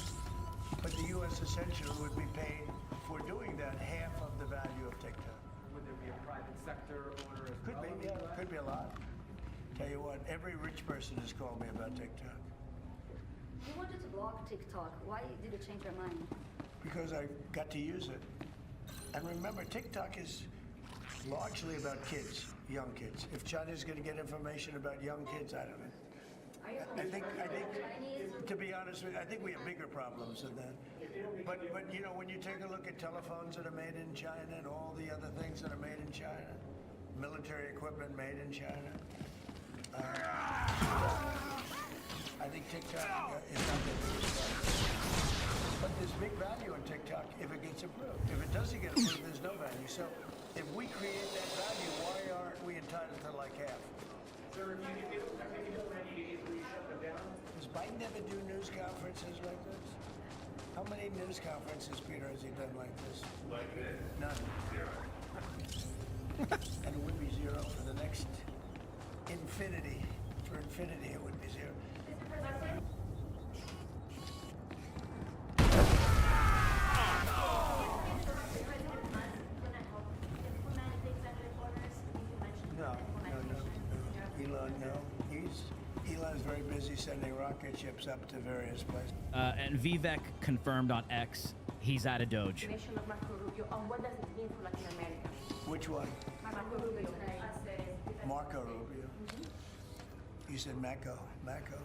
But the U.S. essentially would be paid for doing that half of the value of TikTok. Would there be a private sector owner as Could be, yeah. Could be a lot. Tell you what, every rich person has called me about TikTok. You wanted to block TikTok. Why did you change your mind? Because I got to use it. And remember, TikTok is largely about kids, young kids. If China's going to get information about young kids, I don't know. I think, to be honest with you, I think we have bigger problems than that. But when you take a look at telephones that are made in China and all the other things that are made in China, military equipment made in China, I think TikTok is not the biggest problem. But there's big value in TikTok if it gets approved. If it doesn't get approved, there's no value. So if we create that value, why aren't we entitled to like half? Sir, if you feel 90 days, will you shut them down? Does Biden ever do news conferences like this? How many news conferences, Peter, has he done like this? Like this? None. Zero. And it would be zero for the next infinity. For infinity, it would be zero. No. Elon, no. Elon's very busy sending rocket ships up to various places. And Vivek confirmed on X He's out of Doge. Nation of Marco Rubio, what does it mean for Latin America? Which one? Marco Rubio. Marco Rubio. You said Marco. Marco.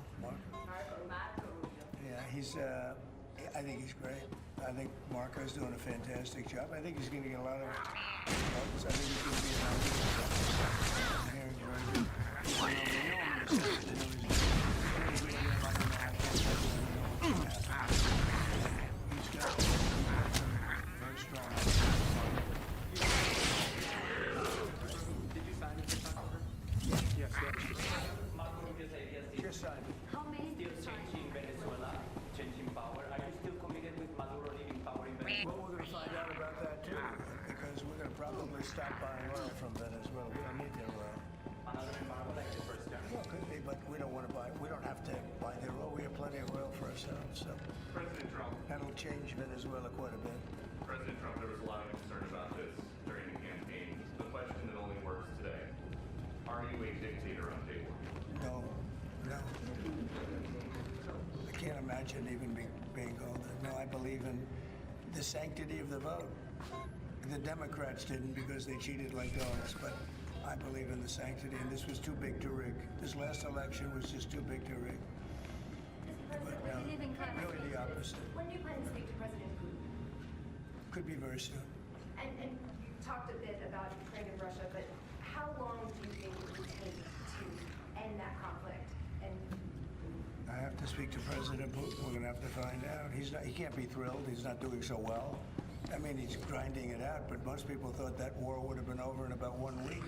Yeah, he's. I think he's great. I think Marco's doing a fantastic job. I think he's going to get a lot of votes. I think he's going to be an idea. Very strong. Did you sign it? Yes. Marco Rubio's ideas Just signed. How many still changing Venezuela, changing power. Are you still committed with Maduro leaving power in Venezuela? Well, we're going to find out about that too, because we're going to probably stop buying oil from Venezuela. We don't need their oil. Another embargo like the first time. Well, could be, but we don't want to buy. We don't have to buy their oil. We have plenty of oil for ourselves, so President Trump. that'll change Venezuela quite a bit. President Trump, there was a lot of concern about this during the campaign. The question that only works today: are you a dictator on day one? No. I can't imagine even being called that. No, I believe in the sanctity of the vote. The Democrats didn't because they cheated like dogs, but I believe in the sanctity, and this was too big to rig. This last election was just too big to rig. But no, really the opposite. When do you plan to speak to President Putin? Could be very soon. And you talked a bit about Ukraine and Russia, but how long do you think it would take to end that conflict? And I have to speak to President Putin. We're going to have to find out. He can't be thrilled. He's not doing so well. I mean, he's grinding it out, but most people thought that war would have been over in about 1 week.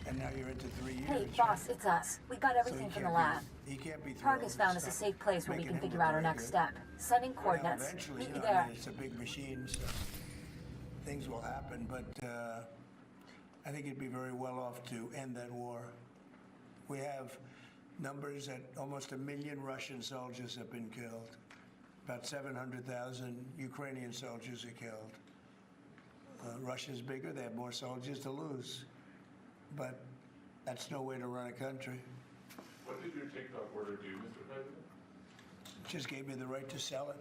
And now you're into 3 years. Hey, boss, it's us. We got everything from the lab. He can't be thrilled. Targ has found us a safe place where we can figure out our next step. Sending coordinates. Eventually, Meet you me know, there. I mean, it's a big machine, so things will happen. But I think it'd be very well off to end that war. We have numbers that almost 1 million Russian soldiers have been killed. About 700,000 Ukrainian soldiers are killed. Russia's bigger. They have more soldiers to lose. But that's no way to run a country. What did your TikTok order do, Mr. President? Just gave me the right to sell it.